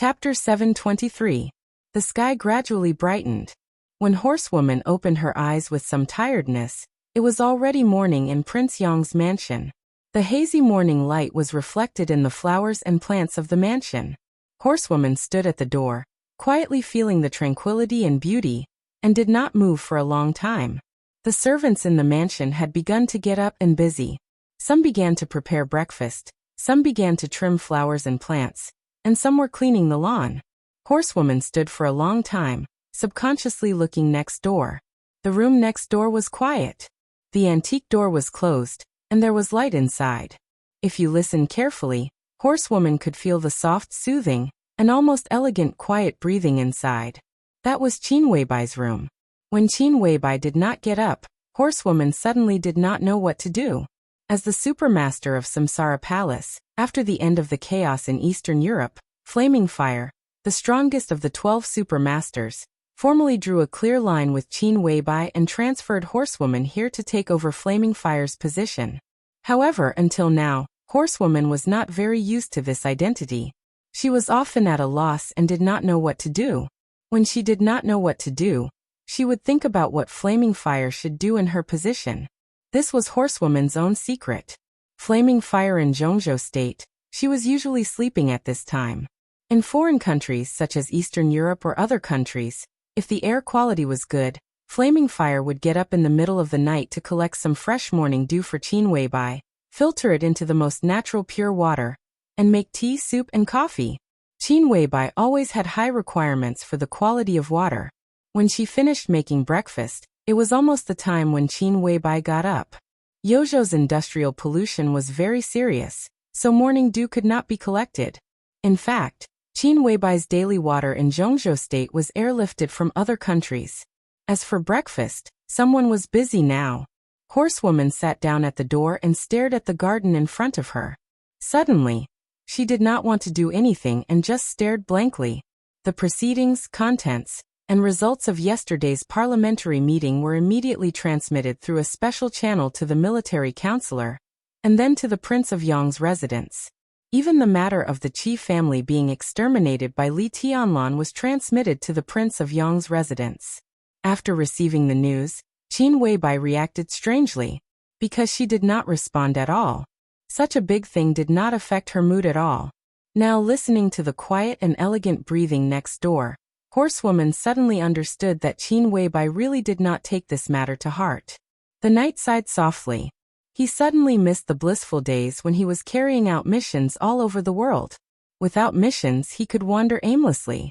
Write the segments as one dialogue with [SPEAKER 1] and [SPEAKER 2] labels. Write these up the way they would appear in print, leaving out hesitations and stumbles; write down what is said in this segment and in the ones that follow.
[SPEAKER 1] Chapter 723. The sky gradually brightened. When Horsewoman opened her eyes with some tiredness, it was already morning in Prince Yong's mansion. The hazy morning light was reflected in the flowers and plants of the mansion. Horsewoman stood at the door, quietly feeling the tranquility and beauty, and did not move for a long time. The servants in the mansion had begun to get up and busy. Some began to prepare breakfast, some began to trim flowers and plants, and some were cleaning the lawn. Horsewoman stood for a long time, subconsciously looking next door. The room next door was quiet. The antique door was closed, and there was light inside. If you listened carefully, Horsewoman could feel the soft, soothing, and almost elegant quiet breathing inside. That was Qin Weibai's room. When Qin Weibai did not get up, Horsewoman suddenly did not know what to do. As the supermaster of Samsara Palace, after the end of the chaos in Eastern Europe, Flaming Fire, the strongest of the 12 supermasters, formally drew a clear line with Qin Weibai and transferred Horsewoman here to take over Flaming Fire's position. However, until now, Horsewoman was not very used to this identity. She was often at a loss and did not know what to do. When she did not know what to do, she would think about what Flaming Fire should do in her position. This was Horsewoman's own secret. Flaming Fire in Zhongzhou State, she was usually sleeping at this time. In foreign countries such as Eastern Europe or other countries, if the air quality was good, Flaming Fire would get up in the middle of the night to collect some fresh morning dew for Qin Weibai, filter it into the most natural pure water, and make tea, soup, and coffee. Qin Weibai always had high requirements for the quality of water. When she finished making breakfast, it was almost the time when Qin Weibai got up. Yozhou's industrial pollution was very serious, so morning dew could not be collected. In fact, Qin Weibai's daily water in Zhongzhou State was airlifted from other countries. As for breakfast, someone was busy now. Horsewoman sat down at the door and stared at the garden in front of her. Suddenly, she did not want to do anything and just stared blankly. The proceedings, contents, and results of yesterday's parliamentary meeting were immediately transmitted through a special channel to the military counselor, and then to the Prince of Yong's residence. Even the matter of the Qi family being exterminated by Li Tianlan was transmitted to the Prince of Yong's residence. After receiving the news, Qin Weibai reacted strangely, because she did not respond at all. Such a big thing did not affect her mood at all. Now listening to the quiet and elegant breathing next door, Horsewoman suddenly understood that Qin Weibai really did not take this matter to heart. The knight sighed softly. He suddenly missed the blissful days when he was carrying out missions all over the world. Without missions, he could wander aimlessly.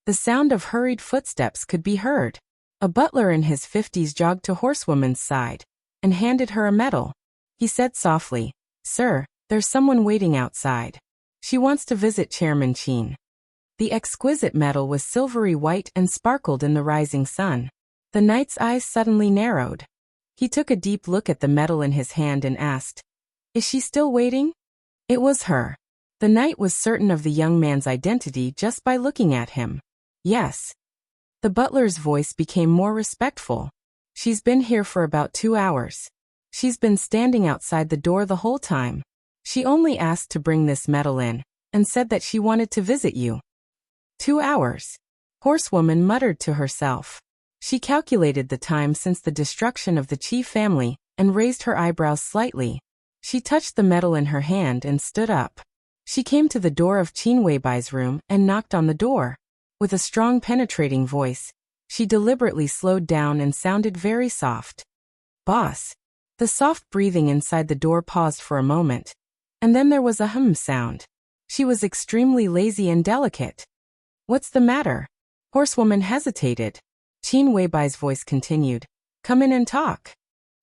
[SPEAKER 1] The sound of hurried footsteps could be heard. A butler in his 50s jogged to Horsewoman's side and handed her a medal. He said softly, "Sir, there's someone waiting outside. She wants to visit Chairman Qin." The exquisite medal was silvery white and sparkled in the rising sun. The knight's eyes suddenly narrowed. He took a deep look at the medal in his hand and asked, "Is she still waiting?" It was her. The knight was certain of the young man's identity just by looking at him. "Yes." The butler's voice became more respectful. "She's been here for about 2 hours. She's been standing outside the door the whole time. She only asked to bring this medal in, and said that she wanted to visit you." 2 hours. Horsewoman muttered to herself. She calculated the time since the destruction of the Qi family, and raised her eyebrows slightly. She touched the medal in her hand and stood up. She came to the door of Qin Weibai's room and knocked on the door. With a strong penetrating voice, she deliberately slowed down and sounded very soft. "Boss." The soft breathing inside the door paused for a moment, and then there was a hum sound. She was extremely lazy and delicate. "What's the matter?" Horsewoman hesitated. Qin Weibai's voice continued, "Come in and talk."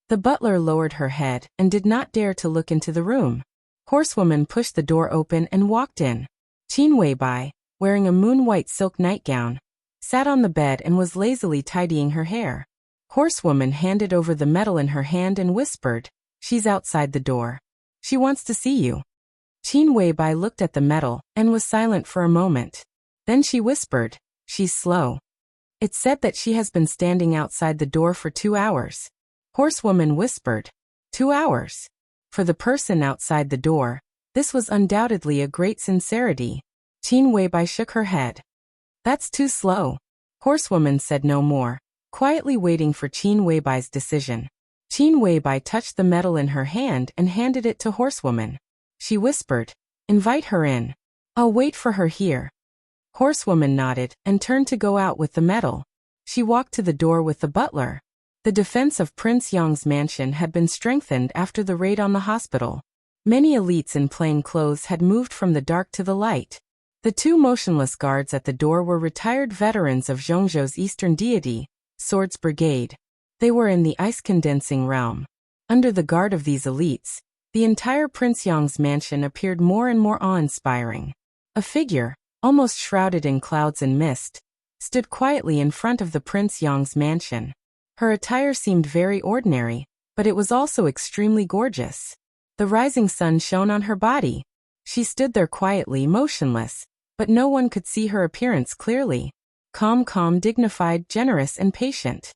[SPEAKER 1] The butler lowered her head and did not dare to look into the room. Horsewoman pushed the door open and walked in. Qin Weibai, wearing a moon-white silk nightgown, sat on the bed and was lazily tidying her hair. Horsewoman handed over the medal in her hand and whispered, "She's outside the door. She wants to see you." Qin Weibai looked at the medal and was silent for a moment. Then she whispered, "She's slow. It's said that she has been standing outside the door for 2 hours." Horsewoman whispered, 2 hours. For the person outside the door, this was undoubtedly a great sincerity. Qin Weibai shook her head. That's too slow. Horsewoman said no more, quietly waiting for Qin Weibai's decision. Qin Weibai touched the medal in her hand and handed it to Horsewoman. She whispered, "Invite her in. I'll wait for her here." Horsewoman nodded and turned to go out with the medal. She walked to the door with the butler. The defense of Prince Yong's mansion had been strengthened after the raid on the hospital. Many elites in plain clothes had moved from the dark to the light. The two motionless guards at the door were retired veterans of Zhongzhou's eastern deity, Swords Brigade. They were in the ice-condensing realm. Under the guard of these elites, the entire Prince Yong's mansion appeared more and more awe-inspiring. A figure, almost shrouded in clouds and mist, stood quietly in front of the Prince Yong's mansion. Her attire seemed very ordinary, but it was also extremely gorgeous. The rising sun shone on her body. She stood there quietly, motionless, but no one could see her appearance clearly. Calm, dignified, generous, and patient.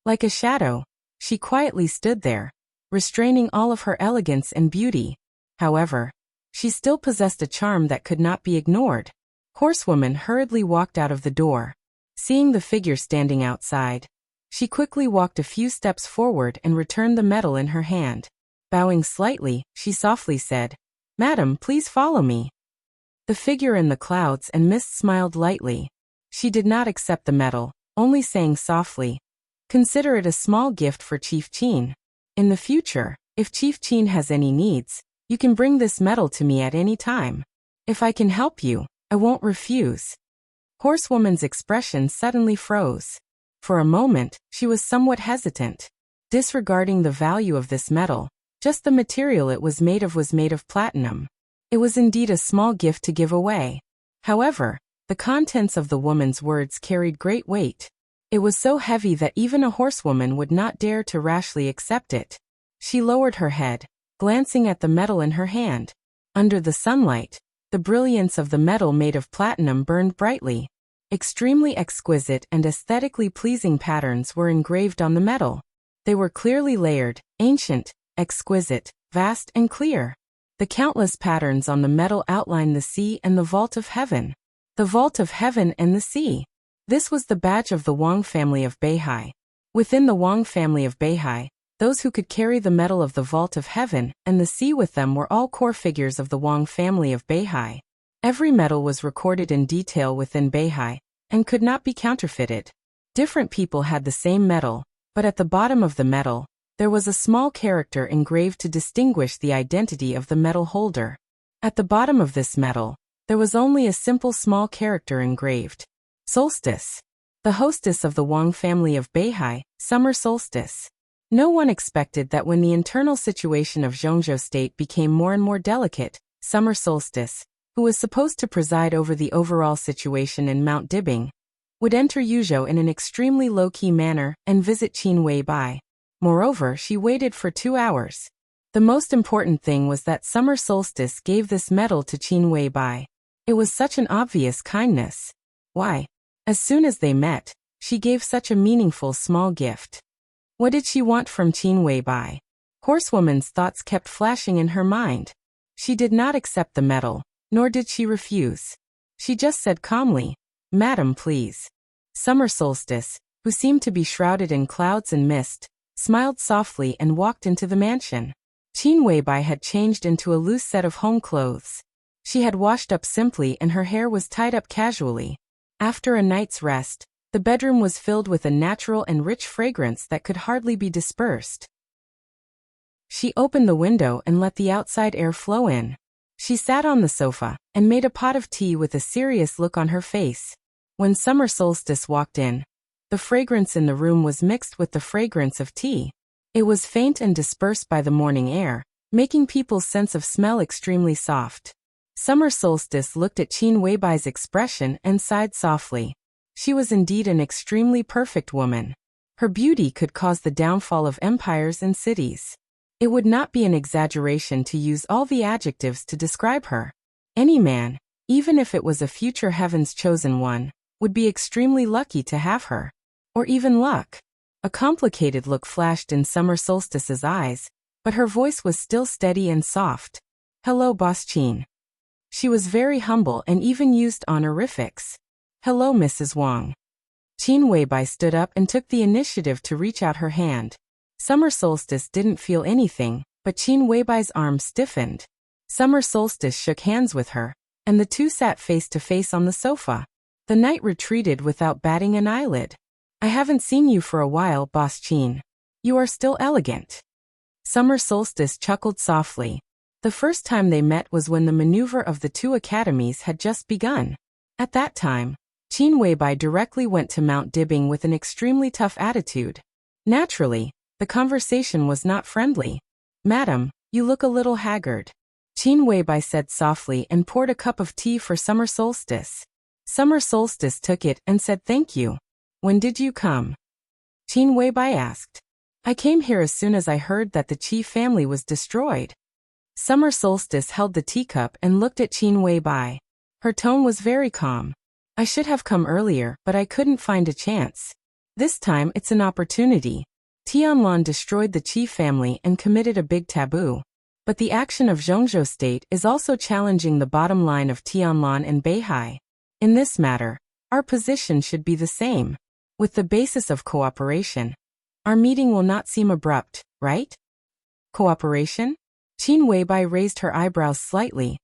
[SPEAKER 1] Like a shadow, she quietly stood there, restraining all of her elegance and beauty. However, she still possessed a charm that could not be ignored. Horsewoman hurriedly walked out of the door. Seeing the figure standing outside, she quickly walked a few steps forward and returned the medal in her hand. Bowing slightly, she softly said, "Madam, please follow me." The figure in the clouds and mist smiled lightly. She did not accept the medal, only saying softly, "Consider it a small gift for Chief Qin. In the future, if Chief Qin has any needs, you can bring this medal to me at any time. If I can help you, I won't refuse." Horsewoman's expression suddenly froze. For a moment, she was somewhat hesitant. Disregarding the value of this medal, just the material it was made of platinum. It was indeed a small gift to give away. However, the contents of the woman's words carried great weight. It was so heavy that even a horsewoman would not dare to rashly accept it. She lowered her head, glancing at the medal in her hand. Under the sunlight, the brilliance of the medal made of platinum burned brightly. Extremely exquisite and aesthetically pleasing patterns were engraved on the medal. They were clearly layered, ancient, exquisite, vast, and clear. The countless patterns on the medal outlined the sea and the vault of heaven. The vault of heaven and the sea. This was the badge of the Wang family of Beihai. Within the Wang family of Beihai, those who could carry the medal of the vault of heaven and the sea with them were all core figures of the Wang family of Beihai. Every medal was recorded in detail within Beihai and could not be counterfeited. Different people had the same medal, but at the bottom of the medal, there was a small character engraved to distinguish the identity of the medal holder. At the bottom of this medal, there was only a simple small character engraved. Solstice. The hostess of the Wang family of Beihai, summer solstice. No one expected that when the internal situation of Zhongzhou state became more and more delicate, summer solstice, who was supposed to preside over the overall situation in Mount Dibing, would enter Yuzhou in an extremely low-key manner and visit Qin Weibai. Moreover, she waited for 2 hours. The most important thing was that summer solstice gave this medal to Qin Weibai. It was such an obvious kindness. Why? As soon as they met, she gave such a meaningful small gift. What did she want from Qin Weibai? Horsewoman's thoughts kept flashing in her mind. She did not accept the medal, nor did she refuse. She just said calmly, "Madam, please." Summer solstice, who seemed to be shrouded in clouds and mist, smiled softly and walked into the mansion. Qin Weibai had changed into a loose set of home clothes. She had washed up simply and her hair was tied up casually. After a night's rest, the bedroom was filled with a natural and rich fragrance that could hardly be dispersed. She opened the window and let the outside air flow in. She sat on the sofa and made a pot of tea with a serious look on her face. When summer solstice walked in, the fragrance in the room was mixed with the fragrance of tea. It was faint and dispersed by the morning air, making people's sense of smell extremely soft. Summer solstice looked at Qin Weibai's expression and sighed softly. She was indeed an extremely perfect woman. Her beauty could cause the downfall of empires and cities. It would not be an exaggeration to use all the adjectives to describe her. Any man, even if it was a future heaven's chosen one, would be extremely lucky to have her. Or even luck. A complicated look flashed in summer solstice's eyes, but her voice was still steady and soft. "Hello, Boss Qin." She was very humble and even used honorifics. "Hello, Mrs. Wang." Qin Weibai stood up and took the initiative to reach out her hand. Summer Solstice didn't feel anything, but Qin Weibai's arm stiffened. Summer Solstice shook hands with her, and the two sat face to face on the sofa. The knight retreated without batting an eyelid. "I haven't seen you for a while, Boss Qin. You are still elegant." Summer Solstice chuckled softly. The first time they met was when the maneuver of the two academies had just begun. At that time, Qin Weibai directly went to Mount Dibbing with an extremely tough attitude. Naturally, the conversation was not friendly. "Madam, you look a little haggard," Qin Weibai said softly and poured a cup of tea for Summer Solstice. Summer Solstice took it and said thank you. "When did you come?" Qin Weibai asked. "I came here as soon as I heard that the Qi family was destroyed." Summer Solstice held the teacup and looked at Qin Weibai. Her tone was very calm. "I should have come earlier, but I couldn't find a chance. This time it's an opportunity. Tianlan destroyed the Qi family and committed a big taboo. But the action of Zhongzhou state is also challenging the bottom line of Tianlan and Beihai. In this matter, our position should be the same. With the basis of cooperation, our meeting will not seem abrupt, right?" "Cooperation?" Qin Weibai raised her eyebrows slightly.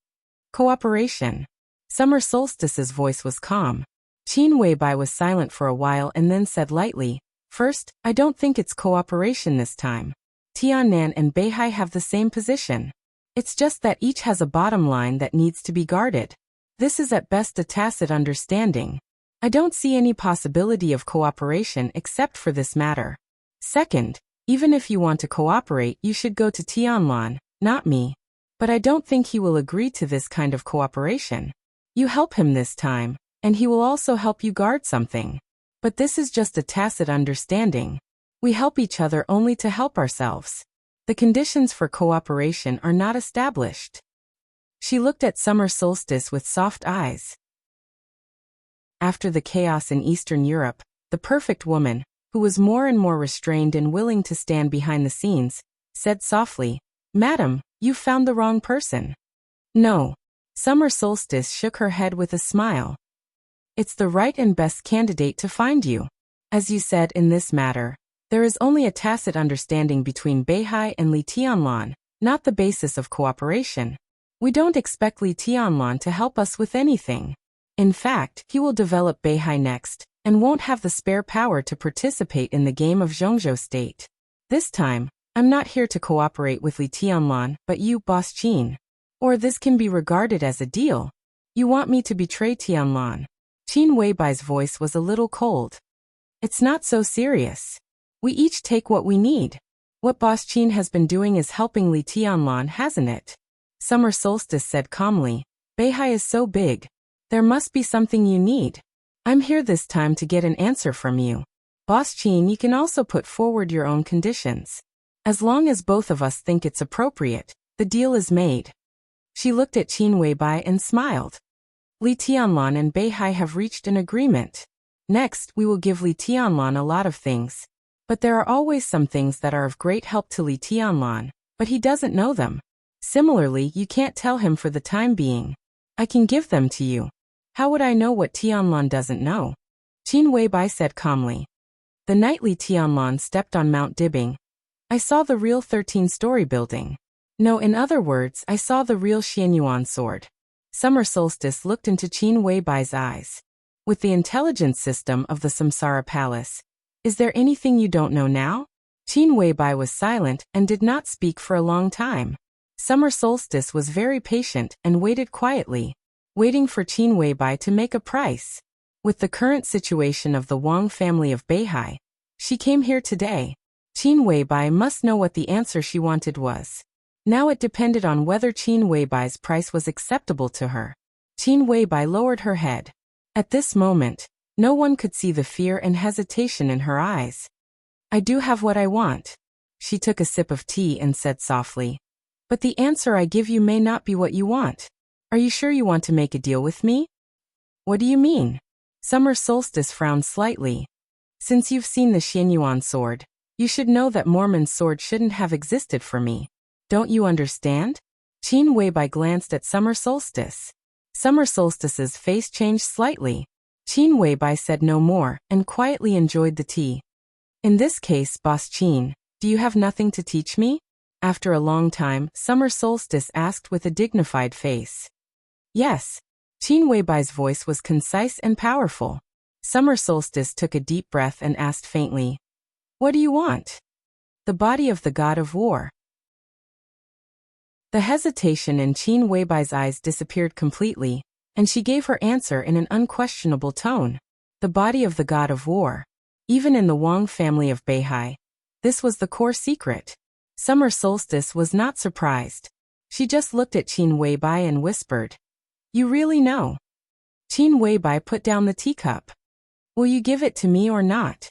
[SPEAKER 1] "Cooperation." Summer Solstice's voice was calm. Qin Weibai was silent for a while and then said lightly, "First, I don't think it's cooperation this time. Tiannan and Beihai have the same position. It's just that each has a bottom line that needs to be guarded. This is at best a tacit understanding. I don't see any possibility of cooperation except for this matter. Second, even if you want to cooperate, you should go to Tianlan, not me. But I don't think he will agree to this kind of cooperation. You help him this time, and he will also help you guard something. But this is just a tacit understanding. We help each other only to help ourselves. The conditions for cooperation are not established." She looked at Summer Solstice with soft eyes. After the chaos in Eastern Europe, the perfect woman, who was more and more restrained and willing to stand behind the scenes, said softly, "Madam, you've found the wrong person." "No." Summer Solstice shook her head with a smile. "It's the right and best candidate to find you. As you said, in this matter, there is only a tacit understanding between Beihai and Li Tianlan, not the basis of cooperation. We don't expect Li Tianlan to help us with anything. In fact, he will develop Beihai next, and won't have the spare power to participate in the game of Zhongzhou state. This time, I'm not here to cooperate with Li Tianlan, but you, Boss Qin. Or this can be regarded as a deal. You want me to betray Tianlan." Qin Weibai's voice was a little cold. "It's not so serious. We each take what we need. What Boss Qin has been doing is helping Li Tianlan, hasn't it?" Summer Solstice said calmly. "Beihai is so big. There must be something you need. I'm here this time to get an answer from you. Boss Qin, you can also put forward your own conditions. As long as both of us think it's appropriate, the deal is made." She looked at Qin Weibai and smiled. "Li Tianlan and Beihai have reached an agreement. Next, we will give Li Tianlan a lot of things. But there are always some things that are of great help to Li Tianlan, but he doesn't know them. Similarly, you can't tell him for the time being. I can give them to you. How would I know what Tianlan doesn't know?" Qin Weibai said calmly. "The night Li Tianlan stepped on Mount Dibbing, I saw the real 13-story building. No, in other words, I saw the real Xianyuan sword." Summer Solstice looked into Qin Weibai's eyes. "With the intelligence system of the Samsara Palace, is there anything you don't know now?" Qin Weibai was silent and did not speak for a long time. Summer Solstice was very patient and waited quietly, waiting for Qin Weibai to make a price. With the current situation of the Wang family of Beihai, she came here today. Qin Weibai must know what the answer she wanted was. Now it depended on whether Qin Weibai's price was acceptable to her. Qin Weibai lowered her head. At this moment, no one could see the fear and hesitation in her eyes. "I do have what I want." She took a sip of tea and said softly, "But the answer I give you may not be what you want. Are you sure you want to make a deal with me?" "What do you mean?" Summer Solstice frowned slightly. "Since you've seen the Xianyuan sword, you should know that Mormon's sword shouldn't have existed for me. Don't you understand?" Qin Weibai glanced at Summer Solstice. Summer Solstice's face changed slightly. Qin Weibai said no more and quietly enjoyed the tea. In this case, Boss Qin, do you have nothing to teach me? After a long time, Summer Solstice asked with a dignified face. Yes. Qin Weibai's voice was concise and powerful. Summer Solstice took a deep breath and asked faintly, "What do you want?" "The body of the god of war." The hesitation in Qin Weibai's eyes disappeared completely, and she gave her answer in an unquestionable tone. The body of the god of war. Even in the Wang family of Beihai, this was the core secret. Summer Solstice was not surprised. She just looked at Qin Weibai and whispered, "You really know?" Qin Weibai put down the teacup. "Will you give it to me or not?"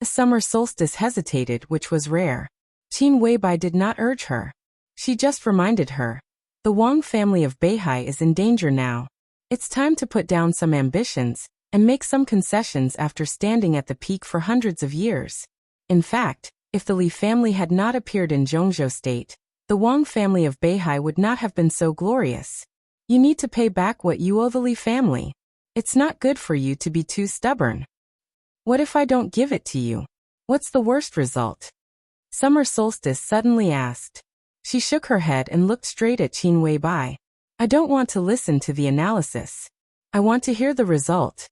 [SPEAKER 1] Summer Solstice hesitated, which was rare. Qin Weibai did not urge her. She just reminded her, "The Wang family of Beihai is in danger now. It's time to put down some ambitions and make some concessions after standing at the peak for hundreds of years." In fact, if the Li family had not appeared in Zhongzhou state, the Wang family of Beihai would not have been so glorious. You need to pay back what you owe the Li family. It's not good for you to be too stubborn. What if I don't give it to you? What's the worst result? Summer Solstice suddenly asked. She shook her head and looked straight at Qin Weibai. "I don't want to listen to the analysis. I want to hear the result."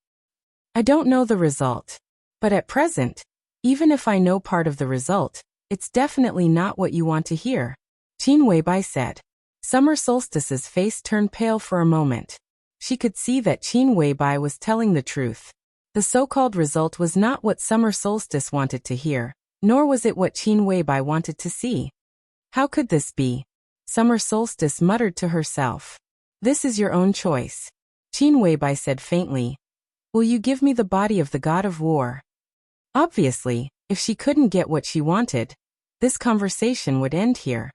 [SPEAKER 1] "I don't know the result. But at present, even if I know part of the result, it's definitely not what you want to hear," Qin Weibai said. Summer Solstice's face turned pale for a moment. She could see that Qin Weibai was telling the truth. The so-called result was not what Summer Solstice wanted to hear, nor was it what Qin Weibai wanted to see. How could this be? Summer Solstice muttered to herself. "This is your own choice," Qin Weibai said faintly. "Will you give me the body of the god of war?" Obviously, if she couldn't get what she wanted, this conversation would end here.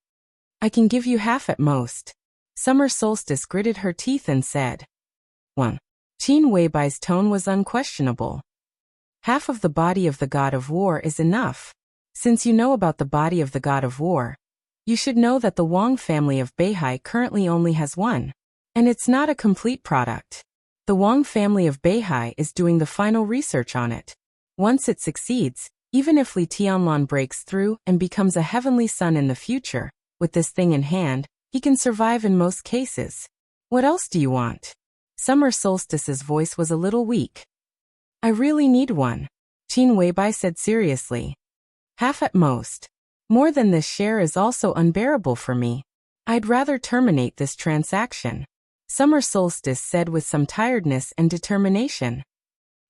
[SPEAKER 1] "I can give you half at most." Summer Solstice gritted her teeth and said. 1. Qin Weibai's tone was unquestionable. "Half of the body of the god of war is enough. Since you know about the body of the god of war, you should know that the Wang family of Beihai currently only has one. And it's not a complete product. The Wang family of Beihai is doing the final research on it. Once it succeeds, even if Li Tianlan breaks through and becomes a heavenly son in the future, with this thing in hand, he can survive in most cases. What else do you want?" Summer Solstice's voice was a little weak. "I really need one," Qin Weibai said seriously. "Half at most. More than this share is also unbearable for me. I'd rather terminate this transaction," Summer Solstice said with some tiredness and determination.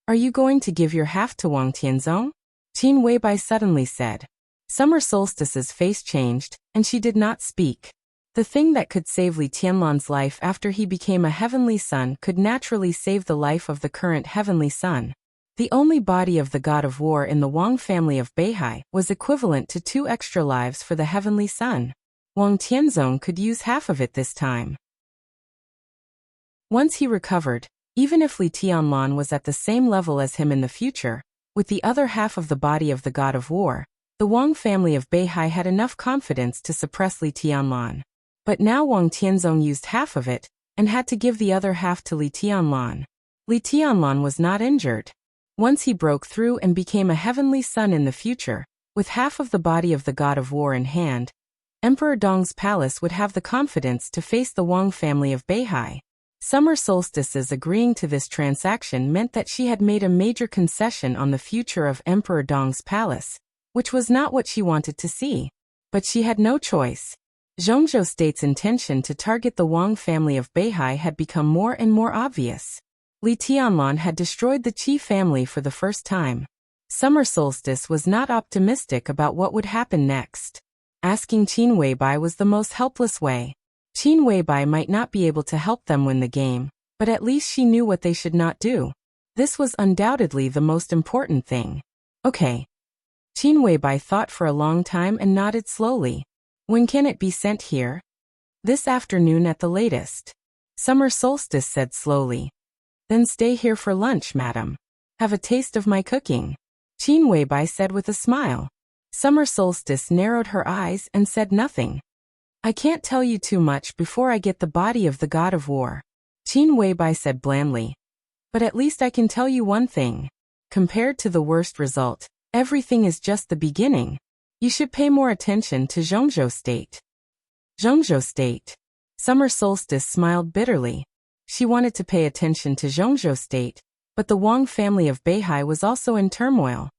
[SPEAKER 1] "Are you going to give your half to Wang Tianzong?" Qin Weibai suddenly said. Summer Solstice's face changed, and she did not speak. The thing that could save Li Tianlan's life after he became a heavenly son could naturally save the life of the current heavenly son. The only body of the god of war in the Wang family of Beihai was equivalent to 2 extra lives for the heavenly son. Wang Tianzong could use half of it this time. Once he recovered, even if Li Tianlan was at the same level as him in the future, with the other half of the body of the god of war, the Wang family of Beihai had enough confidence to suppress Li Tianlan. But now Wang Tianzong used half of it, and had to give the other half to Li Tianlan. Li Tianlan was not injured. Once he broke through and became a heavenly son in the future, with half of the body of the god of war in hand, Emperor Dong's palace would have the confidence to face the Wang family of Beihai. Summer Solstice's agreeing to this transaction meant that she had made a major concession on the future of Emperor Dong's palace, which was not what she wanted to see. But she had no choice. Zhongzhou State's intention to target the Wang family of Beihai had become more and more obvious. Li Tianlan had destroyed the Qi family for the first time. Summer Solstice was not optimistic about what would happen next. Asking Qin Weibai was the most helpless way. Qin Weibai might not be able to help them win the game, but at least she knew what they should not do. This was undoubtedly the most important thing. "Okay." Qin Weibai thought for a long time and nodded slowly. "When can it be sent here?" "This afternoon at the latest," Summer Solstice said slowly. "Then stay here for lunch, madam. Have a taste of my cooking," Qin Weibai said with a smile. Summer Solstice narrowed her eyes and said nothing. "I can't tell you too much before I get the body of the god of war. Qin Weibai said blandly. But at least I can tell you one thing. Compared to the worst result, everything is just the beginning. You should pay more attention to Zhongzhou State. Zhongzhou State. Summer Solstice smiled bitterly. She wanted to pay attention to Zhongzhou State, but the Wang family of Beihai was also in turmoil.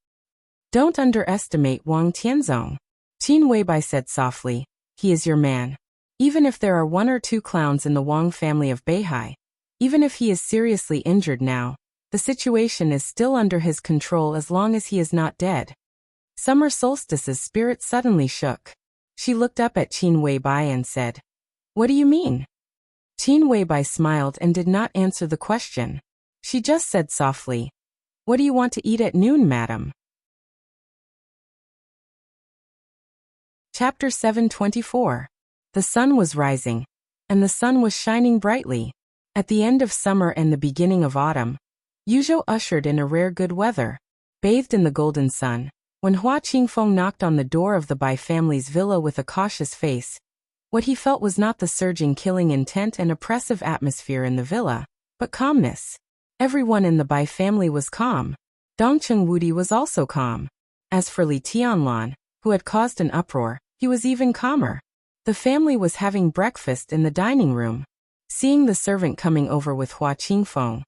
[SPEAKER 1] Don't underestimate Wang Tianzong. Qin Weibai said softly. He is your man. Even if there are 1 or 2 clowns in the Wang family of Beihai, even if he is seriously injured now, the situation is still under his control as long as he is not dead. Summer Solstice's spirit suddenly shook. She looked up at Qin Weibai and said, "What do you mean?" Qin Weibai smiled and did not answer the question. She just said softly, "What do you want to eat at noon, madam?" Chapter 724. The sun was rising, and the sun was shining brightly. At the end of summer and the beginning of autumn, Yuzhou ushered in a rare good weather. Bathed in the golden sun, when Hua Qingfeng knocked on the door of the Bai family's villa with a cautious face, what he felt was not the surging killing intent and oppressive atmosphere in the villa, but calmness. Everyone in the Bai family was calm. Dongcheng Wudi was also calm. As for Li Tianlan, who had caused an uproar, he was even calmer. The family was having breakfast in the dining room. Seeing the servant coming over with Hua Qingfeng,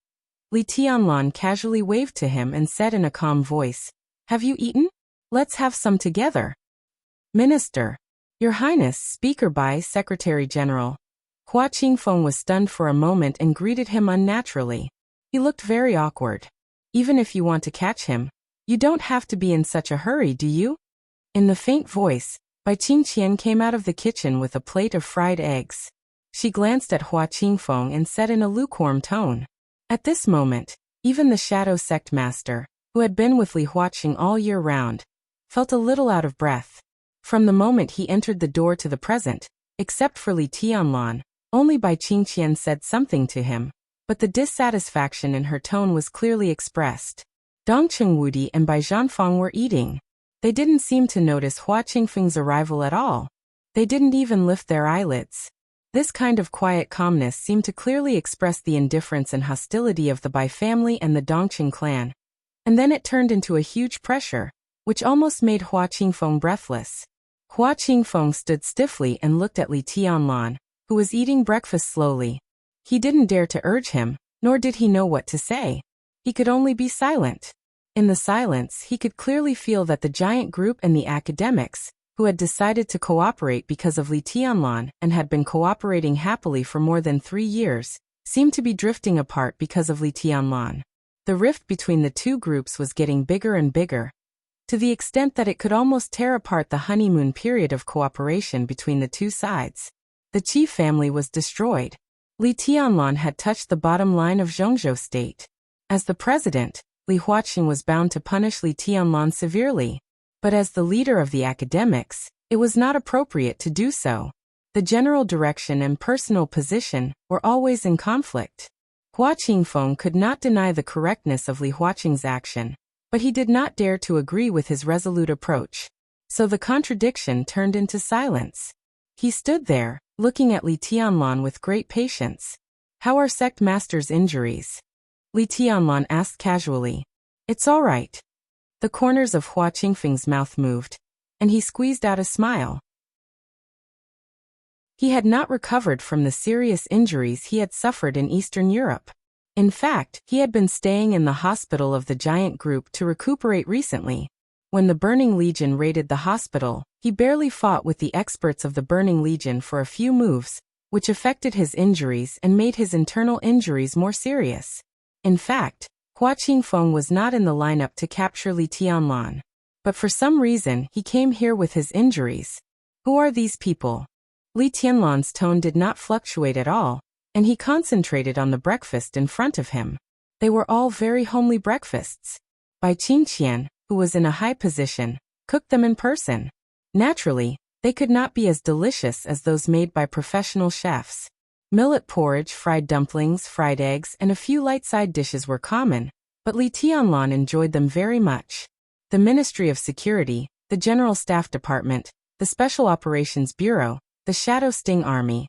[SPEAKER 1] Li Tianlan casually waved to him and said in a calm voice, "Have you eaten? Let's have some together." "Minister, Your Highness, Speaker Bai Secretary General." Hua Qingfeng was stunned for a moment and greeted him unnaturally. He looked very awkward. "Even if you want to catch him, you don't have to be in such a hurry, do you?" In the faint voice, Bai Qingqian came out of the kitchen with a plate of fried eggs. She glanced at Hua Qingfeng and said in a lukewarm tone. At this moment, even the Shadow Sect Master, who had been with Li Huaqing all year round, felt a little out of breath. From the moment he entered the door to the present, except for Li Tianlan, only Bai Qingqian said something to him, but the dissatisfaction in her tone was clearly expressed. Dongcheng Wudi and Bai Zhanfang were eating. They didn't seem to notice Hua Qingfeng's arrival at all. They didn't even lift their eyelids. This kind of quiet calmness seemed to clearly express the indifference and hostility of the Bai family and the Dongcheng clan. And then it turned into a huge pressure, which almost made Hua Qingfeng breathless. Hua Qingfeng stood stiffly and looked at Li Tianlan, who was eating breakfast slowly. He didn't dare to urge him, nor did he know what to say. He could only be silent. In the silence, he could clearly feel that the giant group and the academics, who had decided to cooperate because of Li Tianlan and had been cooperating happily for more than 3 years, seemed to be drifting apart because of Li Tianlan. The rift between the two groups was getting bigger and bigger, to the extent that it could almost tear apart the honeymoon period of cooperation between the two sides. The Qi family was destroyed. Li Tianlan had touched the bottom line of Zhongzhou State. As the president, Li Huaqing was bound to punish Li Tianlan severely. But as the leader of the academics, it was not appropriate to do so. The general direction and personal position were always in conflict. Hua Qingfeng could not deny the correctness of Li Huaqing's action, but he did not dare to agree with his resolute approach. So the contradiction turned into silence. He stood there, looking at Li Tianlan with great patience. "How are sect master's injuries?" Li Tianlan asked casually. "It's all right." The corners of Hua Qingfeng's mouth moved, and he squeezed out a smile. He had not recovered from the serious injuries he had suffered in Eastern Europe. In fact, he had been staying in the hospital of the giant group to recuperate recently. When the Burning Legion raided the hospital, he barely fought with the experts of the Burning Legion for a few moves, which affected his injuries and made his internal injuries more serious. In fact, Hua Qingfeng was not in the lineup to capture Li Tianlan. But for some reason, he came here with his injuries. Who are these people? Li Tianlan's tone did not fluctuate at all, and he concentrated on the breakfast in front of him. They were all very homely breakfasts. Bai Qingqian, who was in a high position, cooked them in person. Naturally, they could not be as delicious as those made by professional chefs. Millet porridge, fried dumplings, fried eggs, and a few light side dishes were common, but Li Tianlan enjoyed them very much. The Ministry of Security, the General Staff Department, the Special Operations Bureau, the Shadow Sting Army,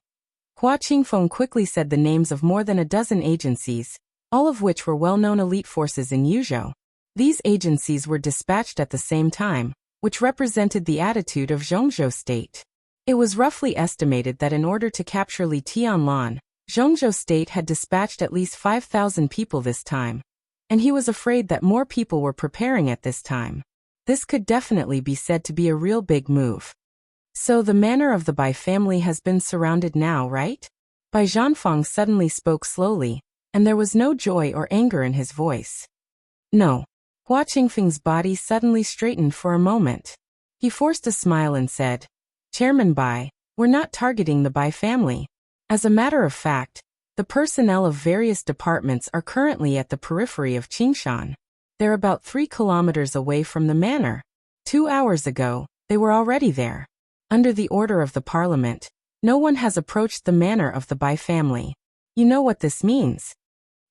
[SPEAKER 1] Hua Qingfeng quickly said the names of more than a dozen agencies, all of which were well-known elite forces in Yuzhou. These agencies were dispatched at the same time, which represented the attitude of Zhongzhou State. It was roughly estimated that in order to capture Li Tianlan, Zhongzhou State had dispatched at least 5,000 people this time, and he was afraid that more people were preparing at this time. This could definitely be said to be a real big move. So the manor of the Bai family has been surrounded now, right? Bai Zhanfang suddenly spoke slowly, and there was no joy or anger in his voice. No. Hua Qingfeng's body suddenly straightened for a moment. He forced a smile and said, Chairman Bai, we're not targeting the Bai family. As a matter of fact, the personnel of various departments are currently at the periphery of Qingshan. They're about 3 kilometers away from the manor. 2 hours ago, they were already there. Under the order of the parliament, no one has approached the manor of the Bai family. You know what this means?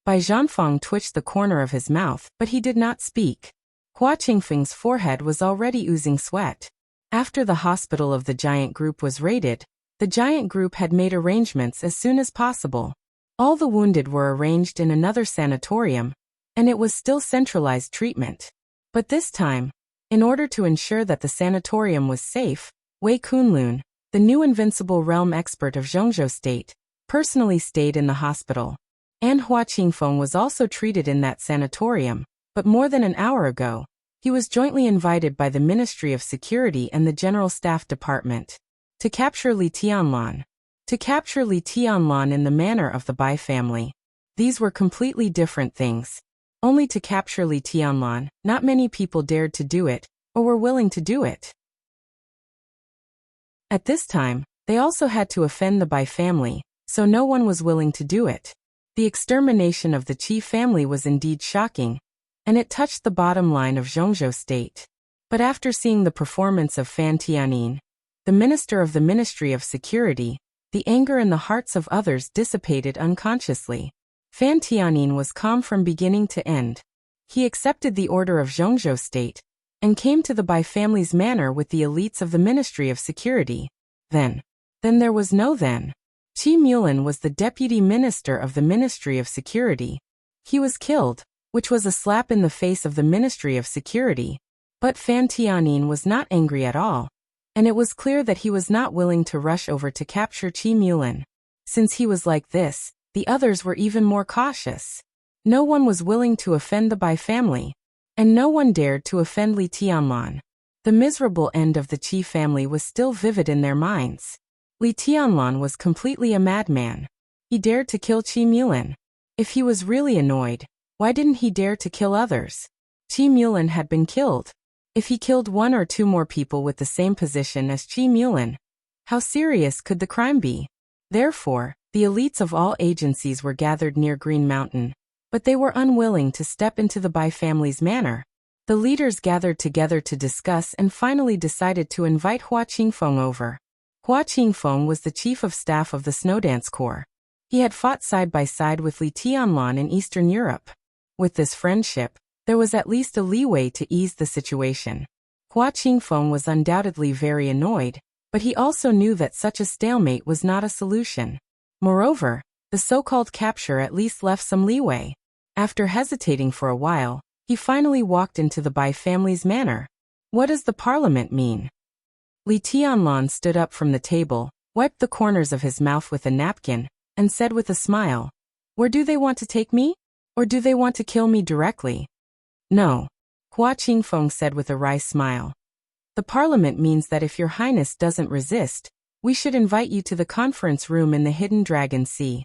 [SPEAKER 1] Bai Zhanfang twitched the corner of his mouth, but he did not speak. Hua Qingfeng's forehead was already oozing sweat. After the hospital of the giant group was raided, the giant group had made arrangements as soon as possible. All the wounded were arranged in another sanatorium, and it was still centralized treatment. But this time, in order to ensure that the sanatorium was safe, Wei Kunlun, the new invincible realm expert of Zhongzhou State, personally stayed in the hospital. And Hua Qingfeng was also treated in that sanatorium, but more than an hour ago, he was jointly invited by the Ministry of Security and the General Staff Department to capture Li Tianlan. To capture Li Tianlan in the manor of the Bai family. These were completely different things. Only to capture Li Tianlan, not many people dared to do it, or were willing to do it. At this time, they also had to offend the Bai family, so no one was willing to do it. The extermination of the Qi family was indeed shocking, and it touched the bottom line of Zhongzhou State. But after seeing the performance of Fan Tianyin, the minister of the Ministry of Security, the anger in the hearts of others dissipated unconsciously. Fan Tianyin was calm from beginning to end. He accepted the order of Zhongzhou State, and came to the Bai family's manor with the elites of the Ministry of Security. Then there was no then. Qi Mulin was the deputy minister of the Ministry of Security. He was killed, which was a slap in the face of the Ministry of Security. But Fan Tianyin was not angry at all, and it was clear that he was not willing to rush over to capture Qi Mulin. Since he was like this, the others were even more cautious. No one was willing to offend the Bai family, and no one dared to offend Li Tianlan. The miserable end of the Qi family was still vivid in their minds. Li Tianlan was completely a madman. He dared to kill Qi Mulin. If he was really annoyed, why didn't he dare to kill others? Qi Mulin had been killed. If he killed 1 or 2 more people with the same position as Qi Mulin, how serious could the crime be? Therefore, the elites of all agencies were gathered near Green Mountain, but they were unwilling to step into the Bai family's manor. The leaders gathered together to discuss and finally decided to invite Hua Qingfeng over. Hua Qingfeng was the chief of staff of the Snowdance Corps. He had fought side by side with Li Tianlan in Eastern Europe. With this friendship, there was at least a leeway to ease the situation. Hua Qingfeng was undoubtedly very annoyed, but he also knew that such a stalemate was not a solution. Moreover, the so-called capture at least left some leeway. After hesitating for a while, he finally walked into the Bai family's manor. What does the parliament mean? Li Tianlan stood up from the table, wiped the corners of his mouth with a napkin, and said with a smile, "Where do they want to take me? Or do they want to kill me directly?" "No," Hua Qingfeng said with a wry smile. "The parliament means that if your highness doesn't resist, we should invite you to the conference room in the Hidden Dragon Sea."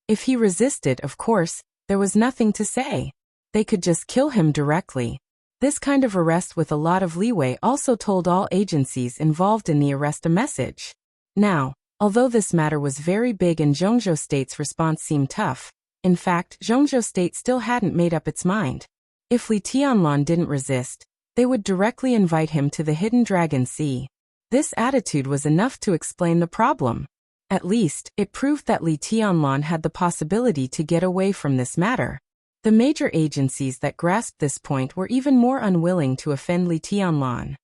[SPEAKER 1] If he resisted, of course, there was nothing to say. They could just kill him directly. This kind of arrest with a lot of leeway also told all agencies involved in the arrest a message. Now, although this matter was very big and Zhongzhou State's response seemed tough, in fact, Zhongzhou State still hadn't made up its mind. If Li Tianlan didn't resist, they would directly invite him to the Hidden Dragon Sea. This attitude was enough to explain the problem. At least, it proved that Li Tianlan had the possibility to get away from this matter. The major agencies that grasped this point were even more unwilling to offend Li Tianlan.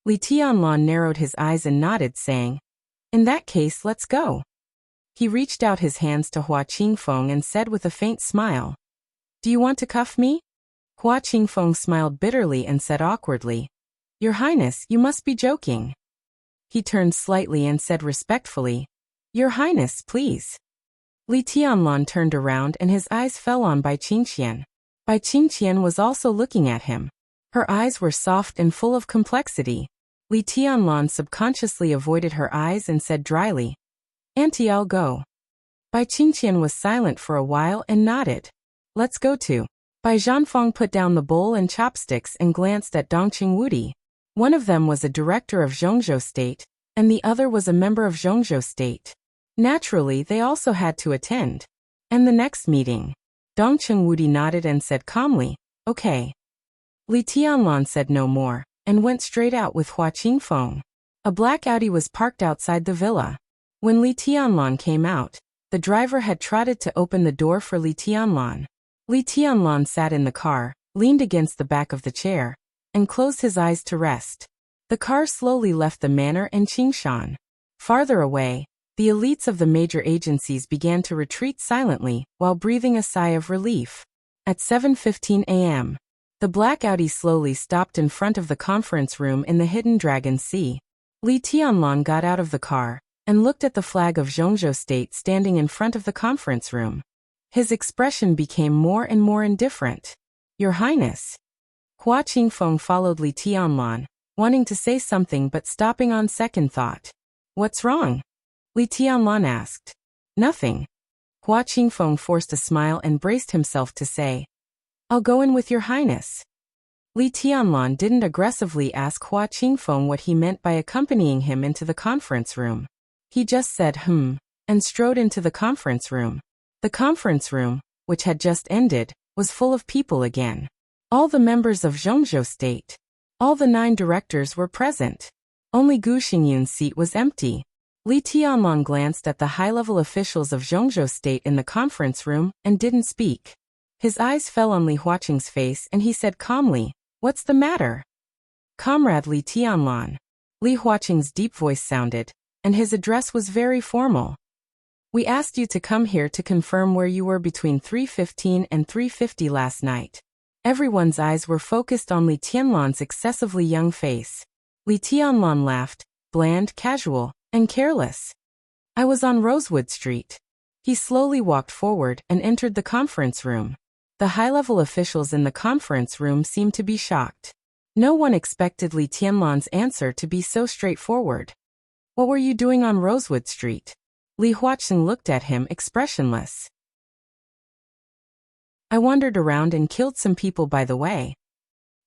[SPEAKER 1] Li Tianlan narrowed his eyes and nodded, saying, In that case, let's go. He reached out his hands to Hua Qingfeng and said with a faint smile, "Do you want to cuff me?" Hua Qingfeng smiled bitterly and said awkwardly, "Your Highness, you must be joking." He turned slightly and said respectfully, "Your Highness, please." Li Tianlan turned around and his eyes fell on Bai Qingqian. Bai Qingqian was also looking at him. Her eyes were soft and full of complexity. Li Tianlan subconsciously avoided her eyes and said dryly, "Auntie, I'll go." Bai Qingqian was silent for a while and nodded. "Let's go too." Bai Zhanfeng put down the bowl and chopsticks and glanced at Dongqing Wudi. One of them was a director of Zhongzhou State, and the other was a member of Zhongzhou State. Naturally, they also had to attend. And the next meeting. Dongqing Wudi nodded and said calmly, "Okay." Li Tianlan said no more, and went straight out with Hua Qingfeng. A black Audi was parked outside the villa. When Li Tianlan came out, the driver had trotted to open the door for Li Tianlan. Li Tianlan sat in the car, leaned against the back of the chair, and closed his eyes to rest. The car slowly left the manor and Qingshan. Farther away, the elites of the major agencies began to retreat silently while breathing a sigh of relief. At 7:15 a.m., the black Audi slowly stopped in front of the conference room in the Hidden Dragon Sea. Li Tianlan got out of the car and looked at the flag of Zhongzhou State standing in front of the conference room. His expression became more and more indifferent. "Your Highness." Hua Qingfeng followed Li Tianlan, wanting to say something but stopping on second thought. "What's wrong?" Li Tianlan asked. "Nothing." Hua Qingfeng forced a smile and braced himself to say, "I'll go in with your Highness." Li Tianlan didn't aggressively ask Hua Qingfeng what he meant by accompanying him into the conference room. He just said and strode into the conference room. The conference room, which had just ended, was full of people again. All the members of Zhongzhou State. All the 9 directors were present. Only Gu Xingyun's seat was empty. Li Tianlan glanced at the high-level officials of Zhongzhou State in the conference room and didn't speak. His eyes fell on Li Huaqing's face and he said calmly, "What's the matter?" "Comrade Li Tianlan." Li Huaqing's deep voice sounded, and his address was very formal. "We asked you to come here to confirm where you were between 3:15 and 3:50 last night." Everyone's eyes were focused on Li Tianlan's excessively young face. Li Tianlan laughed, bland, casual, and careless. "I was on Rosewood Street." He slowly walked forward and entered the conference room. The high-level officials in the conference room seemed to be shocked. No one expected Li Tianlan's answer to be so straightforward. "What were you doing on Rosewood Street?" Li Huaqing looked at him expressionless. "I wandered around and killed some people by the way."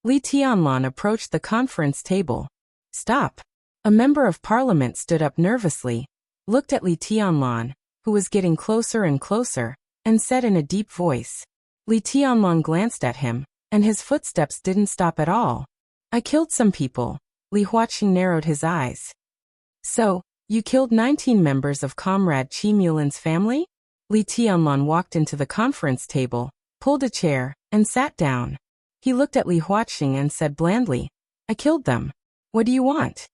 [SPEAKER 1] Li Tianlan approached the conference table. "Stop." A member of parliament stood up nervously, looked at Li Tianlan, who was getting closer and closer, and said in a deep voice. Li Tianlan glanced at him, and his footsteps didn't stop at all. "I killed some people." Li Huaqing narrowed his eyes. "So, you killed 19 members of Comrade Qi Mulin's family?" Li Tianlan walked into the conference table, pulled a chair, and sat down. He looked at Li Huaqing and said blandly, "I killed them. What do you want?"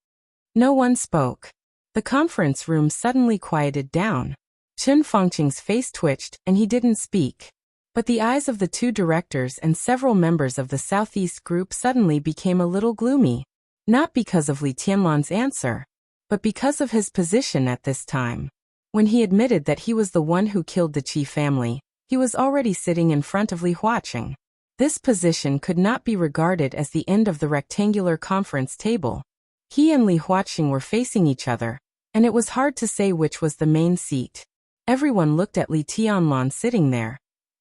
[SPEAKER 1] No one spoke. The conference room suddenly quieted down. Chen Fengqing's face twitched and he didn't speak. But the eyes of the 2 directors and several members of the Southeast group suddenly became a little gloomy. Not because of Li Tianlan's answer, but because of his position at this time. When he admitted that he was the one who killed the Qi family, he was already sitting in front of Li Huaqing. This position could not be regarded as the end of the rectangular conference table. He and Li Huaqing were facing each other, and it was hard to say which was the main seat. Everyone looked at Li Tianlan sitting there,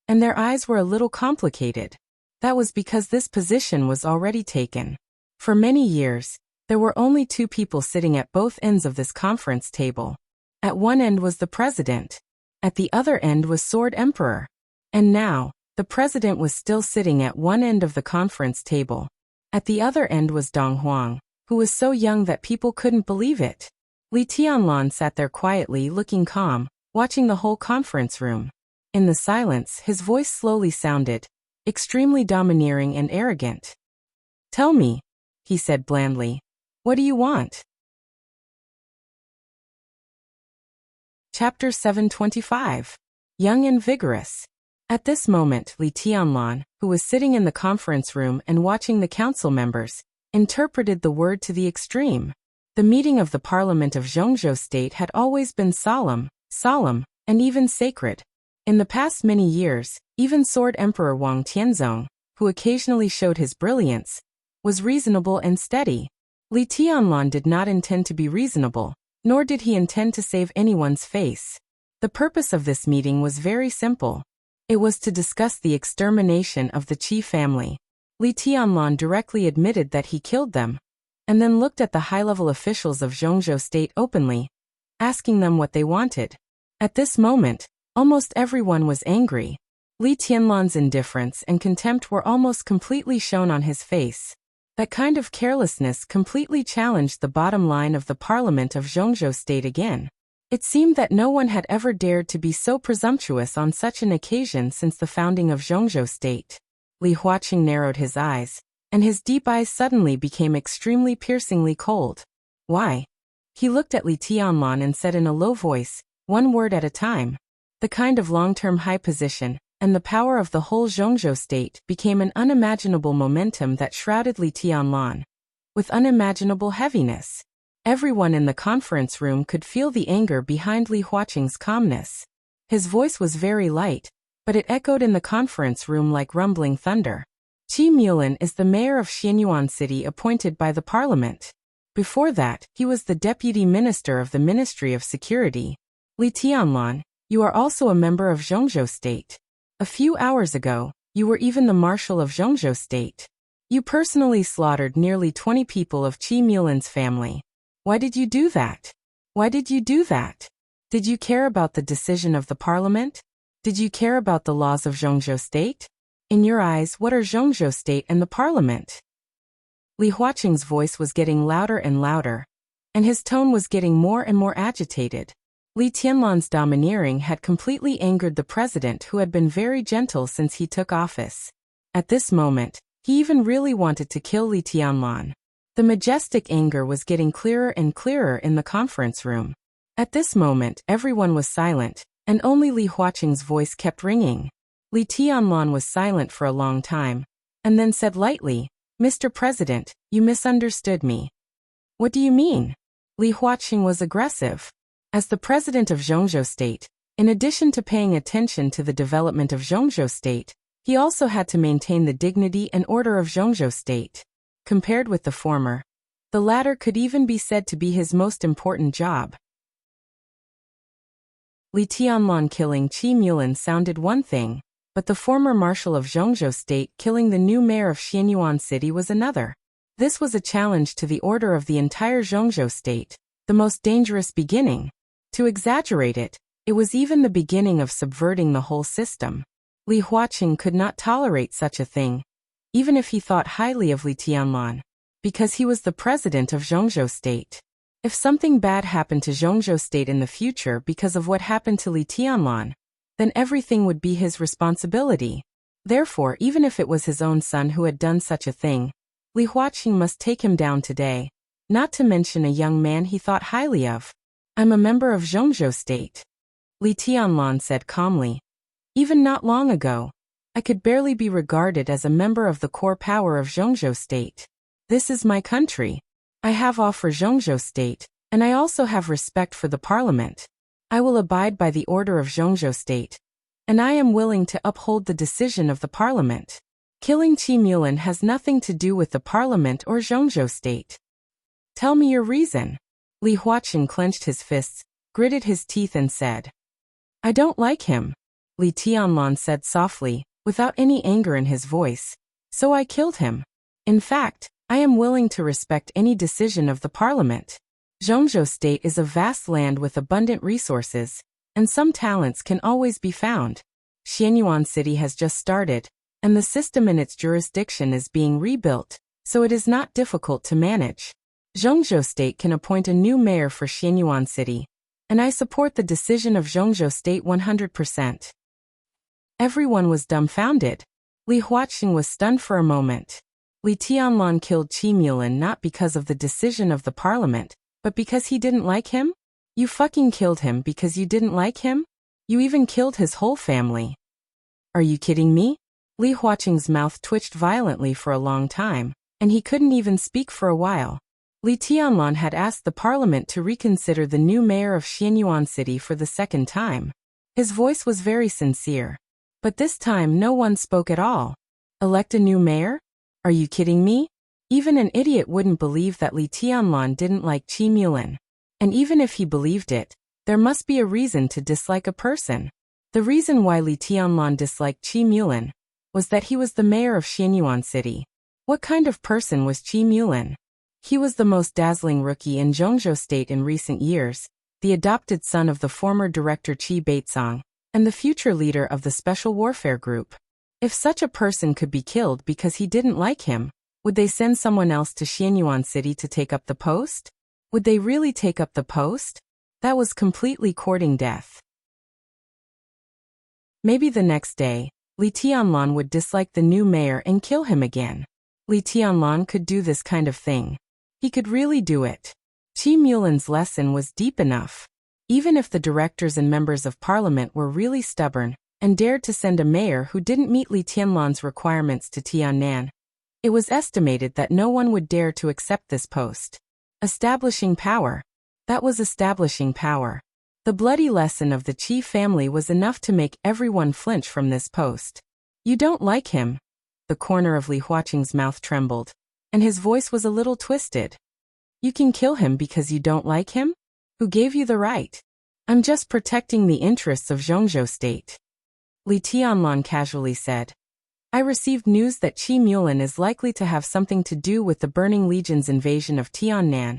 [SPEAKER 1] and their eyes were a little complicated. That was because this position was already taken. For many years, there were only 2 people sitting at both ends of this conference table. At one end was the president. At the other end was Sword Emperor. And now, the president was still sitting at one end of the conference table. At the other end was Dong Huang, who was so young that people couldn't believe it. Li Tianlan sat there quietly looking calm, watching the whole conference room. In the silence, his voice slowly sounded, extremely domineering and arrogant. "Tell me," he said blandly, "what do you want?" Chapter 725. Young and Vigorous. At this moment, Li Tianlan, who was sitting in the conference room and watching the council members, interpreted the word to the extreme. The meeting of the Parliament of Zhongzhou State had always been solemn, and even sacred. In the past many years, even Sword Emperor Wang Tianzong, who occasionally showed his brilliance, was reasonable and steady. Li Tianlan did not intend to be reasonable, nor did he intend to save anyone's face. The purpose of this meeting was very simple. It was to discuss the extermination of the Qi family. Li Tianlan directly admitted that he killed them, and then looked at the high-level officials of Zhongzhou State openly, asking them what they wanted. At this moment, almost everyone was angry. Li Tianlan's indifference and contempt were almost completely shown on his face. That kind of carelessness completely challenged the bottom line of the Parliament of Zhongzhou State again. It seemed that no one had ever dared to be so presumptuous on such an occasion since the founding of Zhongzhou State. Li Huaqing narrowed his eyes, and his deep eyes suddenly became extremely piercingly cold. Why? He looked at Li Tianlan and said in a low voice, one word at a time. The kind of long-term high position, and the power of the whole Zhongzhou State became an unimaginable momentum that shrouded Li Tianlan with unimaginable heaviness. Everyone in the conference room could feel the anger behind Li Huaqing's calmness. His voice was very light, but it echoed in the conference room like rumbling thunder. Qi Mulin is the mayor of Xianyuan City appointed by the parliament. Before that, he was the deputy minister of the Ministry of Security. Li Tianlan, you are also a member of Zhongzhou State. A few hours ago, you were even the marshal of Zhongzhou State. You personally slaughtered nearly 20 people of Qi Mulin's family. Why did you do that? Why did you do that? Did you care about the decision of the parliament? Did you care about the laws of Zhongzhou State? In your eyes, what are Zhongzhou State and the parliament? Li Huaqing's voice was getting louder and louder, and his tone was getting more and more agitated. Li Tianlan's domineering had completely angered the president, who had been very gentle since he took office. At this moment, he even really wanted to kill Li Tianlan. The majestic anger was getting clearer and clearer in the conference room. At this moment, everyone was silent, and only Li Huaqing's voice kept ringing. Li Tianlan was silent for a long time, and then said lightly, Mr. President, you misunderstood me. What do you mean? Li Huaqing was aggressive. As the president of Zhongzhou State, in addition to paying attention to the development of Zhongzhou State, he also had to maintain the dignity and order of Zhongzhou State. Compared with the former, the latter could even be said to be his most important job. Li Tianlan killing Qi Mulin sounded one thing, but the former marshal of Zhongzhou State killing the new mayor of Xianyuan City was another. This was a challenge to the order of the entire Zhongzhou State, the most dangerous beginning. To exaggerate it, it was even the beginning of subverting the whole system. Li Huaqing could not tolerate such a thing, even if he thought highly of Li Tianlan, because he was the president of Zhongzhou State. If something bad happened to Zhongzhou State in the future because of what happened to Li Tianlan, then everything would be his responsibility. Therefore, even if it was his own son who had done such a thing, Li Huaqing must take him down today, not to mention a young man he thought highly of. I'm a member of Zhongzhou State, Li Tianlan said calmly. Even not long ago, I could barely be regarded as a member of the core power of Zhongzhou State. This is my country. I have awe for Zhongzhou State, and I also have respect for the parliament. I will abide by the order of Zhongzhou State, and I am willing to uphold the decision of the parliament. Killing Qi Mulin has nothing to do with the parliament or Zhongzhou State. Tell me your reason. Li Huaqing clenched his fists, gritted his teeth and said, I don't like him. Li Tianlan said softly, without any anger in his voice, so I killed him. In fact, I am willing to respect any decision of the parliament. Zhongzhou State is a vast land with abundant resources, and some talents can always be found. Xianyuan City has just started, and the system in its jurisdiction is being rebuilt, so it is not difficult to manage. Zhongzhou State can appoint a new mayor for Xianyuan City, and I support the decision of Zhongzhou State 100%. Everyone was dumbfounded. Li Huaqing was stunned for a moment. Li Tianlan killed Qi Mulin not because of the decision of the parliament, but because he didn't like him? You fucking killed him because you didn't like him? You even killed his whole family. Are you kidding me? Li Huaqing's mouth twitched violently for a long time, and he couldn't even speak for a while. Li Tianlan had asked the parliament to reconsider the new mayor of Xianyuan City for the second time. His voice was very sincere. But this time no one spoke at all. Elect a new mayor? Are you kidding me? Even an idiot wouldn't believe that Li Tianlan didn't like Qi Mulin. And even if he believed it, there must be a reason to dislike a person. The reason why Li Tianlan disliked Qi Mulin was that he was the mayor of Xianyuan City. What kind of person was Qi Mulin? He was the most dazzling rookie in Zhongzhou State in recent years, the adopted son of the former director Qi Baizong, and the future leader of the Special Warfare Group. If such a person could be killed because he didn't like him, would they send someone else to Xianyuan City to take up the post? Would they really take up the post? That was completely courting death. Maybe the next day, Li Tianlan would dislike the new mayor and kill him again. Li Tianlan could do this kind of thing. He could really do it. Qi Mulin's lesson was deep enough. Even if the directors and members of parliament were really stubborn and dared to send a mayor who didn't meet Li Tianlan's requirements to Tiannan, it was estimated that no one would dare to accept this post. Establishing power. That was establishing power. The bloody lesson of the Qi family was enough to make everyone flinch from this post. You don't like him? The corner of Li Huaqing's mouth trembled, and his voice was a little twisted. You can kill him because you don't like him? Who gave you the right? I'm just protecting the interests of Zhongzhou State. Li Tianlan casually said. I received news that Qi Mulin is likely to have something to do with the Burning Legion's invasion of Tiannan,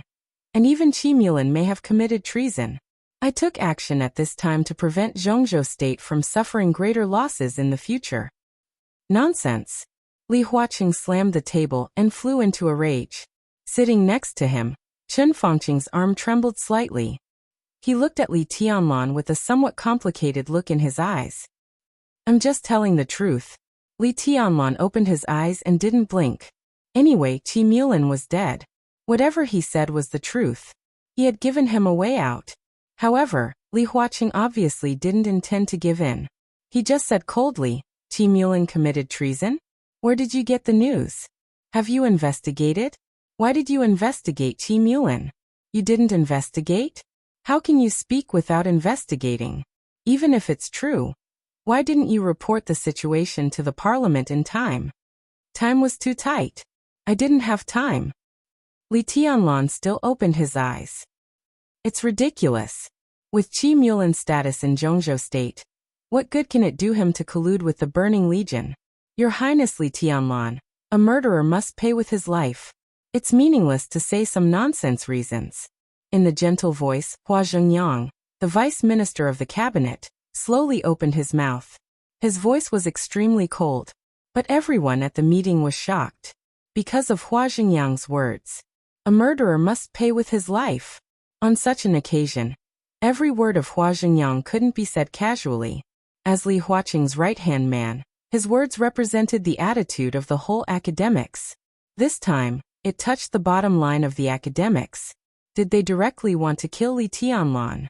[SPEAKER 1] and even Qi Mulin may have committed treason. I took action at this time to prevent Zhongzhou State from suffering greater losses in the future. Nonsense. Li Huaqing slammed the table and flew into a rage. Sitting next to him, Chen Fangqing's arm trembled slightly. He looked at Li Tianlan with a somewhat complicated look in his eyes. I'm just telling the truth. Li Tianlan opened his eyes and didn't blink. Anyway, Qi Mulin was dead. Whatever he said was the truth. He had given him a way out. However, Li Huaqing obviously didn't intend to give in. He just said coldly, Qi Mulin committed treason? Where did you get the news? Have you investigated? Why did you investigate Qi Mulin? You didn't investigate? How can you speak without investigating? Even if it's true, why didn't you report the situation to the parliament in time? Time was too tight. I didn't have time. Li Tianlan still opened his eyes. It's ridiculous. With Qi Mulin's status in Zhongzhou State, what good can it do him to collude with the Burning Legion? Your Highness Li Tianlan, a murderer must pay with his life. It's meaningless to say some nonsense reasons. In the gentle voice, Hua Zhengyang, the vice minister of the cabinet, slowly opened his mouth. His voice was extremely cold, but everyone at the meeting was shocked. Because of Hua Zhengyang's words, a murderer must pay with his life. On such an occasion, every word of Hua Zhengyang couldn't be said casually. As Li Huaqing's right-hand man, his words represented the attitude of the whole academics. This time, it touched the bottom line of the academics. Did they directly want to kill Li Tianlan?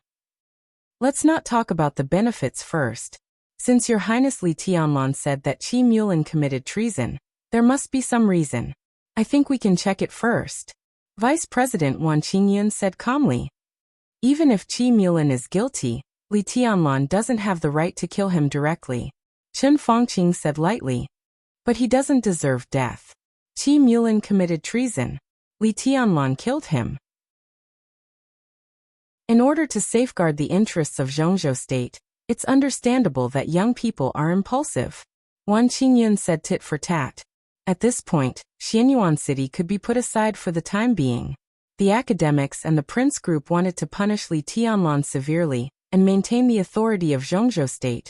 [SPEAKER 1] Let's not talk about the benefits first. Since Your Highness Li Tianlan said that Qi Mulin committed treason, there must be some reason. I think we can check it first. Vice President Wan Qingyun said calmly. Even if Qi Mulin is guilty, Li Tianlan doesn't have the right to kill him directly. Chen Fangqing said lightly. But he doesn't deserve death. Qi Mulin committed treason. Li Tianlan killed him. In order to safeguard the interests of Zhongzhou State, it's understandable that young people are impulsive. Wan Qingyun said tit for tat. At this point, Xianyuan City could be put aside for the time being. The academics and the Prince Group wanted to punish Li Tianlan severely and maintain the authority of Zhongzhou State,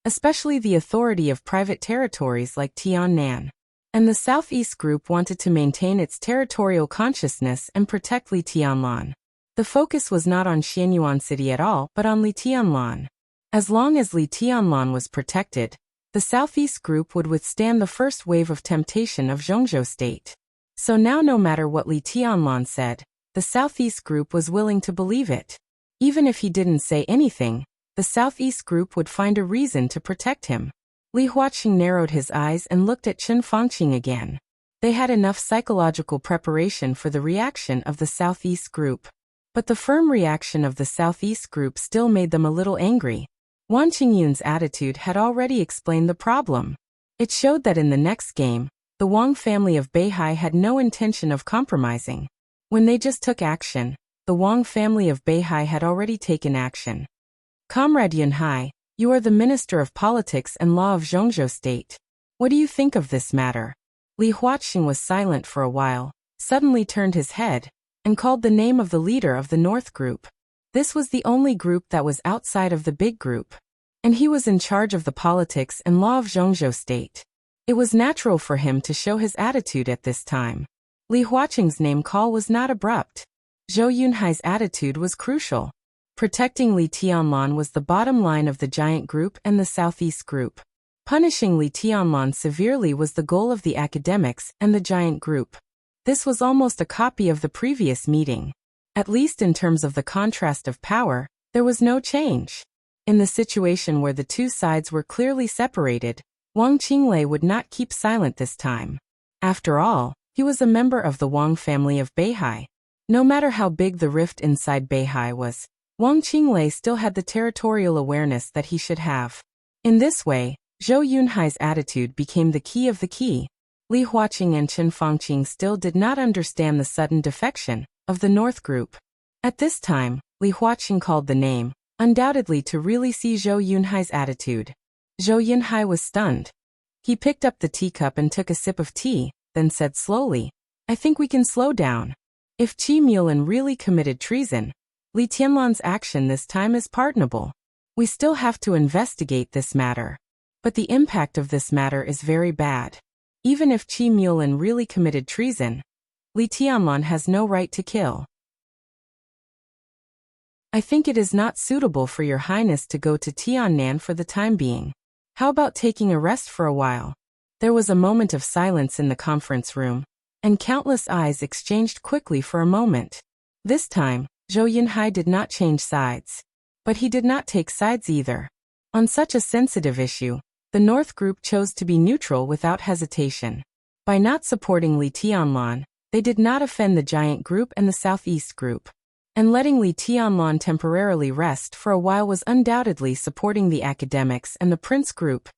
[SPEAKER 1] especially the authority of private territories like Tiannan. And the Southeast Group wanted to maintain its territorial consciousness and protect Li Tianlan. The focus was not on Xianyuan City at all, but on Li Tianlan. As long as Li Tianlan was protected, the Southeast Group would withstand the first wave of temptation of Zhongzhou State. So now no matter what Li Tianlan said, the Southeast Group was willing to believe it. Even if he didn't say anything, the Southeast group would find a reason to protect him. Li Huaqing narrowed his eyes and looked at Chen Fangqing again. They had enough psychological preparation for the reaction of the Southeast group. But the firm reaction of the Southeast group still made them a little angry. Wang Qingyun's attitude had already explained the problem. It showed that in the next game, the Wang family of Beihai had no intention of compromising. When they just took action, the Wang family of Beihai had already taken action. Comrade Yunhai, you are the Minister of Politics and Law of Zhongzhou State. What do you think of this matter? Li Huaqing was silent for a while, suddenly turned his head, and called the name of the leader of the North Group. This was the only group that was outside of the big group, and he was in charge of the politics and law of Zhongzhou State. It was natural for him to show his attitude at this time. Li Huaqing's name call was not abrupt. Zhou Yunhai's attitude was crucial. Protecting Li Tianlan was the bottom line of the giant group and the Southeast group. Punishing Li Tianlan severely was the goal of the academics and the giant group. This was almost a copy of the previous meeting. At least in terms of the contrast of power, there was no change. In the situation where the two sides were clearly separated, Wang Qinglei would not keep silent this time. After all, he was a member of the Wang family of Beihai. No matter how big the rift inside Beihai was, Wang Qinglei still had the territorial awareness that he should have. In this way, Zhou Yunhai's attitude became the key of the key. Li Huaqing and Chen Fangqing still did not understand the sudden defection of the North Group. At this time, Li Huaqing called the name, undoubtedly to really see Zhou Yunhai's attitude. Zhou Yunhai was stunned. He picked up the teacup and took a sip of tea, then said slowly, I think we can slow down. If Qi Mulan really committed treason, Li Tianlan's action this time is pardonable. We still have to investigate this matter. But the impact of this matter is very bad. Even if Qi Mulan really committed treason, Li Tianlan has no right to kill. I think it is not suitable for your highness to go to Tiannan for the time being. How about taking a rest for a while? There was a moment of silence in the conference room, and countless eyes exchanged quickly for a moment. This time, Zhou Yunhai did not change sides. But he did not take sides either. On such a sensitive issue, the North Group chose to be neutral without hesitation. By not supporting Li Tianlan, they did not offend the Giant Group and the Southeast Group. And letting Li Tianlan temporarily rest for a while was undoubtedly supporting the academics and the Prince Group.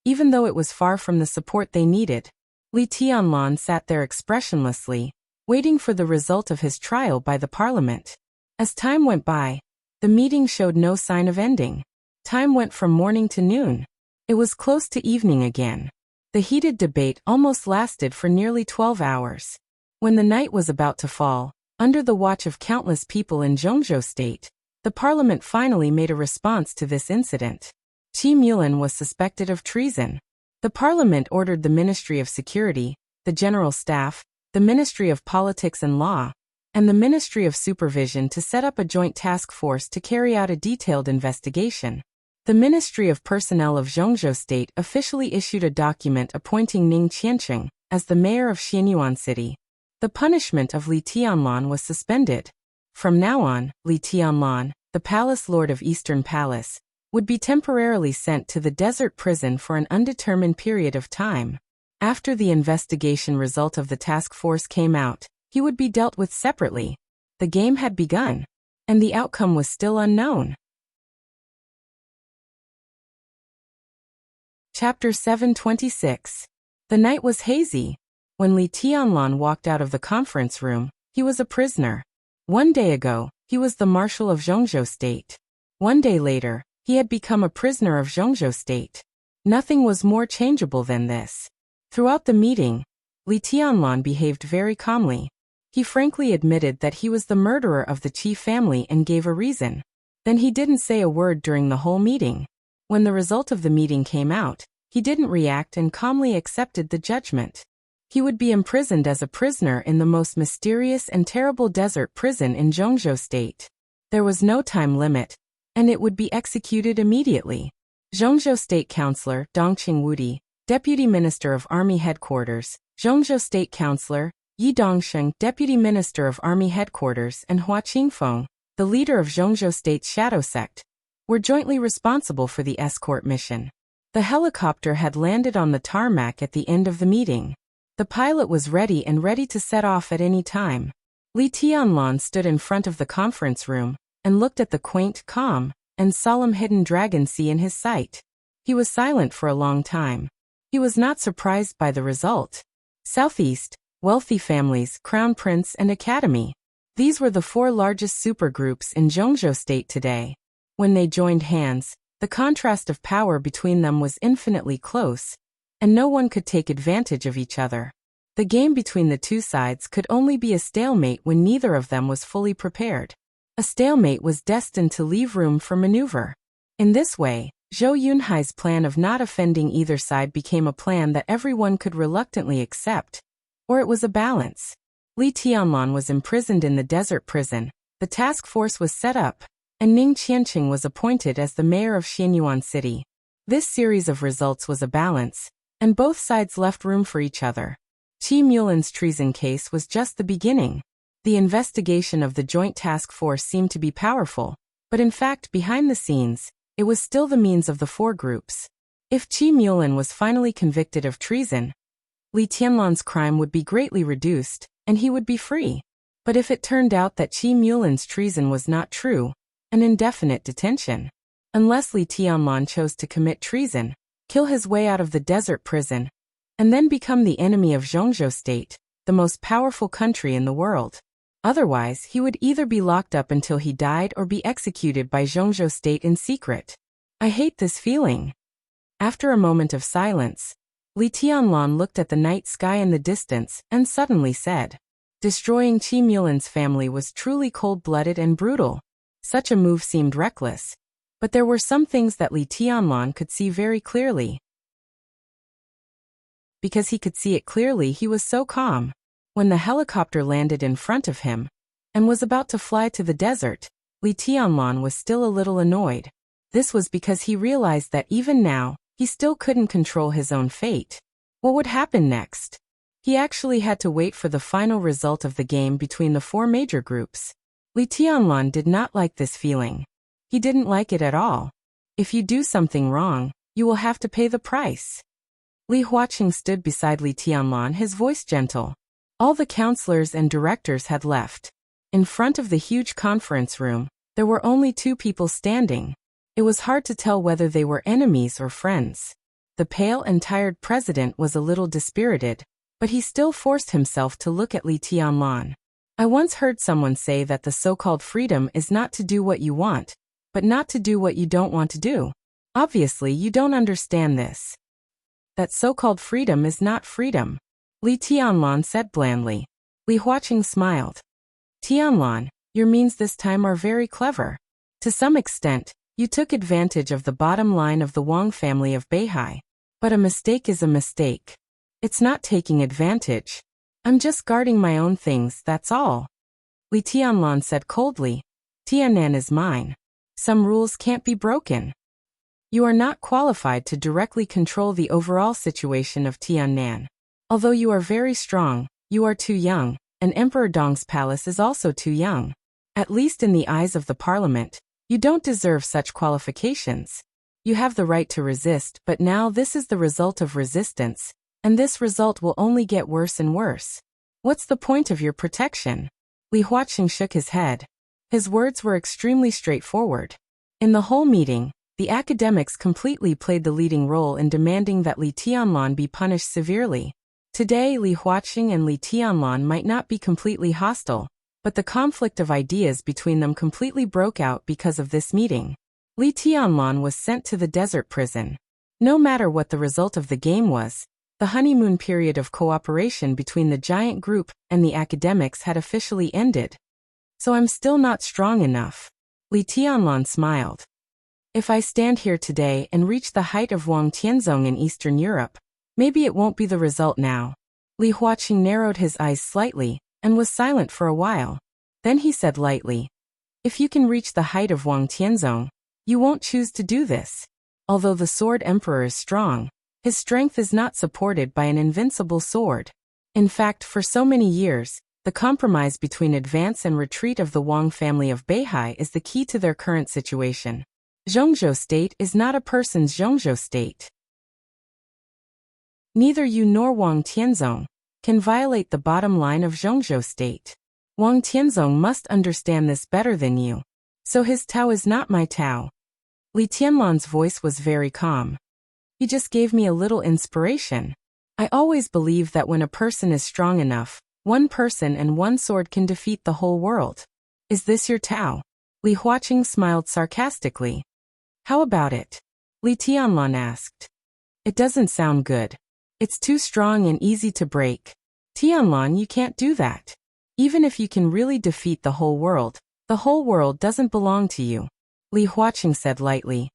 [SPEAKER 1] Even though it was far from the support they needed, Li Tianlan sat there expressionlessly, waiting for the result of his trial by the parliament. As time went by, the meeting showed no sign of ending. Time went from morning to noon. It was close to evening again. The heated debate almost lasted for nearly 12 hours. When the night was about to fall, under the watch of countless people in Zhongzhou State, the parliament finally made a response to this incident. Qi Mulan was suspected of treason. The parliament ordered the Ministry of Security, the General Staff, the Ministry of Politics and Law, and the Ministry of Supervision to set up a joint task force to carry out a detailed investigation. The Ministry of Personnel of Zhongzhou State officially issued a document appointing Ning Qiancheng as the mayor of Xianyuan City. The punishment of Li Tianlan was suspended. From now on, Li Tianlan, the Palace Lord of Eastern Palace, would be temporarily sent to the desert prison for an undetermined period of time. After the investigation result of the task force came out, he would be dealt with separately. The game had begun, and the outcome was still unknown. Chapter 726. The night was hazy. When Li Tianlan walked out of the conference room, he was a prisoner. 1 day ago, he was the Marshal of Zhongzhou State. 1 day later, he had become a prisoner of Zhongzhou State. Nothing was more changeable than this. Throughout the meeting, Li Tianlan behaved very calmly. He frankly admitted that he was the murderer of the Qi family and gave a reason. Then he didn't say a word during the whole meeting. When the result of the meeting came out, he didn't react and calmly accepted the judgment. He would be imprisoned as a prisoner in the most mysterious and terrible desert prison in Zhongzhou State. There was no time limit, and it would be executed immediately. Zhongzhou State Councillor Dongqing Wudi, Deputy Minister of Army Headquarters, Zhongzhou State Councillor Yi Dongsheng, Deputy Minister of Army Headquarters, and Hua Qingfeng, the leader of Zhongzhou State's shadow sect, were jointly responsible for the escort mission. The helicopter had landed on the tarmac at the end of the meeting. The pilot was ready to set off at any time. Li Tianlan stood in front of the conference room and looked at the quaint, calm, and solemn hidden dragon sea in his sight. He was silent for a long time. He was not surprised by the result. Southeast, wealthy families, crown prince and academy. These were the 4 largest supergroups in Zhongzhou State today. When they joined hands, the contrast of power between them was infinitely close, and no one could take advantage of each other. The game between the two sides could only be a stalemate when neither of them was fully prepared. A stalemate was destined to leave room for maneuver. In this way, Zhou Yunhai's plan of not offending either side became a plan that everyone could reluctantly accept, or it was a balance. Li Tianlan was imprisoned in the desert prison, the task force was set up, and Ning Qianqing was appointed as the mayor of Xianyuan City. This series of results was a balance, and both sides left room for each other. Qi Mulin's treason case was just the beginning. The investigation of the joint task force seemed to be powerful, but in fact behind the scenes, it was still the means of the 4 groups. If Qi Mulin was finally convicted of treason, Li Tianlan's crime would be greatly reduced, and he would be free. But if it turned out that Qi Mulin's treason was not true, an indefinite detention. Unless Li Tianlan chose to commit treason, kill his way out of the desert prison, and then become the enemy of Zhongzhou State, the most powerful country in the world. Otherwise, he would either be locked up until he died or be executed by Zhongzhou State in secret. I hate this feeling. After a moment of silence, Li Tianlan looked at the night sky in the distance and suddenly said, "Destroying Qi Mulin's family was truly cold-blooded and brutal." Such a move seemed reckless, but there were some things that Li Tianlan could see very clearly. Because he could see it clearly, he was so calm. When the helicopter landed in front of him and was about to fly to the desert, Li Tianlan was still a little annoyed. This was because he realized that even now, he still couldn't control his own fate. What would happen next? He actually had to wait for the final result of the game between the 4 major groups. Li Tianlan did not like this feeling. He didn't like it at all. If you do something wrong, you will have to pay the price. Li Huaqing stood beside Li Tianlan, his voice gentle. All the counselors and directors had left. In front of the huge conference room, there were only 2 people standing. It was hard to tell whether they were enemies or friends. The pale and tired president was a little dispirited, but he still forced himself to look at Li Tianlan. I once heard someone say that the so-called freedom is not to do what you want, but not to do what you don't want to do. Obviously, you don't understand this. That so-called freedom is not freedom, Li Tianlan said blandly. Li Huaqing smiled. Tianlan, your means this time are very clever. To some extent, you took advantage of the bottom line of the Wang family of Beihai. But a mistake is a mistake. It's not taking advantage. I'm just guarding my own things, that's all. Li Tianlan said coldly. Tiannan is mine. Some rules can't be broken. You are not qualified to directly control the overall situation of Tiannan. Although you are very strong, you are too young, and Emperor Dong's palace is also too young. At least in the eyes of the parliament, you don't deserve such qualifications. You have the right to resist, but now this is the result of resistance, and this result will only get worse and worse. What's the point of your protection? Li Huaqing shook his head. His words were extremely straightforward. In the whole meeting, the academics completely played the leading role in demanding that Li Tianlan be punished severely. Today, Li Huaqing and Li Tianlan might not be completely hostile, but the conflict of ideas between them completely broke out because of this meeting. Li Tianlan was sent to the desert prison. No matter what the result of the game was, the honeymoon period of cooperation between the giant group and the academics had officially ended. So I'm still not strong enough. Li Tianlan smiled. If I stand here today and reach the height of Wang Tianzong in Eastern Europe, maybe it won't be the result now. Li Huaqing narrowed his eyes slightly and was silent for a while. Then he said lightly, if you can reach the height of Wang Tianzong, you won't choose to do this. Although the Sword Emperor is strong, his strength is not supported by an invincible sword. In fact, for so many years, The compromise between advance and retreat of the Wang family of Beihai is the key to their current situation. Zhongzhou State is not a person's Zhongzhou State. Neither you nor Wang Tianzong can violate the bottom line of Zhongzhou State. Wang Tianzong must understand this better than you. So his Tao is not my Tao. Li Tianlan's voice was very calm. He just gave me a little inspiration. I always believe that when a person is strong enough, one person and one sword can defeat the whole world. Is this your Tao? Li Huaqing smiled sarcastically. How about it? Li Tianlan asked. It doesn't sound good. It's too strong and easy to break. Tianlan, you can't do that. Even if you can really defeat the whole world doesn't belong to you. Li Huaqing said lightly.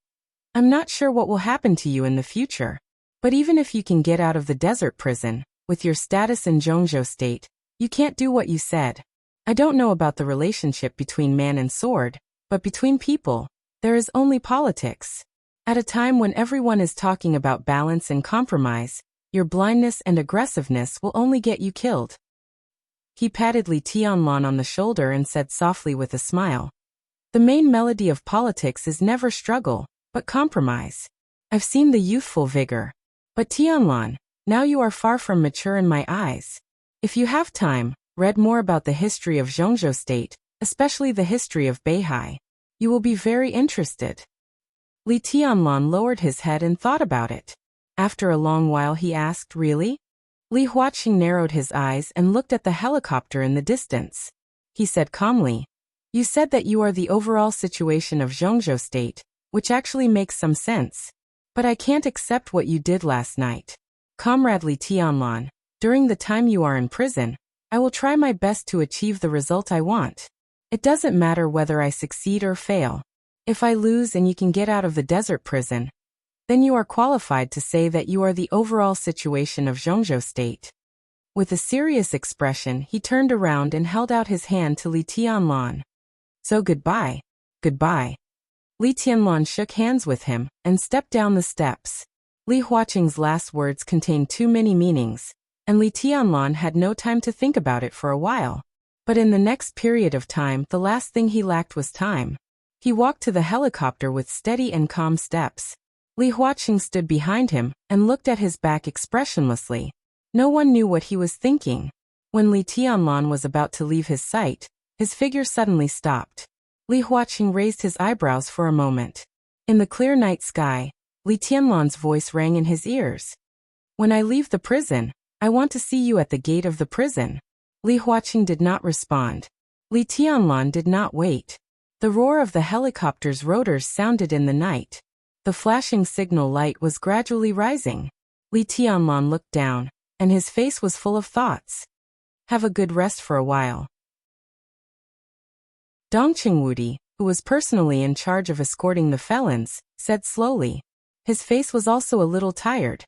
[SPEAKER 1] I'm not sure what will happen to you in the future. But even if you can get out of the desert prison, with your status in Zhongzhou State, you can't do what you said. I don't know about the relationship between man and sword, but between people, there is only politics. At a time when everyone is talking about balance and compromise, your blindness and aggressiveness will only get you killed. He patted Li Tianlan on the shoulder and said softly with a smile. The main melody of politics is never struggle, but compromise. I've seen the youthful vigor. But Tianlan, now you are far from mature in my eyes. If you have time, read more about the history of Zhongzhou State, especially the history of Beihai. You will be very interested. Li Tianlan lowered his head and thought about it. After a long while he asked, really? Li Huaqing narrowed his eyes and looked at the helicopter in the distance. He said calmly, you said that you are the overall situation of Zhongzhou State, which actually makes some sense. But I can't accept what you did last night. Comrade Li Tianlan, during the time you are in prison, I will try my best to achieve the result I want. It doesn't matter whether I succeed or fail. If I lose and you can get out of the desert prison, then you are qualified to say that you are the overall situation of Zhongzhou State. With a serious expression, he turned around and held out his hand to Li Tianlan. So goodbye. Goodbye. Li Tianlan shook hands with him and stepped down the steps. Li Huaqing's last words contained too many meanings, and Li Tianlan had no time to think about it for a while. But in the next period of time, the last thing he lacked was time. He walked to the helicopter with steady and calm steps. Li Huaqing stood behind him and looked at his back expressionlessly. No one knew what he was thinking. When Li Tianlan was about to leave his sight, his figure suddenly stopped. Li Huaqing raised his eyebrows for a moment. In the clear night sky, Li Tianlan's voice rang in his ears. When I leave the prison, I want to see you at the gate of the prison. Li Huaqing did not respond. Li Tianlan did not wait. The roar of the helicopter's rotors sounded in the night. The flashing signal light was gradually rising. Li Tianlan looked down, and his face was full of thoughts. Have a good rest for a while. Dongqing Wudi, who was personally in charge of escorting the felons, said slowly. His face was also a little tired.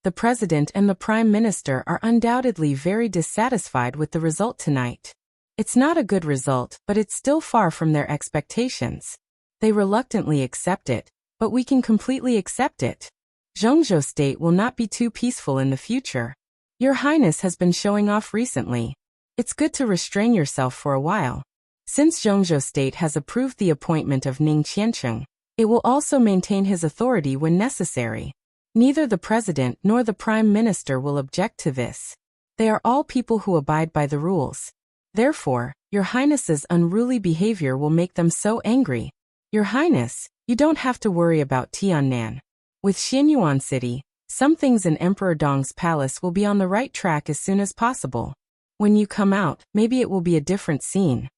[SPEAKER 1] The president and the prime minister are undoubtedly very dissatisfied with the result tonight. It's not a good result, but it's still far from their expectations. They reluctantly accept it, but we can completely accept it. Zhongzhou State will not be too peaceful in the future. Your Highness has been showing off recently. It's good to restrain yourself for a while. Since Zhongzhou State has approved the appointment of Ning Qiancheng, it will also maintain his authority when necessary. Neither the president nor the prime minister will object to this. They are all people who abide by the rules. Therefore, your Highness's unruly behavior will make them so angry. Your Highness, you don't have to worry about Tiannan. With Xianyuan City, some things in Emperor Dong's palace will be on the right track as soon as possible. When you come out, maybe it will be a different scene.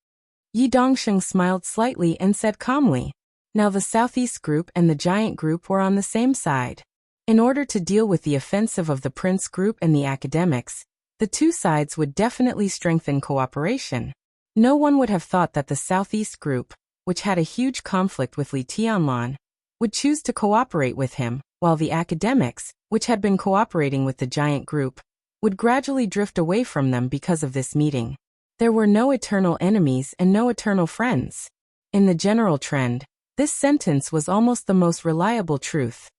[SPEAKER 1] Yi Dongsheng smiled slightly and said calmly. Now the Southeast Group and the Giant Group were on the same side. In order to deal with the offensive of the Prince Group and the academics, the two sides would definitely strengthen cooperation. No one would have thought that the Southeast Group, which had a huge conflict with Li Tianlan, would choose to cooperate with him, while the academics, which had been cooperating with the Giant Group, would gradually drift away from them because of this meeting. There were no eternal enemies and no eternal friends. In the general trend, this sentence was almost the most reliable truth.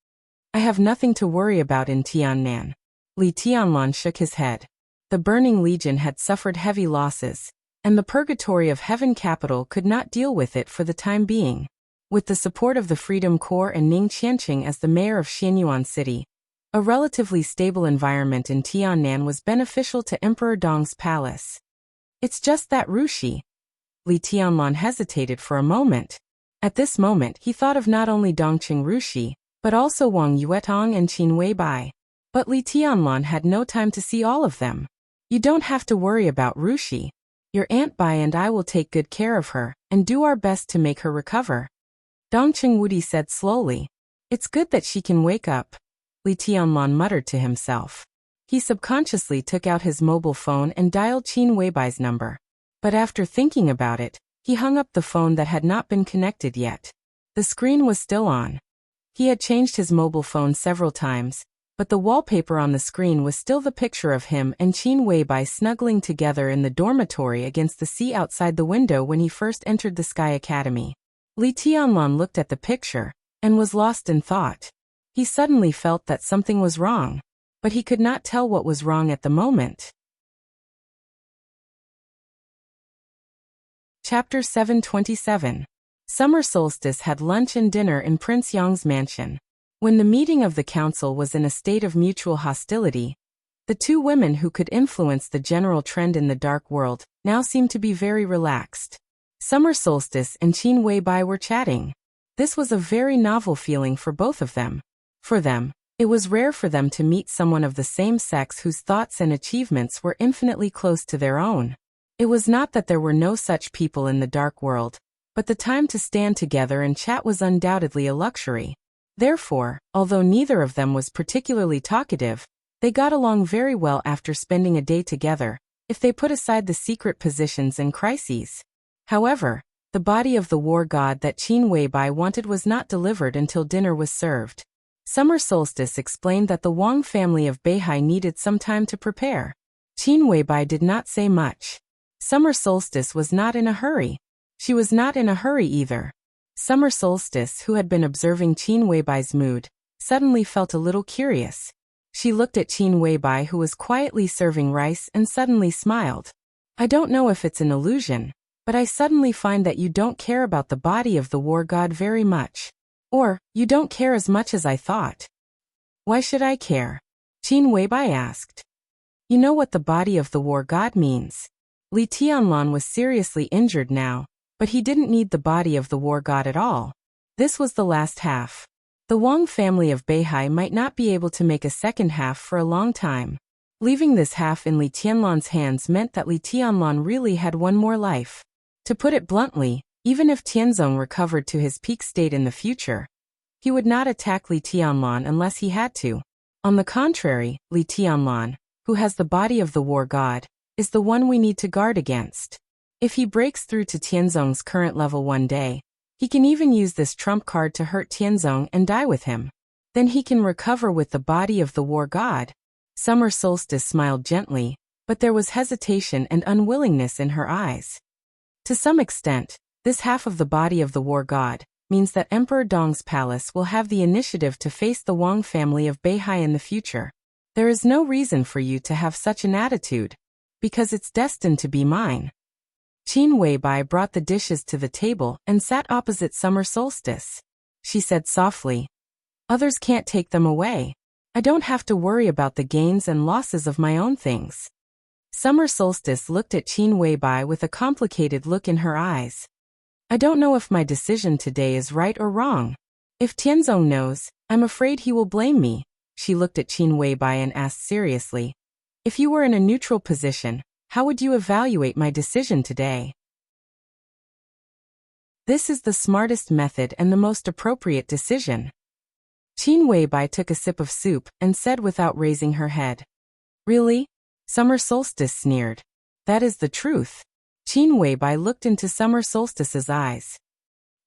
[SPEAKER 1] I have nothing to worry about in Tiannan. Li Tianlan shook his head. The Burning Legion had suffered heavy losses, and the Purgatory of Heaven capital could not deal with it for the time being. With the support of the Freedom Corps and Ning Qianqing as the mayor of Xianyuan City, a relatively stable environment in Tiannan was beneficial to Emperor Dong's palace. It's just that Rushi. Li Tianlan hesitated for a moment. At this moment he thought of not only Dongqing Rushi, but also Wang Yuetong and Qin Weibai. But Li Tianlan had no time to see all of them. You don't have to worry about Rushi. Your Aunt Bai and I will take good care of her, and do our best to make her recover. Dongqing Wudi said slowly. It's good that she can wake up, Li Tianlan muttered to himself. He subconsciously took out his mobile phone and dialed Qin Weibai's number. But after thinking about it, he hung up the phone that had not been connected yet. The screen was still on. He had changed his mobile phone several times, but the wallpaper on the screen was still the picture of him and Qin Weibai snuggling together in the dormitory against the sea outside the window when he first entered the Sky Academy. Li Tianlan looked at the picture, and was lost in thought. He suddenly felt that something was wrong, but he could not tell what was wrong at the moment. Chapter 727. Summer solstice had lunch and dinner in Prince Yong's mansion. When the meeting of the council was in a state of mutual hostility, the two women who could influence the general trend in the dark world now seemed to be very relaxed. Summer solstice and Qin Weibai were chatting. This was a very novel feeling for both of them. For them, it was rare for them to meet someone of the same sex whose thoughts and achievements were infinitely close to their own. It was not that there were no such people in the dark world, but the time to stand together and chat was undoubtedly a luxury. Therefore, although neither of them was particularly talkative, they got along very well after spending a day together, if they put aside the secret positions and crises. However, the body of the war god that Qin Weibai wanted was not delivered until dinner was served. Summer solstice explained that the Wang family of Beihai needed some time to prepare. Qin Weibai did not say much. Summer solstice was not in a hurry. She was not in a hurry either. Summer solstice, who had been observing Qin Weibai's mood, suddenly felt a little curious. She looked at Qin Weibai, who was quietly serving rice, and suddenly smiled. I don't know if it's an illusion, but I suddenly find that you don't care about the body of the war god very much. Or, you don't care as much as I thought. Why should I care? Qin Weibai asked. You know what the body of the war god means. Li Tianlan was seriously injured now, but he didn't need the body of the war god at all. This was the last half. The Wang family of Beihai might not be able to make a second half for a long time. Leaving this half in Li Tianlan's hands meant that Li Tianlan really had one more life. To put it bluntly, even if Tianzong recovered to his peak state in the future, he would not attack Li Tianlan unless he had to. On the contrary, Li Tianlan, who has the body of the war god, is the one we need to guard against. If he breaks through to Tianzong's current level one day, he can even use this trump card to hurt Tianzong and die with him. Then he can recover with the body of the war god. Summer solstice smiled gently, but there was hesitation and unwillingness in her eyes. To some extent, this half of the body of the war god means that Emperor Dong's palace will have the initiative to face the Wang family of Beihai in the future. There is no reason for you to have such an attitude, because it's destined to be mine. Qin Weibai brought the dishes to the table and sat opposite Summer Solstice. She said softly, "Others can't take them away. I don't have to worry about the gains and losses of my own things." Summer Solstice looked at Qin Weibai with a complicated look in her eyes. "I don't know if my decision today is right or wrong. If Tianzong knows, I'm afraid he will blame me." She looked at Qin Weibai and asked seriously, "If you were in a neutral position, how would you evaluate my decision today?" "This is the smartest method and the most appropriate decision." Qin Weibai took a sip of soup and said without raising her head. "Really?" Summer Solstice sneered. "That is the truth." Qin Weibai looked into Summer Solstice's eyes.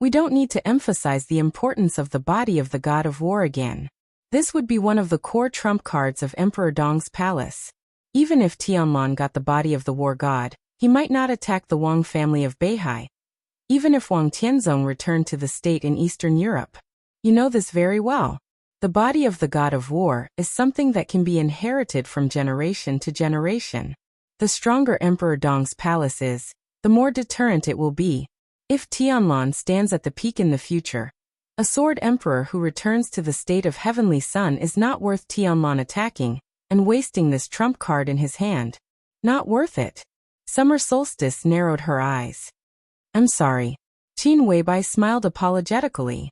[SPEAKER 1] "We don't need to emphasize the importance of the body of the god of war again. This would be one of the core trump cards of Emperor Dong's palace. Even if Tianlan got the body of the war god, he might not attack the Wang family of Beihai. Even if Wang Tianzong returned to the state in Eastern Europe. You know this very well. The body of the god of war is something that can be inherited from generation to generation. The stronger Emperor Dong's palace is, the more deterrent it will be. If Tianlan stands at the peak in the future, a sword emperor who returns to the state of heavenly sun is not worth Tianlan attacking and wasting this trump card in his hand. Not worth it. Summer Solstice narrowed her eyes. I'm sorry. Qin Weibai smiled apologetically.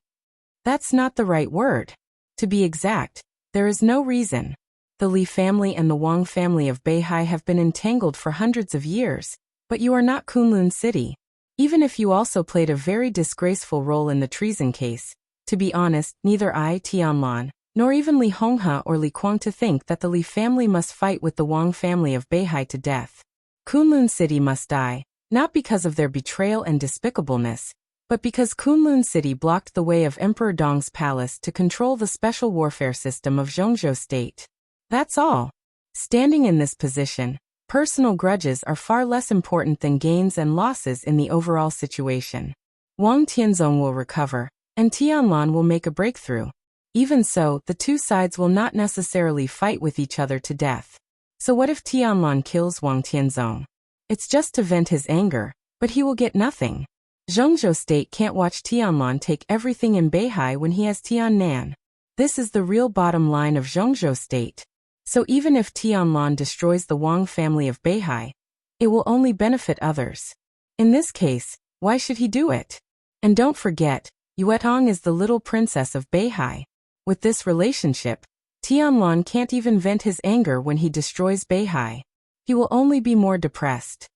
[SPEAKER 1] That's not the right word. To be exact, there is no reason. The Li family and the Wang family of Beihai have been entangled for hundreds of years, but you are not Kunlun City. Even if you also played a very disgraceful role in the treason case, to be honest, neither I, Tianlan, nor even Li Honghe or Li Kuang to think that the Li family must fight with the Wang family of Beihai to death. Kunlun City must die, not because of their betrayal and despicableness, but because Kunlun City blocked the way of Emperor Dong's palace to control the special warfare system of Zhongzhou State. That's all. Standing in this position, personal grudges are far less important than gains and losses in the overall situation. Wang Tianzong will recover, and Tianlan will make a breakthrough. Even so, the two sides will not necessarily fight with each other to death. So what if Tianlan kills Wang Tianzong? It's just to vent his anger, but he will get nothing. Zhongzhou State can't watch Tianlan take everything in Beihai when he has Tiannan. This is the real bottom line of Zhongzhou State. So even if Tianlan destroys the Wang family of Beihai, it will only benefit others. In this case, why should he do it? And don't forget, Yuetong is the little princess of Beihai. With this relationship, Tianlan can't even vent his anger when he destroys Beihai. He will only be more depressed.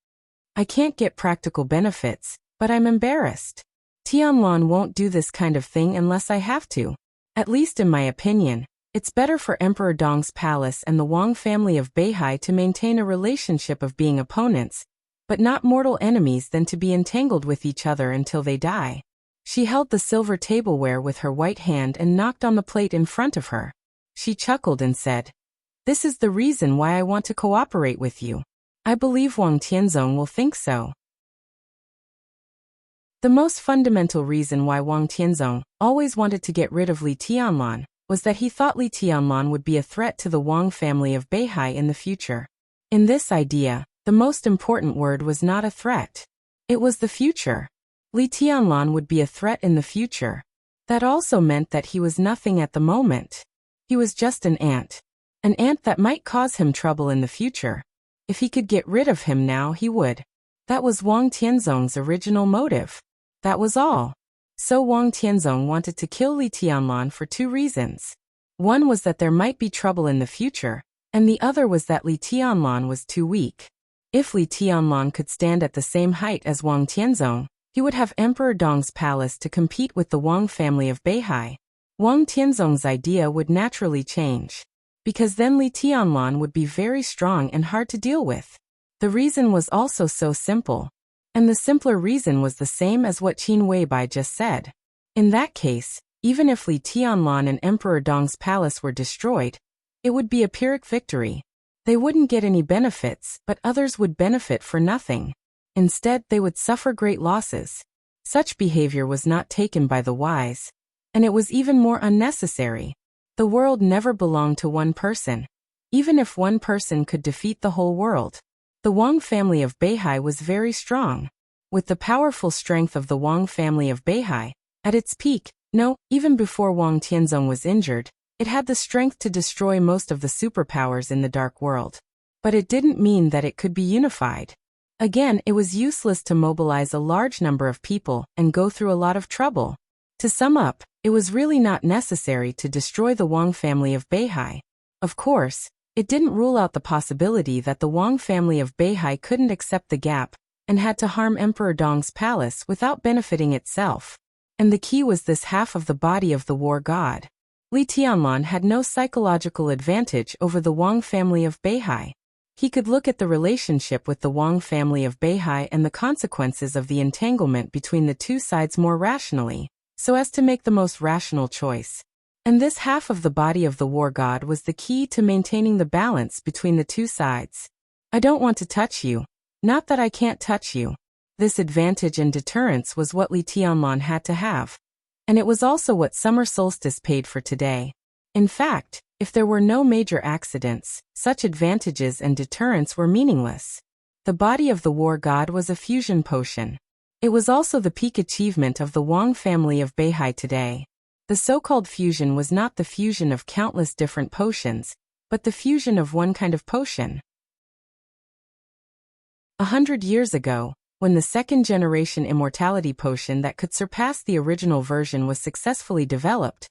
[SPEAKER 1] I can't get practical benefits, but I'm embarrassed. Tianlan won't do this kind of thing unless I have to. At least in my opinion, it's better for Emperor Dong's palace and the Wang family of Beihai to maintain a relationship of being opponents, but not mortal enemies, than to be entangled with each other until they die. She held the silver tableware with her white hand and knocked on the plate in front of her. She chuckled and said, "This is the reason why I want to cooperate with you. I believe Wang Tianzong will think so." The most fundamental reason why Wang Tianzong always wanted to get rid of Li Tianlan was that he thought Li Tianlan would be a threat to the Wang family of Beihai in the future. In this idea, the most important word was not a threat. It was the future. Li Tianlan would be a threat in the future. That also meant that he was nothing at the moment. He was just an ant. An ant that might cause him trouble in the future. If he could get rid of him now, he would. That was Wang Tianzong's original motive. That was all. So Wang Tianzong wanted to kill Li Tianlan for two reasons. One was that there might be trouble in the future, and the other was that Li Tianlan was too weak. If Li Tianlan could stand at the same height as Wang Tianzong, he would have Emperor Dong's palace to compete with the Wang family of Beihai. Wang Tianzong's idea would naturally change, because then Li Tianlan would be very strong and hard to deal with. The reason was also so simple. And the simpler reason was the same as what Qin Weibai just said. In that case, even if Li Tianlan and Emperor Dong's palace were destroyed, it would be a Pyrrhic victory. They wouldn't get any benefits, but others would benefit for nothing. Instead, they would suffer great losses. Such behavior was not taken by the wise, and it was even more unnecessary. The world never belonged to one person. Even if one person could defeat the whole world. The Wang family of Beihai was very strong. With the powerful strength of the Wang family of Beihai, at its peak, even before Wang Tianzong was injured, it had the strength to destroy most of the superpowers in the dark world. But it didn't mean that it could be unified. Again, it was useless to mobilize a large number of people and go through a lot of trouble. To sum up, it was really not necessary to destroy the Wang family of Beihai. Of course, it didn't rule out the possibility that the Wang family of Beihai couldn't accept the gap and had to harm Emperor Dong's palace without benefiting itself. And the key was this half of the body of the war god. Li Tianlan had no psychological advantage over the Wang family of Beihai. He could look at the relationship with the Wang family of Beihai and the consequences of the entanglement between the two sides more rationally, so as to make the most rational choice. And this half of the body of the war god was the key to maintaining the balance between the two sides. I don't want to touch you. Not that I can't touch you. This advantage and deterrence was what Li Tianlan had to have. And it was also what Summer Solstice paid for today. In fact, if there were no major accidents, such advantages and deterrents were meaningless. The body of the war god was a fusion potion. It was also the peak achievement of the Wang family of Beihai today. The so-called fusion was not the fusion of countless different potions, but the fusion of one kind of potion. 100 years ago, when the second-generation immortality potion that could surpass the original version was successfully developed,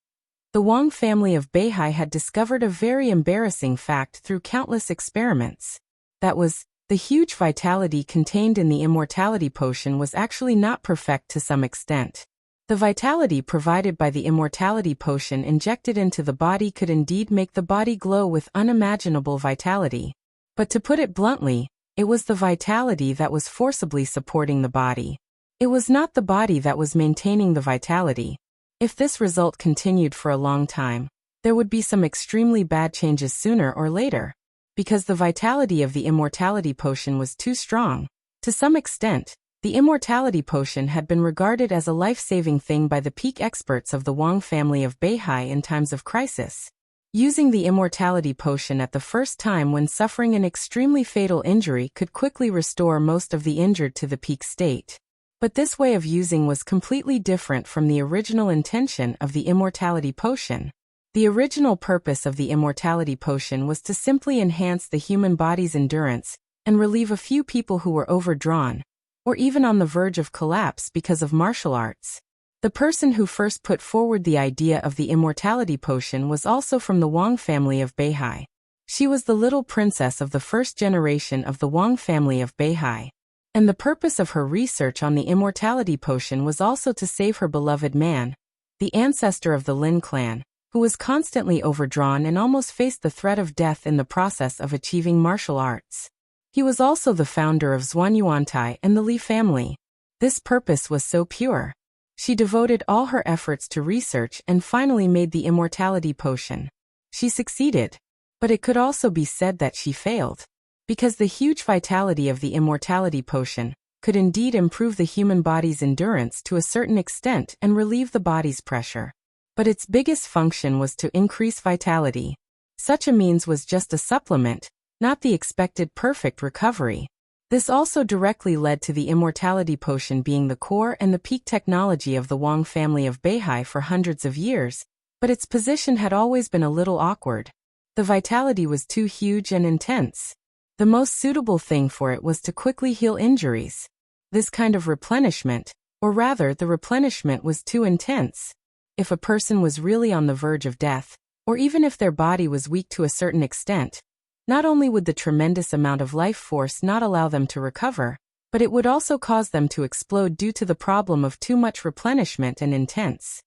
[SPEAKER 1] the Wang family of Beihai had discovered a very embarrassing fact through countless experiments. That was, the huge vitality contained in the immortality potion was actually not perfect to some extent. The vitality provided by the immortality potion injected into the body could indeed make the body glow with unimaginable vitality. But to put it bluntly, it was the vitality that was forcibly supporting the body. It was not the body that was maintaining the vitality. If this result continued for a long time, there would be some extremely bad changes sooner or later. Because the vitality of the immortality potion was too strong. To some extent, the immortality potion had been regarded as a life-saving thing by the peak experts of the Wang family of Beihai in times of crisis. Using the immortality potion at the first time when suffering an extremely fatal injury could quickly restore most of the injured to the peak state. But this way of using was completely different from the original intention of the immortality potion. The original purpose of the immortality potion was to simply enhance the human body's endurance and relieve a few people who were overdrawn, or even on the verge of collapse because of martial arts. The person who first put forward the idea of the immortality potion was also from the Wang family of Beihai. She was the little princess of the first generation of the Wang family of Beihai. And the purpose of her research on the immortality potion was also to save her beloved man, the ancestor of the Lin clan, who was constantly overdrawn and almost faced the threat of death in the process of achieving martial arts. He was also the founder of Zhuanyuantai and the Li family. This purpose was so pure. She devoted all her efforts to research and finally made the immortality potion. She succeeded. But it could also be said that she failed. Because the huge vitality of the immortality potion could indeed improve the human body's endurance to a certain extent and relieve the body's pressure. But its biggest function was to increase vitality. Such a means was just a supplement, not the expected perfect recovery. This also directly led to the immortality potion being the core and the peak technology of the Wang family of Beihai for hundreds of years, but its position had always been a little awkward. The vitality was too huge and intense. The most suitable thing for it was to quickly heal injuries. This kind of replenishment, or rather the replenishment was too intense. If a person was really on the verge of death, or even if their body was weak to a certain extent, not only would the tremendous amount of life force not allow them to recover, but it would also cause them to explode due to the problem of too much replenishment and intense.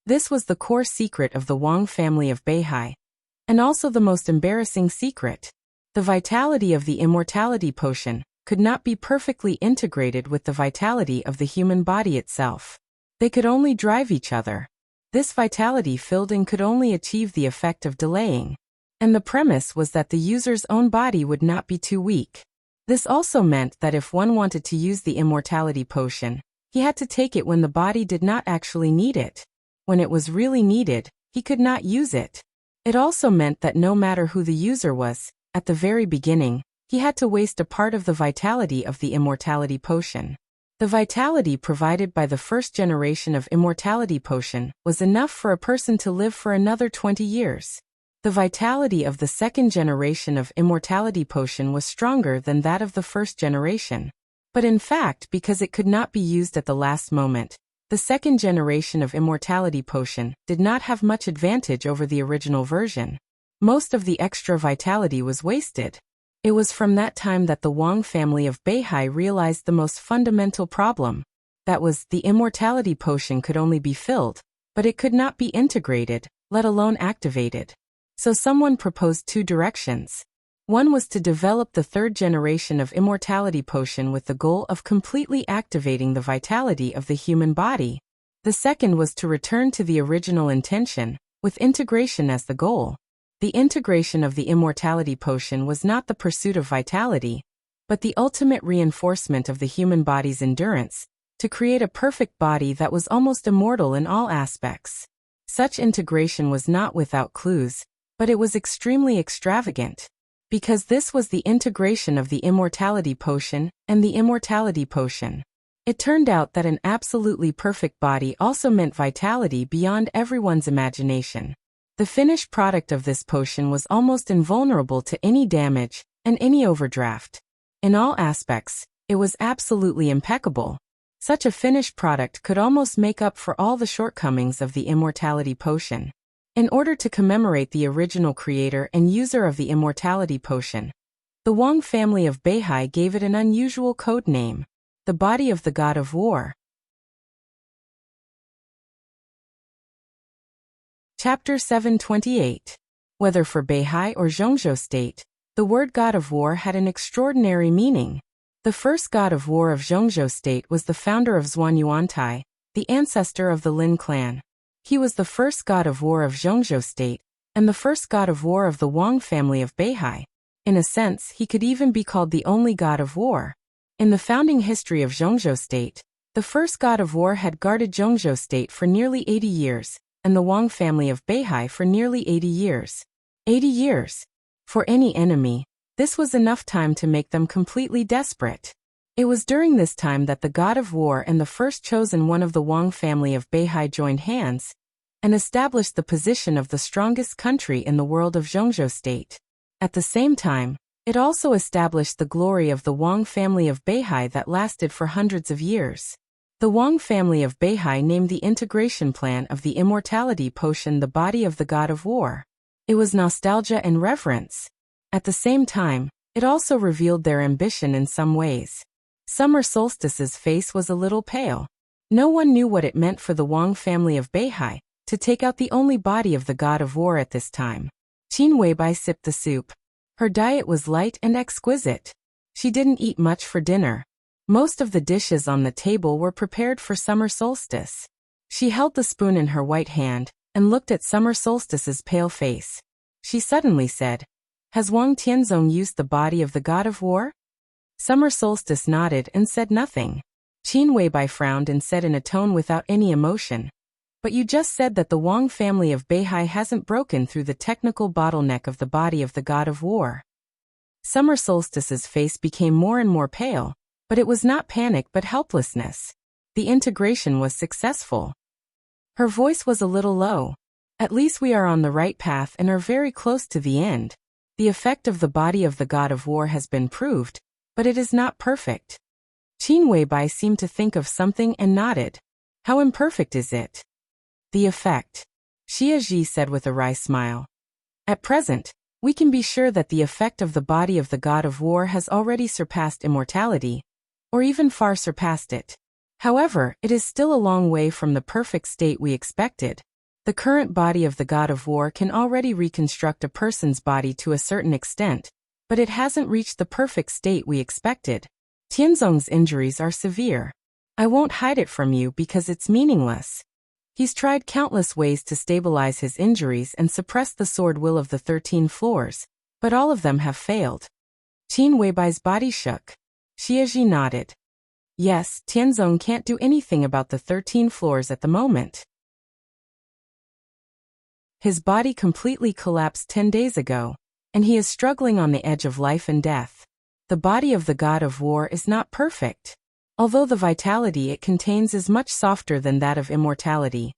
[SPEAKER 1] This was the core secret of the Wang family of Beihai, and also the most embarrassing secret. The vitality of the immortality potion could not be perfectly integrated with the vitality of the human body itself. They could only drive each other. This vitality filled in could only achieve the effect of delaying. And the premise was that the user's own body would not be too weak. This also meant that if one wanted to use the immortality potion, he had to take it when the body did not actually need it. When it was really needed, he could not use it. It also meant that no matter who the user was, at the very beginning, he had to waste a part of the vitality of the immortality potion. The vitality provided by the first generation of immortality potion was enough for a person to live for another 20 years. The vitality of the second generation of immortality potion was stronger than that of the first generation. But in fact, because it could not be used at the last moment, the second generation of immortality potion did not have much advantage over the original version. Most of the extra vitality was wasted. It was from that time that the Wang family of Beihai realized the most fundamental problem. That was, the immortality potion could only be filled, but it could not be integrated, let alone activated. So someone proposed two directions. One was to develop the third generation of immortality potion with the goal of completely activating the vitality of the human body. The second was to return to the original intention, with integration as the goal. The integration of the immortality potion was not the pursuit of vitality, but the ultimate reinforcement of the human body's endurance, to create a perfect body that was almost immortal in all aspects. Such integration was not without clues, but it was extremely extravagant. Because this was the integration of the immortality potion and the immortality potion. It turned out that an absolutely perfect body also meant vitality beyond everyone's imagination. The finished product of this potion was almost invulnerable to any damage and any overdraft. In all aspects, it was absolutely impeccable. Such a finished product could almost make up for all the shortcomings of the immortality potion. In order to commemorate the original creator and user of the immortality potion, the Wang family of Beihai gave it an unusual code name, the body of the god of war. Chapter 728. Whether for Beihai or Zhongzhou state, the word god of war had an extraordinary meaning. The first god of war of Zhongzhou state was the founder of Zhuanyuantai, the ancestor of the Lin clan. He was the first god of war of Zhongzhou state, and the first god of war of the Wang family of Beihai. In a sense, he could even be called the only god of war. In the founding history of Zhongzhou state, the first god of war had guarded Zhongzhou state for nearly 80 years, and the Wang family of Beihai for nearly 80 years. 80 years. For any enemy, this was enough time to make them completely desperate. It was during this time that the god of war and the first chosen one of the Wang family of Beihai joined hands and established the position of the strongest country in the world of Zhongzhou state. At the same time, it also established the glory of the Wang family of Beihai that lasted for hundreds of years. The Wang family of Beihai named the integration plan of the immortality potion the body of the god of war. It was nostalgia and reverence. At the same time, it also revealed their ambition in some ways. Summer Solstice's face was a little pale. No one knew what it meant for the Wang family of Beihai to take out the only body of the god of war at this time. Qin Weibai sipped the soup. Her diet was light and exquisite. She didn't eat much for dinner. Most of the dishes on the table were prepared for Summer Solstice. She held the spoon in her white hand and looked at Summer Solstice's pale face. She suddenly said, "Has Wang Tianzong used the body of the god of war?" Summer Solstice nodded and said nothing. Qin Weibai frowned and said in a tone without any emotion, "But you just said that the Wang family of Beihai hasn't broken through the technical bottleneck of the body of the god of war." Summer Solstice's face became more and more pale, but it was not panic but helplessness. The integration was successful. Her voice was a little low. "At least we are on the right path and are very close to the end. The effect of the body of the god of war has been proved, but it is not perfect." Qin Weibai seemed to think of something and nodded. "How imperfect is it?" "The effect," Xia Ji said with a wry smile. "At present, we can be sure that the effect of the body of the god of war has already surpassed immortality, or even far surpassed it. However, it is still a long way from the perfect state we expected. The current body of the god of war can already reconstruct a person's body to a certain extent, but it hasn't reached the perfect state we expected. Tianzong's injuries are severe. I won't hide it from you because it's meaningless. He's tried countless ways to stabilize his injuries and suppress the sword will of the 13 floors, but all of them have failed." Qin Weibai's body shook. Xiaji nodded. "Yes, Tianzong can't do anything about the 13 floors at the moment. His body completely collapsed 10 days ago, and he is struggling on the edge of life and death. The body of the god of war is not perfect. Although the vitality it contains is much softer than that of immortality,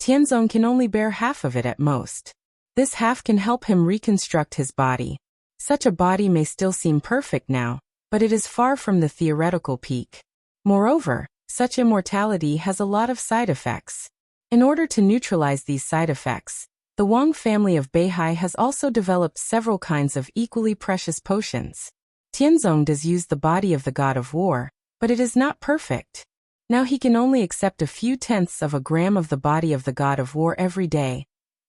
[SPEAKER 1] Tianzong can only bear half of it at most. This half can help him reconstruct his body. Such a body may still seem perfect now, but it is far from the theoretical peak. Moreover, such immortality has a lot of side effects. In order to neutralize these side effects, the Wang family of Beihai has also developed several kinds of equally precious potions. Tianzong does use the body of the god of war, but it is not perfect. Now he can only accept a few tenths of a gram of the body of the god of war every day,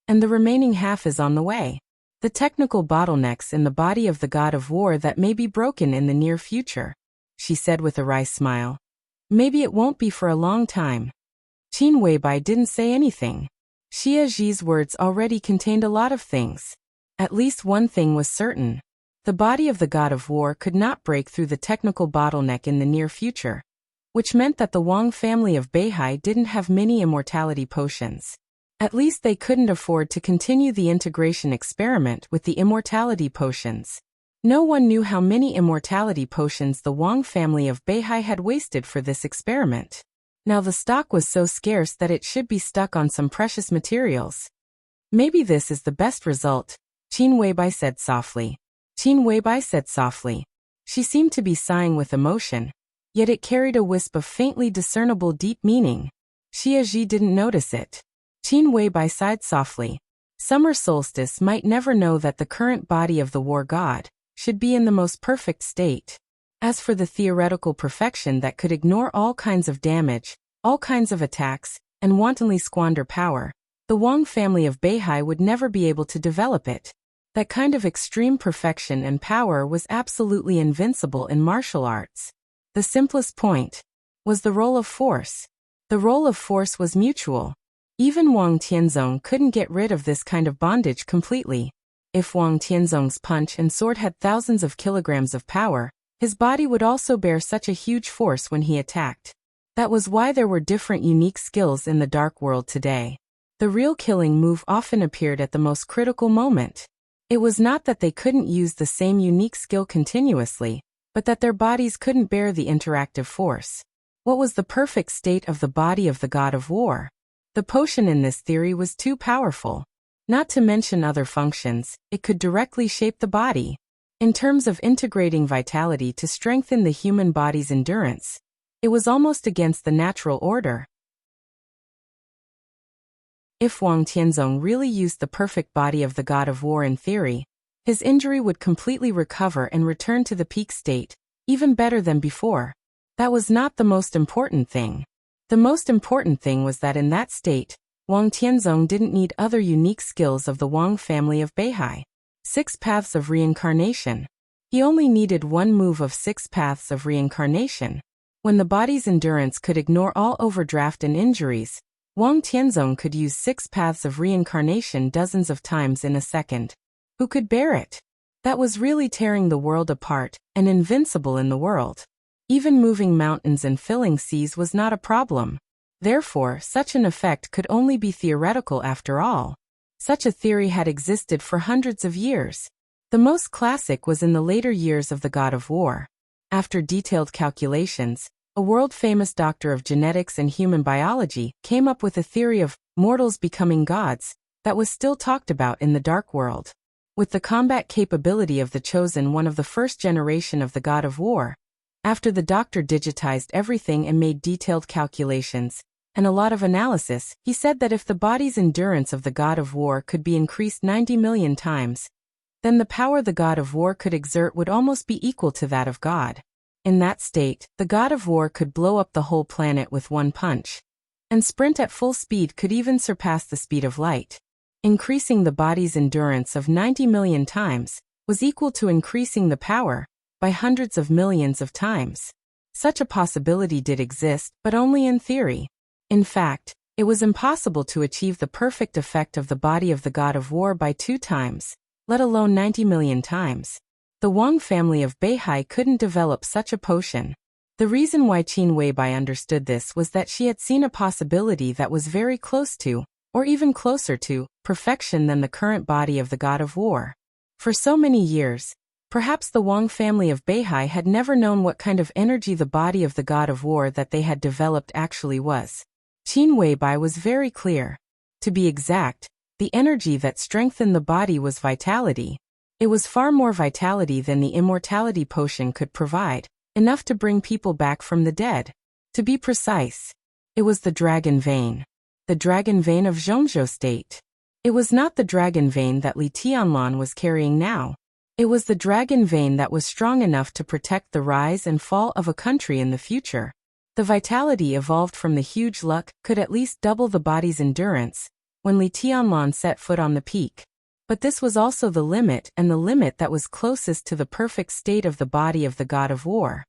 [SPEAKER 1] and the remaining half is on the way. The technical bottlenecks in the body of the god of war that may be broken in the near future," she said with a wry smile. "Maybe it won't be for a long time." Qin Weibai didn't say anything. Xia Ji's words already contained a lot of things. At least one thing was certain. The body of the god of war could not break through the technical bottleneck in the near future, which meant that the Wang family of Beihai didn't have many immortality potions. At least they couldn't afford to continue the integration experiment with the immortality potions. No one knew how many immortality potions the Wang family of Beihai had wasted for this experiment. Now the stock was so scarce that it should be stuck on some precious materials. Maybe this is the best result, Qin Weibai said softly. Qin Weibai said softly. She seemed to be sighing with emotion, yet it carried a wisp of faintly discernible deep meaning. Xie Ji didn't notice it. Qin Weibai sighed softly. Summer solstice might never know that the current body of the war god should be in the most perfect state. As for the theoretical perfection that could ignore all kinds of damage, all kinds of attacks, and wantonly squander power, the Wang family of Beihai would never be able to develop it. That kind of extreme perfection and power was absolutely invincible in martial arts. The simplest point was the role of force. The role of force was mutual. Even Wang Tianzong couldn't get rid of this kind of bondage completely. If Wang Tianzong's punch and sword had thousands of kilograms of power, his body would also bear such a huge force when he attacked. That was why there were different unique skills in the dark world today. The real killing move often appeared at the most critical moment. It was not that they couldn't use the same unique skill continuously, but that their bodies couldn't bear the interactive force. What was the perfect state of the body of the god of war? The potion in this theory was too powerful. Not to mention other functions, it could directly shape the body. In terms of integrating vitality to strengthen the human body's endurance, it was almost against the natural order. If Wang Tianzong really used the perfect body of the god of war in theory, his injury would completely recover and return to the peak state, even better than before. That was not the most important thing. The most important thing was that in that state, Wang Tianzong didn't need other unique skills of the Wang family of Beihai. 6 paths of reincarnation. He only needed one move of 6 paths of reincarnation. When the body's endurance could ignore all overdraft and injuries, Wang Tianzong could use 6 paths of reincarnation dozens of times in a second. Who could bear it? That was really tearing the world apart and invincible in the world. Even moving mountains and filling seas was not a problem. Therefore, such an effect could only be theoretical after all. Such a theory had existed for hundreds of years. The most classic was in the later years of the god of war. After detailed calculations, a world-famous doctor of genetics and human biology came up with a theory of mortals becoming gods that was still talked about in the dark world. With the combat capability of the chosen one of the first generation of the god of war, after the doctor digitized everything and made detailed calculations, and a lot of analysis, he said that if the body's endurance of the god of war could be increased 90 million times, then the power the god of war could exert would almost be equal to that of God. In that state, the god of war could blow up the whole planet with one punch, and sprint at full speed could even surpass the speed of light. Increasing the body's endurance of 90 million times was equal to increasing the power by hundreds of millions of times. Such a possibility did exist, but only in theory. In fact, it was impossible to achieve the perfect effect of the body of the god of war by 2 times, let alone 90 million times. The Wang family of Beihai couldn't develop such a potion. The reason why Qin Weibai understood this was that she had seen a possibility that was very close to, or even closer to, perfection than the current body of the god of war. For so many years, perhaps the Wang family of Beihai had never known what kind of energy the body of the god of war that they had developed actually was. Qin Weibai was very clear. To be exact, the energy that strengthened the body was vitality. It was far more vitality than the immortality potion could provide, enough to bring people back from the dead. To be precise, it was the dragon vein. The dragon vein of Zhongzhou state. It was not the dragon vein that Li Tianlan was carrying now. It was the dragon vein that was strong enough to protect the rise and fall of a country in the future. The vitality evolved from the huge luck could at least double the body's endurance when Li Tianlan set foot on the peak. But this was also the limit, and the limit that was closest to the perfect state of the body of the god of war.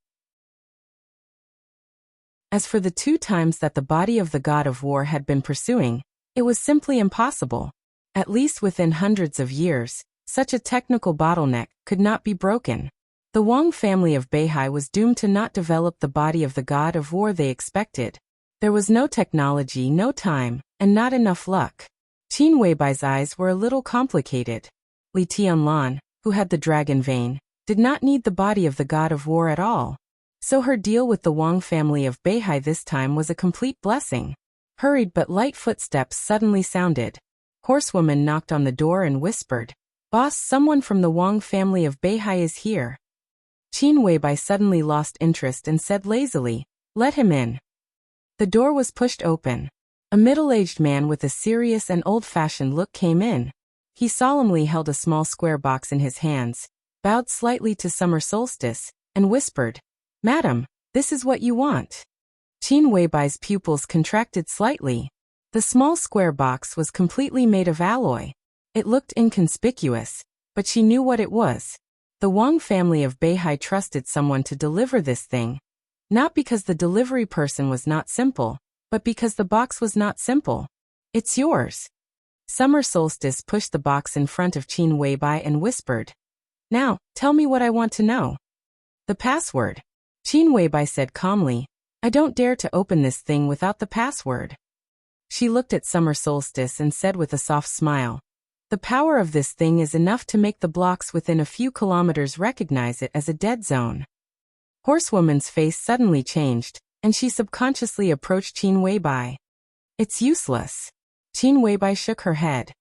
[SPEAKER 1] As for the 2 times that the body of the god of war had been pursuing, it was simply impossible. At least within hundreds of years, such a technical bottleneck could not be broken. The Wang family of Beihai was doomed to not develop the body of the god of war they expected. There was no technology, no time, and not enough luck. Qin Weibai's eyes were a little complicated. Li Tianlan, who had the dragon vein, did not need the body of the god of war at all. So her deal with the Wang family of Beihai this time was a complete blessing. Hurried but light footsteps suddenly sounded. Horsewoman knocked on the door and whispered, "Boss, someone from the Wang family of Beihai is here." Qin Weibai suddenly lost interest and said lazily, "Let him in." The door was pushed open. A middle-aged man with a serious and old-fashioned look came in. He solemnly held a small square box in his hands, bowed slightly to Summer Solstice, and whispered, "Madam, this is what you want." Qin Weibai's pupils contracted slightly. The small square box was completely made of alloy. It looked inconspicuous, but she knew what it was. The Wang family of Beihai trusted someone to deliver this thing. Not because the delivery person was not simple, but because the box was not simple. "It's yours." Summer Solstice pushed the box in front of Qin Weibai and whispered, "Now, tell me what I want to know." "The password." Qin Weibai said calmly, "I don't dare to open this thing without the password." She looked at Summer Solstice and said with a soft smile, "The power of this thing is enough to make the blocks within a few kilometers recognize it as a dead zone." Horsewoman's face suddenly changed, and she subconsciously approached Qin Weibai. "It's useless." Qin Weibai shook her head.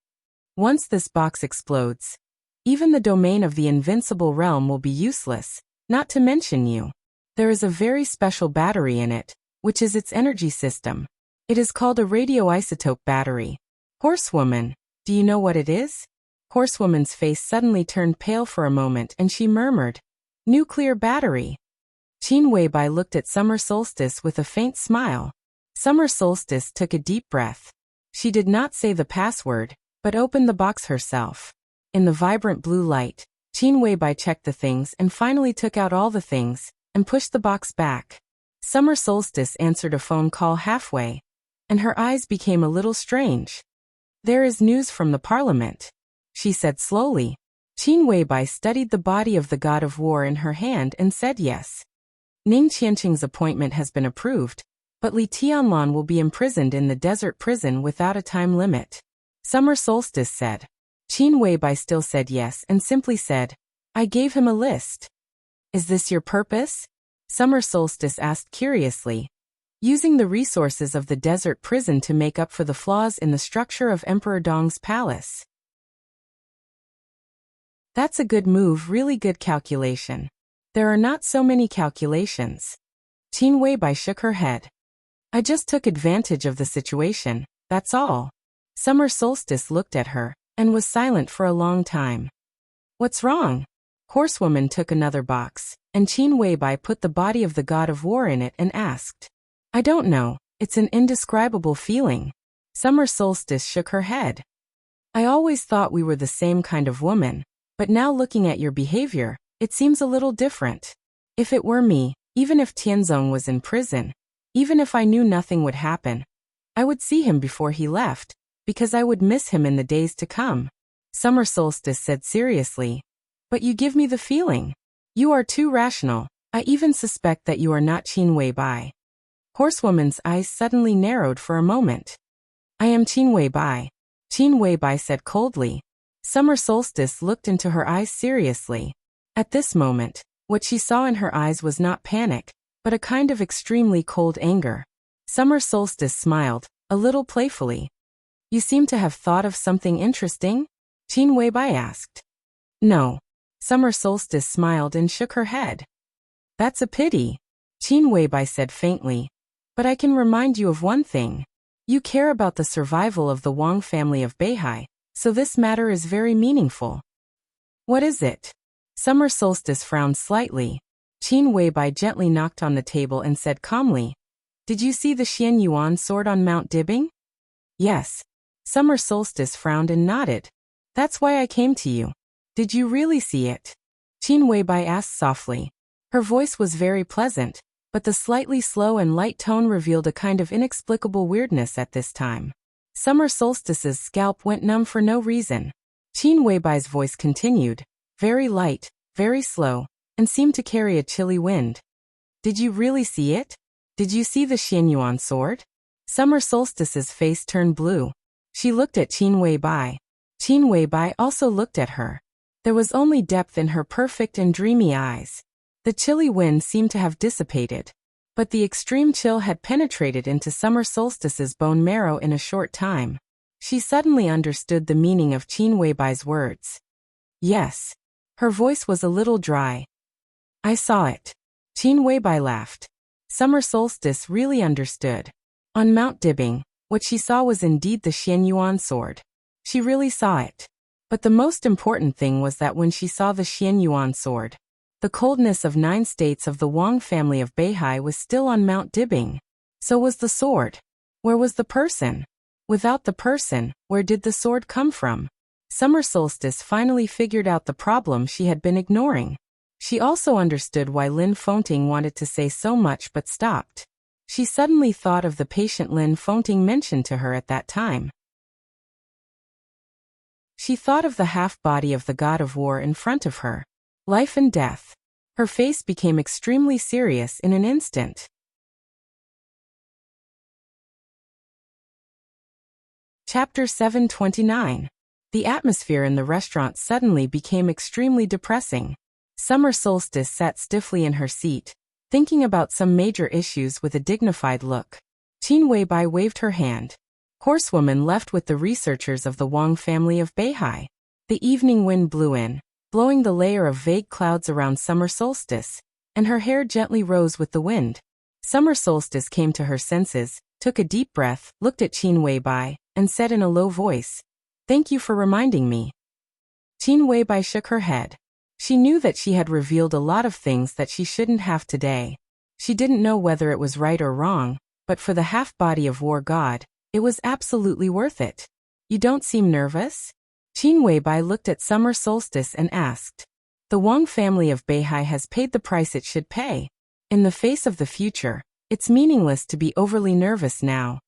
[SPEAKER 1] "Once this box explodes, even the domain of the invincible realm will be useless, not to mention you. There is a very special battery in it, which is its energy system. It is called a radioisotope battery. Horsewoman, do you know what it is?" Horsewoman's face suddenly turned pale for a moment and she murmured, "Nuclear battery." Qin Weibai looked at Summer Solstice with a faint smile. Summer Solstice took a deep breath. She did not say the password, but opened the box herself. In the vibrant blue light, Qin Weibai checked the things and finally took out all the things, and pushed the box back. Summer Solstice answered a phone call halfway, and her eyes became a little strange. "There is news from the parliament," she said slowly. Qin Weibai studied the body of the god of war in her hand and said yes. Ning Qianqing's appointment has been approved, but Li Tianlan will be imprisoned in the desert prison without a time limit. Summer Solstice said. Qin Weibai still said yes and simply said, "I gave him a list." "Is this your purpose?" Summer Solstice asked curiously. "Using the resources of the desert prison to make up for the flaws in the structure of Emperor Dong's palace." "That's a good move, really good calculation. There are not so many calculations." Qin Weibai shook her head. "I just took advantage of the situation, that's all." Summer Solstice looked at her, and was silent for a long time. "What's wrong?" Horsewoman took another box, and Qin Weibai put the body of the god of war in it and asked, "I don't know, it's an indescribable feeling." Summer Solstice shook her head. "I always thought we were the same kind of woman, but now looking at your behavior, it seems a little different. If it were me, even if Tianzong was in prison, even if I knew nothing would happen, I would see him before he left, because I would miss him in the days to come." Summer Solstice said seriously, "But you give me the feeling. You are too rational. I even suspect that you are not Qin Weibai." Horsewoman's eyes suddenly narrowed for a moment. "I am Qin Weibai," Qin Weibai said coldly. Summer Solstice looked into her eyes seriously. At this moment, what she saw in her eyes was not panic, but a kind of extremely cold anger. Summer Solstice smiled, a little playfully. "You seem to have thought of something interesting?" Qin Weibai asked. "No." Summer Solstice smiled and shook her head. "That's a pity," Qin Weibai said faintly. "But I can remind you of one thing. You care about the survival of the Wang family of Beihai, so this matter is very meaningful." "What is it?" Summer Solstice frowned slightly. Qin Weibai gently knocked on the table and said calmly, "Did you see the Xian Yuan sword on Mount Dibing?" "Yes." Summer Solstice frowned and nodded. "That's why I came to you." "Did you really see it?" Qin Weibai asked softly. Her voice was very pleasant, but the slightly slow and light tone revealed a kind of inexplicable weirdness at this time. Summer Solstice's scalp went numb for no reason. Qin Weibai's voice continued, very light, very slow, and seemed to carry a chilly wind. "Did you really see it? Did you see the Xianyuan sword?" Summer Solstice's face turned blue. She looked at Qin Weibai. Qin Weibai also looked at her. There was only depth in her perfect and dreamy eyes. The chilly wind seemed to have dissipated, but the extreme chill had penetrated into Summer Solstice's bone marrow in a short time. She suddenly understood the meaning of Qin Weibai's words. Yes. Her voice was a little dry. I saw it. Qin Weibai laughed. Summer Solstice really understood. On Mount Dibing, what she saw was indeed the Xianyuan sword. She really saw it. But the most important thing was that when she saw the Xianyuan sword, the coldness of 9 states of the Wang family of Beihai was still on Mount Dibing. So was the sword. Where was the person? Without the person, where did the sword come from? Summer Solstice finally figured out the problem she had been ignoring. She also understood why Lin Fonting wanted to say so much but stopped. She suddenly thought of the patient Lin Fonting mentioned to her at that time. She thought of the half-body of the god of war in front of her. Life and death. Her face became extremely serious in an instant. Chapter 729. The atmosphere in the restaurant suddenly became extremely depressing. Summer Solstice sat stiffly in her seat, thinking about some major issues with a dignified look. Qin Weibai waved her hand. Horsewoman left with the researchers of the Wang family of Beihai. The evening wind blew in, blowing the layer of vague clouds around Summer Solstice, and her hair gently rose with the wind. Summer Solstice came to her senses, took a deep breath, looked at Qin Weibai, and said in a low voice, "Thank you for reminding me." Qin Weibai shook her head. She knew that she had revealed a lot of things that she shouldn't have today. She didn't know whether it was right or wrong, but for the half-body of war god, it was absolutely worth it. You don't seem nervous? Qin Weibai looked at Summer Solstice and asked. The Wang family of Beihai has paid the price it should pay. In the face of the future, it's meaningless to be overly nervous now.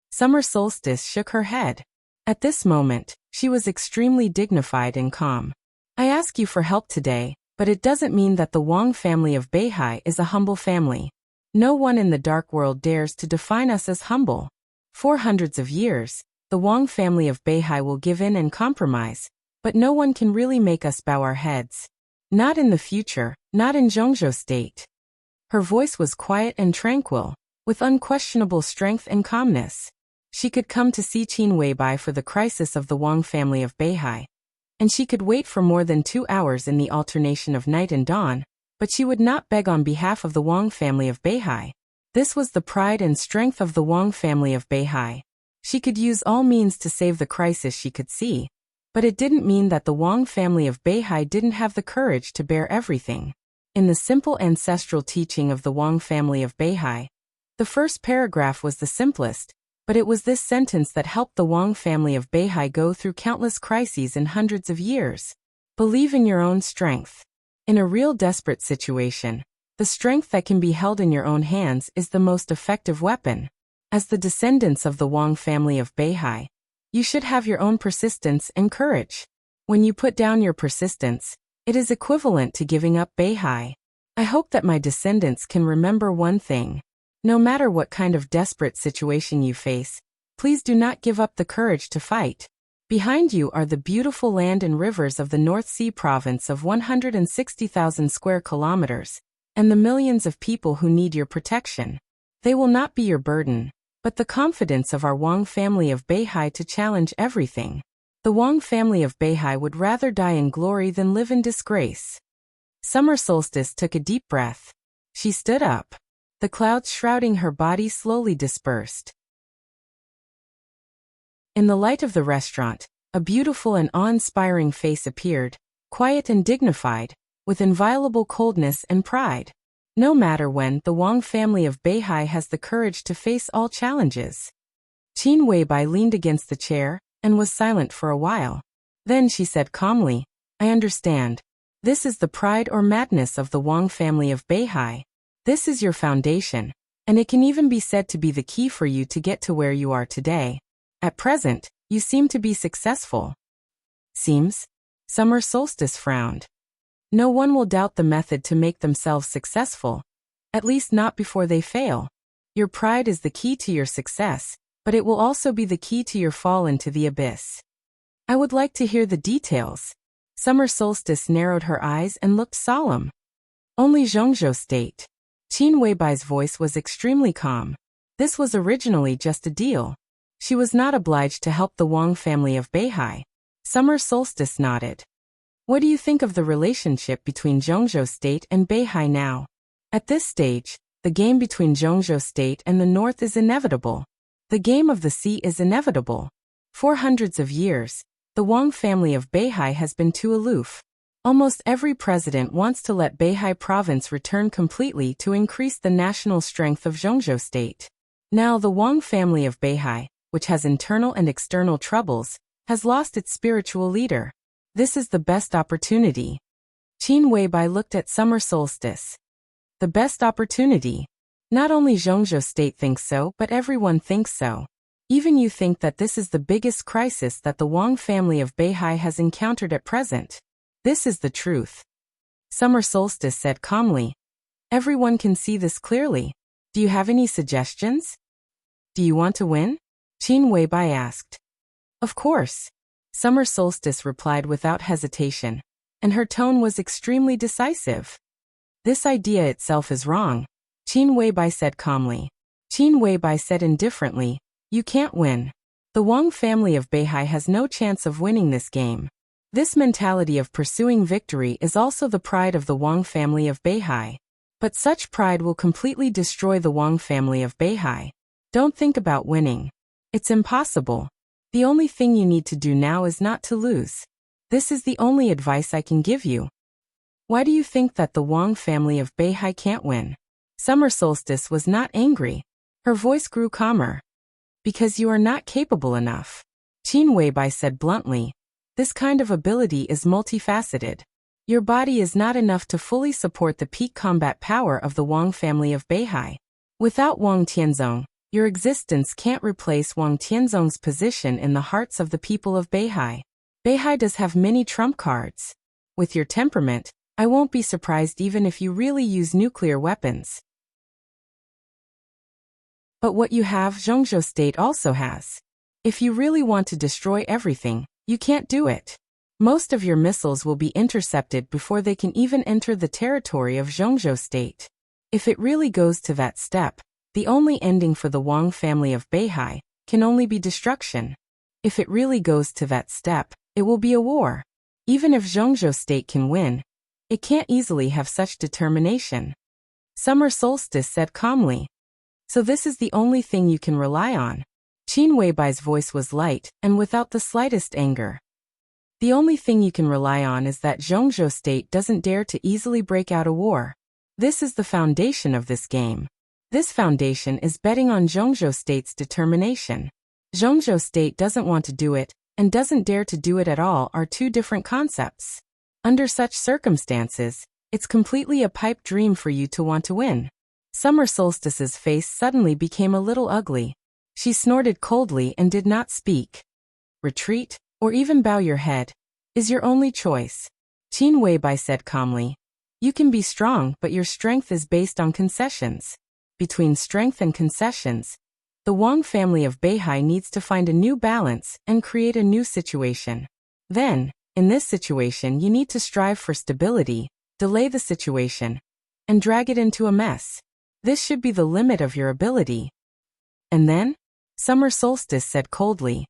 [SPEAKER 1] Summer Solstice shook her head. At this moment, she was extremely dignified and calm. I ask you for help today, but it doesn't mean that the Wang family of Beihai is a humble family. No one in the dark world dares to define us as humble. For hundreds of years, the Wang family of Beihai will give in and compromise, but no one can really make us bow our heads. Not in the future, not in Zhongzhou state. Her voice was quiet and tranquil, with unquestionable strength and calmness. She could come to see Qin Weibai for the crisis of the Wang family of Beihai, and she could wait for more than 2 hours in the alternation of night and dawn, but she would not beg on behalf of the Wang family of Beihai. This was the pride and strength of the Wang family of Beihai. She could use all means to save the crisis she could see, but it didn't mean that the Wang family of Beihai didn't have the courage to bear everything. In the simple ancestral teaching of the Wang family of Beihai, the first paragraph was the simplest, but it was this sentence that helped the Wang family of Beihai go through countless crises in hundreds of years. Believe in your own strength. In a real desperate situation, the strength that can be held in your own hands is the most effective weapon. As the descendants of the Wang family of Beihai, you should have your own persistence and courage. When you put down your persistence, it is equivalent to giving up Beihai. I hope that my descendants can remember one thing. No matter what kind of desperate situation you face, please do not give up the courage to fight. Behind you are the beautiful land and rivers of the North Sea province of 160,000 square kilometers, and the millions of people who need your protection. They will not be your burden, but the confidence of our Wang family of Beihai to challenge everything. The Wang family of Beihai would rather die in glory than live in disgrace. Summer Solstice took a deep breath. She stood up. The clouds shrouding her body slowly dispersed. In the light of the restaurant, a beautiful and awe-inspiring face appeared, quiet and dignified, with inviolable coldness and pride. No matter when, the Wang family of Beihai has the courage to face all challenges. Qin Weibai leaned against the chair, and was silent for a while. Then she said calmly, I understand. This is the pride or madness of the Wang family of Beihai. This is your foundation, and it can even be said to be the key for you to get to where you are today. At present, you seem to be successful. Seems? Summer Solstice frowned. No one will doubt the method to make themselves successful, at least not before they fail. Your pride is the key to your success, but it will also be the key to your fall into the abyss. I would like to hear the details. Summer Solstice narrowed her eyes and looked solemn. Only Zhongzhou State. Qin Weibai's voice was extremely calm. This was originally just a deal. She was not obliged to help the Wang family of Beihai. Summer Solstice nodded. What do you think of the relationship between Zhongzhou State and Beihai now? At this stage, the game between Zhongzhou State and the North is inevitable. The game of the sea is inevitable. For hundreds of years, the Wang family of Beihai has been too aloof. Almost every president wants to let Beihai province return completely to increase the national strength of Zhongzhou State. Now the Wang family of Beihai, which has internal and external troubles, has lost its spiritual leader. This is the best opportunity. Qin Weibai looked at Summer Solstice. The best opportunity. Not only Zhongzhou State thinks so, but everyone thinks so. Even you think that this is the biggest crisis that the Wang family of Beihai has encountered at present. This is the truth. Summer Solstice said calmly. Everyone can see this clearly. Do you have any suggestions? Do you want to win? Qin Weibai asked. Of course. Summer Solstice replied without hesitation, and her tone was extremely decisive. This idea itself is wrong, Qin Weibai said calmly. Qin Weibai said indifferently, you can't win. The Wang family of Beihai has no chance of winning this game. This mentality of pursuing victory is also the pride of the Wang family of Beihai. But such pride will completely destroy the Wang family of Beihai. Don't think about winning. It's impossible. The only thing you need to do now is not to lose. This is the only advice I can give you. Why do you think that the Wang family of Beihai can't win? Summer Solstice was not angry. Her voice grew calmer. Because you are not capable enough. Qin Weibai said bluntly. This kind of ability is multifaceted. Your body is not enough to fully support the peak combat power of the Wang family of Beihai. Without Wang Tianzong, your existence can't replace Wang Tianzong's position in the hearts of the people of Beihai. Beihai does have many trump cards. With your temperament, I won't be surprised even if you really use nuclear weapons. But what you have, Zhongzhou State also has. If you really want to destroy everything, you can't do it. Most of your missiles will be intercepted before they can even enter the territory of Zhongzhou State. If it really goes to that step, the only ending for the Wang family of Beihai can only be destruction. If it really goes to that step, it will be a war. Even if Zhongzhou State can win, it can't easily have such determination. Summer Solstice said calmly. So this is the only thing you can rely on. Qin Weibai's voice was light and without the slightest anger. The only thing you can rely on is that Zhongzhou State doesn't dare to easily break out a war. This is the foundation of this game. This foundation is betting on Zhongzhou State's determination. Zhongzhou State doesn't want to do it, and doesn't dare to do it at all are two different concepts. Under such circumstances, it's completely a pipe dream for you to want to win. Summer Solstice's face suddenly became a little ugly. She snorted coldly and did not speak. Retreat, or even bow your head, is your only choice. Qin Weibai said calmly. You can be strong, but your strength is based on concessions. Between strength and concessions, the Wang family of Beihai needs to find a new balance and create a new situation. Then, in this situation you need to strive for stability, delay the situation, and drag it into a mess. This should be the limit of your ability. And then? Summer Solstice said coldly.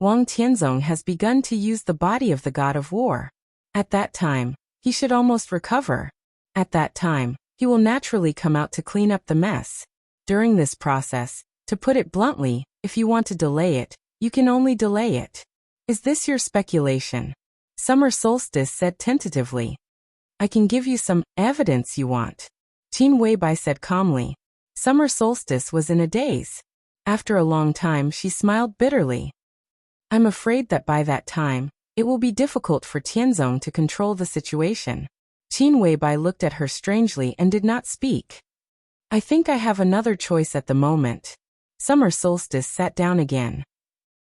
[SPEAKER 1] Wang Tianzong has begun to use the body of the god of war. At that time, he should almost recover. At that time, he will naturally come out to clean up the mess. During this process, to put it bluntly, if you want to delay it, you can only delay it. Is this your speculation? Summer Solstice said tentatively. I can give you some evidence you want. Qin Weibai said calmly. Summer Solstice was in a daze. After a long time she smiled bitterly. I'm afraid that by that time, it will be difficult for Tianzong to control the situation. Qin Weibai looked at her strangely and did not speak. I think I have another choice at the moment. Summer Solstice sat down again.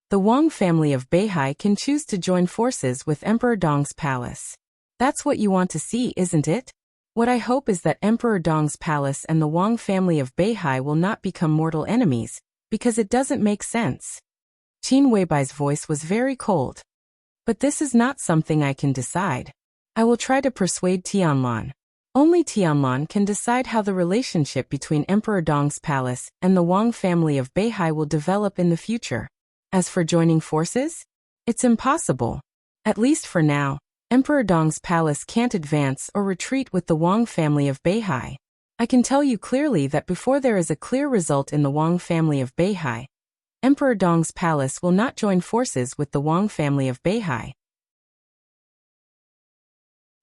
[SPEAKER 1] The Wang family of Beihai can choose to join forces with Emperor Dong's palace. That's what you want to see, isn't it? What I hope is that Emperor Dong's palace and the Wang family of Beihai will not become mortal enemies, Because it doesn't make sense. Qin Weibai's voice was very cold. But this is not something I can decide. I will try to persuade Tianlan. Only Tianlan can decide how the relationship between Emperor Dong's palace and the Wang family of Beihai will develop in the future. As for joining forces, it's impossible. At least for now, Emperor Dong's palace can't advance or retreat with the Wang family of Beihai. I can tell you clearly that before there is a clear result in the Wang family of Beihai, Emperor Dong's palace will not join forces with the Wang family of Beihai.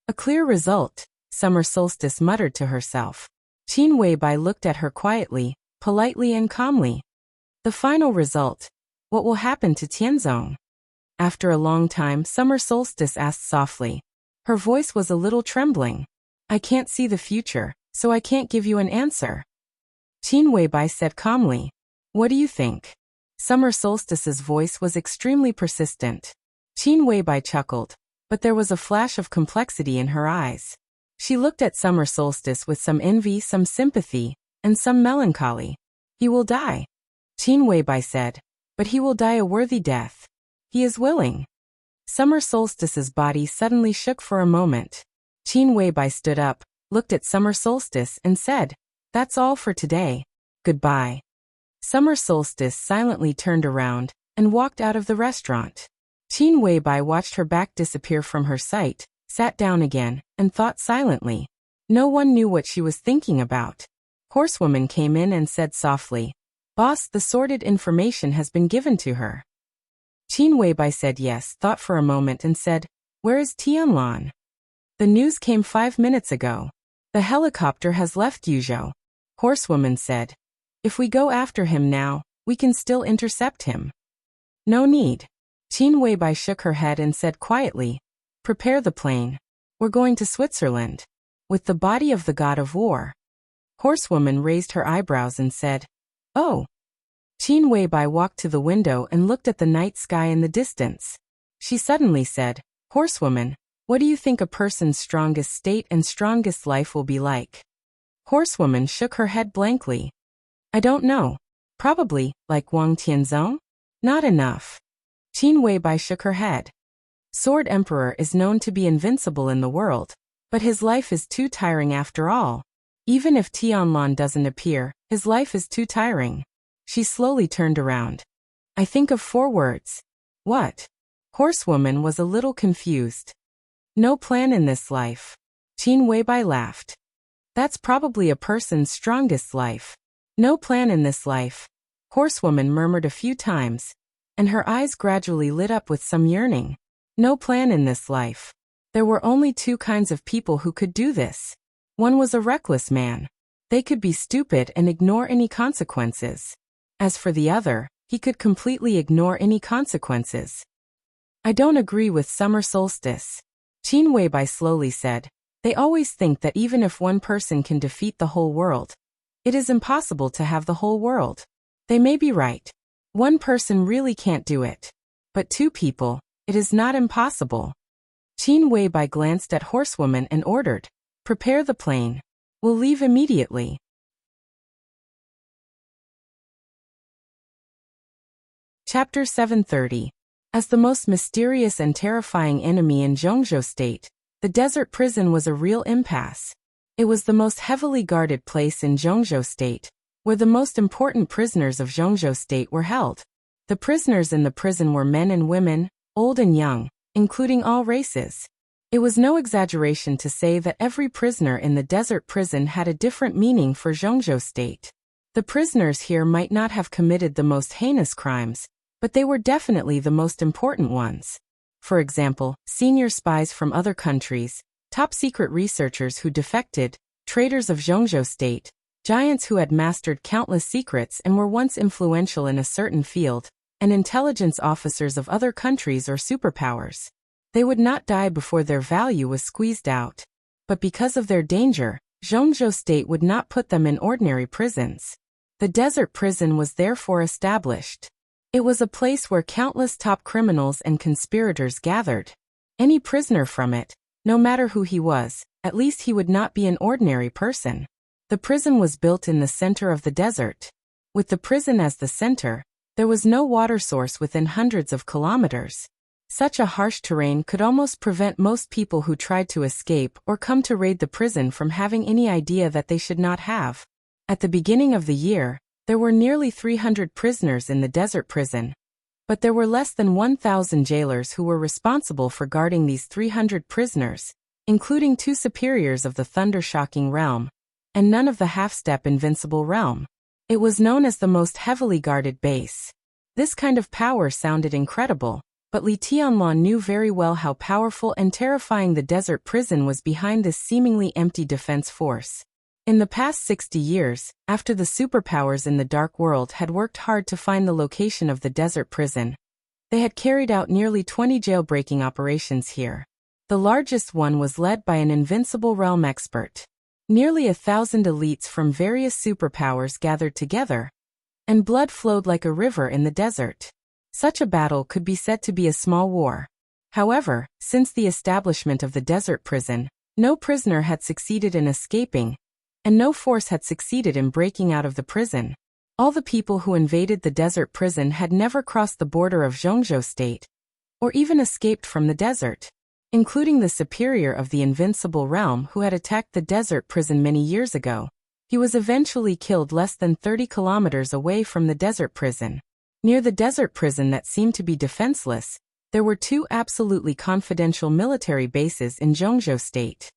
[SPEAKER 1] A clear result, Summer Solstice muttered to herself. Qin Weibai looked at her quietly, politely and calmly. The final result. What will happen to Tianzong? After a long time, Summer Solstice asked softly. Her voice was a little trembling. I can't see the future, so I can't give you an answer. Qin Weibai said calmly. What do you think? Summer Solstice's voice was extremely persistent. Qin Weibai chuckled, but there was a flash of complexity in her eyes. She looked at Summer Solstice with some envy, some sympathy, and some melancholy. He will die. Qin Weibai said, but he will die a worthy death. He is willing. Summer Solstice's body suddenly shook for a moment. Qin Weibai stood up, looked at Summer Solstice and said, that's all for today. Goodbye. Summer Solstice silently turned around and walked out of the restaurant. Qin Weibai watched her back disappear from her sight, sat down again, and thought silently. No one knew what she was thinking about. Horsewoman came in and said softly, Boss, the sordid information has been given to her. Qin Weibai said yes, thought for a moment and said, where is Tianlan? The news came 5 minutes ago. The helicopter has left Yuzhou. Horsewoman said, if we go after him now, we can still intercept him. No need. Qin Weibai shook her head and said quietly, prepare the plane. We're going to Switzerland. With the body of the god of war. Horsewoman raised her eyebrows and said, oh. Qin Weibai walked to the window and looked at the night sky in the distance. She suddenly said, Horsewoman, what do you think a person's strongest state and strongest life will be like? Horsewoman shook her head blankly. I don't know. Probably, like Wang Tianzong? Not enough. Qin Weibai shook her head. Sword Emperor is known to be invincible in the world, but his life is too tiring after all. Even if Tianlan doesn't appear, his life is too tiring. She slowly turned around. I think of 4 words. What? Horsewoman was a little confused. No plan in this life. Qin Weibai laughed. That's probably a person's strongest life. No plan in this life. Horsewoman murmured a few times, and her eyes gradually lit up with some yearning. No plan in this life. There were only 2 kinds of people who could do this. One was a reckless man. They could be stupid and ignore any consequences. As for the other, he could completely ignore any consequences. I don't agree with Summer Solstice. Qin Weibai slowly said, they always think that even if one person can defeat the whole world, it is impossible to have the whole world. They may be right. One person really can't do it. But 2 people, it is not impossible. Qin Weibai glanced at Horsewoman and ordered, prepare the plane. We'll leave immediately. Chapter 730. As the most mysterious and terrifying enemy in Zhongzhou State, the desert prison was a real impasse. It was the most heavily guarded place in Zhongzhou State, where the most important prisoners of Zhongzhou State were held. The prisoners in the prison were men and women, old and young, including all races. It was no exaggeration to say that every prisoner in the desert prison had a different meaning for Zhongzhou State. The prisoners here might not have committed the most heinous crimes, but they were definitely the most important ones. For example, senior spies from other countries, top-secret researchers who defected, traitors of Zhongzhou State, giants who had mastered countless secrets and were once influential in a certain field, and intelligence officers of other countries or superpowers. They would not die before their value was squeezed out. But because of their danger, Zhongzhou State would not put them in ordinary prisons. The desert prison was therefore established. It was a place where countless top criminals and conspirators gathered. Any prisoner from it, no matter who he was, at least he would not be an ordinary person. The prison was built in the center of the desert. With the prison as the center, there was no water source within hundreds of kilometers. Such a harsh terrain could almost prevent most people who tried to escape or come to raid the prison from having any idea that they should not have. At the beginning of the year, there were nearly 300 prisoners in the desert prison. But there were less than 1,000 jailers who were responsible for guarding these 300 prisoners, including 2 superiors of the thunder-shocking realm, and none of the half-step invincible realm. It was known as the most heavily guarded base. This kind of power sounded incredible, but Li Tianlan knew very well how powerful and terrifying the desert prison was behind this seemingly empty defense force. In the past 60 years, after the superpowers in the dark world had worked hard to find the location of the desert prison, they had carried out nearly 20 jailbreaking operations here. The largest one was led by an invincible realm expert. Nearly 1,000 elites from various superpowers gathered together, and blood flowed like a river in the desert. Such a battle could be said to be a small war. However, since the establishment of the desert prison, no prisoner had succeeded in escaping, and no force had succeeded in breaking out of the prison. All the people who invaded the desert prison had never crossed the border of Zhongzhou state, or even escaped from the desert, including the superior of the invincible realm who had attacked the desert prison many years ago. He was eventually killed less than 30 kilometers away from the desert prison. Near the desert prison that seemed to be defenseless, there were 2 absolutely confidential military bases in Zhongzhou state.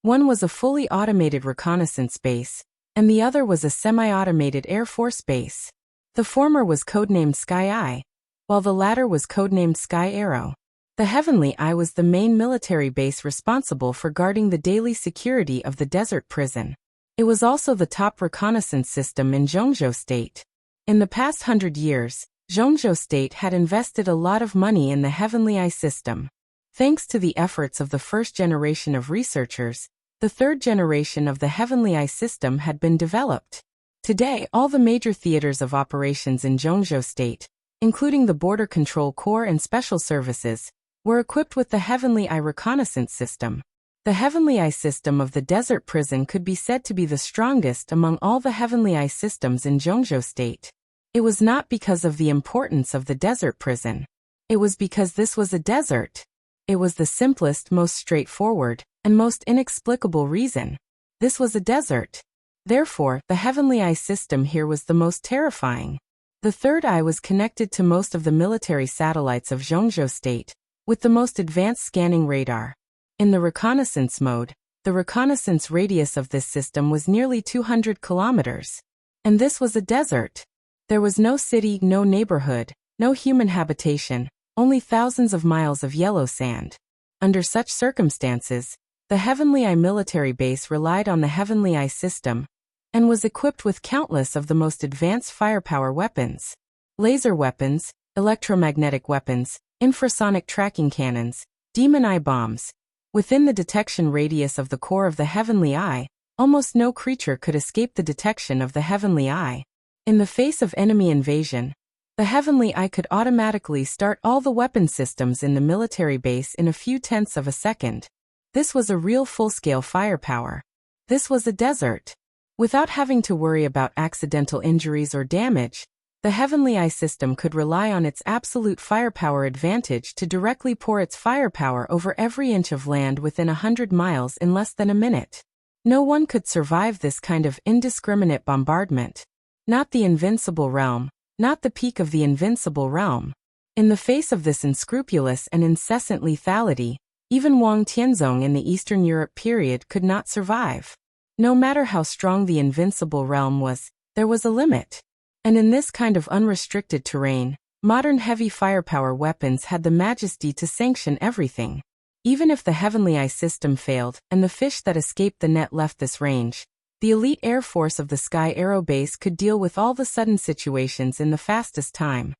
[SPEAKER 1] One was a fully automated reconnaissance base, and the other was a semi-automated Air Force base. The former was codenamed Sky Eye, while the latter was codenamed Sky Arrow. The Heavenly Eye was the main military base responsible for guarding the daily security of the desert prison. It was also the top reconnaissance system in Zhongzhou state. In the past 100 years, Zhongzhou state had invested a lot of money in the Heavenly Eye system. Thanks to the efforts of the first generation of researchers, the third generation of the Heavenly Eye system had been developed. Today, all the major theaters of operations in Zhongzhou state, including the Border Control Corps and Special Services, were equipped with the Heavenly Eye reconnaissance system. The Heavenly Eye system of the desert prison could be said to be the strongest among all the Heavenly Eye systems in Zhongzhou state. It was not because of the importance of the desert prison. It was because this was a desert. It was the simplest, most straightforward, and most inexplicable reason. This was a desert. Therefore, the Heavenly Eye system here was the most terrifying. The third eye was connected to most of the military satellites of Zhongzhou state, with the most advanced scanning radar. In the reconnaissance mode, the reconnaissance radius of this system was nearly 200 kilometers. And this was a desert. There was no city, no neighborhood, no human habitation, only thousands of miles of yellow sand. Under such circumstances, the Heavenly Eye military base relied on the Heavenly Eye system, and was equipped with countless of the most advanced firepower weapons. Laser weapons, electromagnetic weapons, infrasonic tracking cannons, demon eye bombs. Within the detection radius of the core of the Heavenly Eye, almost no creature could escape the detection of the Heavenly Eye. In the face of enemy invasion, the Heavenly Eye could automatically start all the weapon systems in the military base in a few tenths of a second. This was a real full-scale firepower. This was a desert. Without having to worry about accidental injuries or damage, the Heavenly Eye system could rely on its absolute firepower advantage to directly pour its firepower over every inch of land within 100 miles in less than a minute. No one could survive this kind of indiscriminate bombardment. Not the invincible realm, not the peak of the invincible realm. In the face of this unscrupulous and incessant lethality, even Wang Tianzong in the Eastern Europe period could not survive. No matter how strong the invincible realm was, there was a limit. And in this kind of unrestricted terrain, modern heavy firepower weapons had the majesty to sanction everything. Even if the Heavenly Eye system failed and the fish that escaped the net left this range, the elite air force of the Sky Arrow base could deal with all the sudden situations in the fastest time.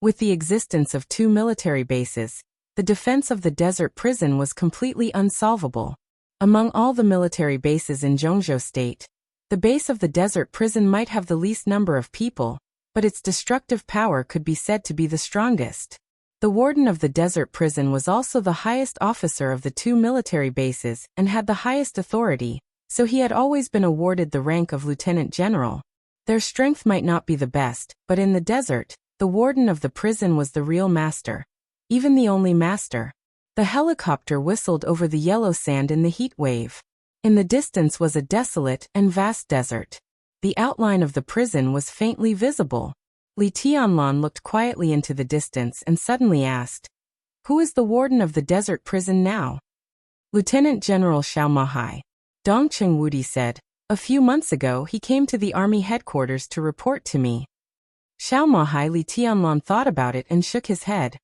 [SPEAKER 1] With the existence of 2 military bases, the defense of the desert prison was completely unsolvable. Among all the military bases in Zhongzhou state, the base of the desert prison might have the least number of people, but its destructive power could be said to be the strongest. The warden of the desert prison was also the highest officer of the 2 military bases and had the highest authority, so he had always been awarded the rank of lieutenant general. Their strength might not be the best, but in the desert, the warden of the prison was the real master. Even the only master. The helicopter whistled over the yellow sand in the heat wave. In the distance was a desolate and vast desert. The outline of the prison was faintly visible. Li Tianlan looked quietly into the distance and suddenly asked, "Who is the warden of the desert prison now?" "Lieutenant General Xiao Mahai." Dongcheng Wudi said. "A few months ago he came to the army headquarters to report to me." Xiao Mahai. Li Tianlan thought about it and shook his head.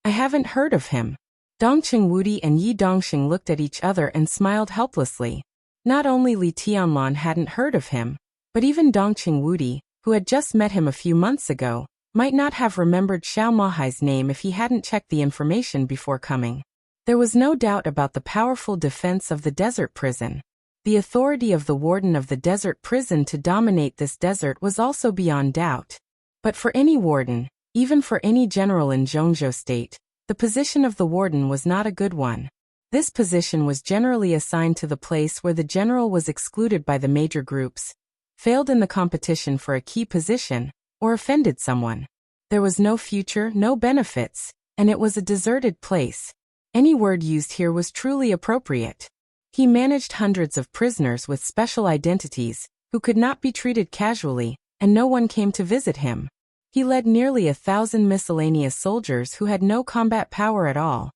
[SPEAKER 1] "I haven't heard of him." Dongcheng Wudi and Yi Dongxing looked at each other and smiled helplessly. Not only Li Tianlan hadn't heard of him, but even Dongcheng Wudi, who had just met him a few months ago, might not have remembered Xiao Mahai's name if he hadn't checked the information before coming. There was no doubt about the powerful defense of the desert prison. The authority of the warden of the desert prison to dominate this desert was also beyond doubt. But for any warden, even for any general in Zhongzhou state, the position of the warden was not a good one. This position was generally assigned to the place where the general was excluded by the major groups, failed in the competition for a key position, or offended someone. There was no future, no benefits, and it was a deserted place. Any word used here was truly appropriate. He managed hundreds of prisoners with special identities, who could not be treated casually, and no one came to visit him. He led nearly 1,000 miscellaneous soldiers who had no combat power at all.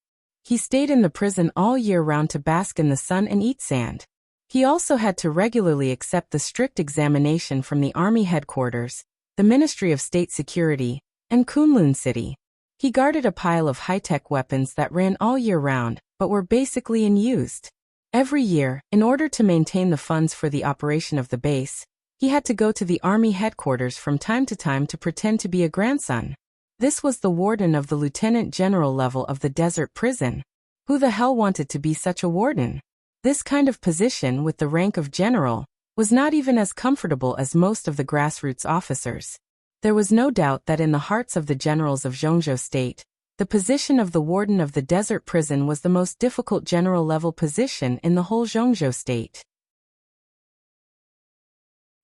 [SPEAKER 1] He stayed in the prison all year round to bask in the sun and eat sand. He also had to regularly accept the strict examination from the army headquarters, the Ministry of State Security, and Kunlun City. He guarded a pile of high-tech weapons that ran all year round, but were basically unused. Every year, in order to maintain the funds for the operation of the base, he had to go to the army headquarters from time to time to pretend to be a grandson. This was the warden of the lieutenant general level of the desert prison. Who the hell wanted to be such a warden? This kind of position with the rank of general was not even as comfortable as most of the grassroots officers. There was no doubt that in the hearts of the generals of Zhongzhou state, the position of the warden of the desert prison was the most difficult general-level position in the whole Zhongzhou state.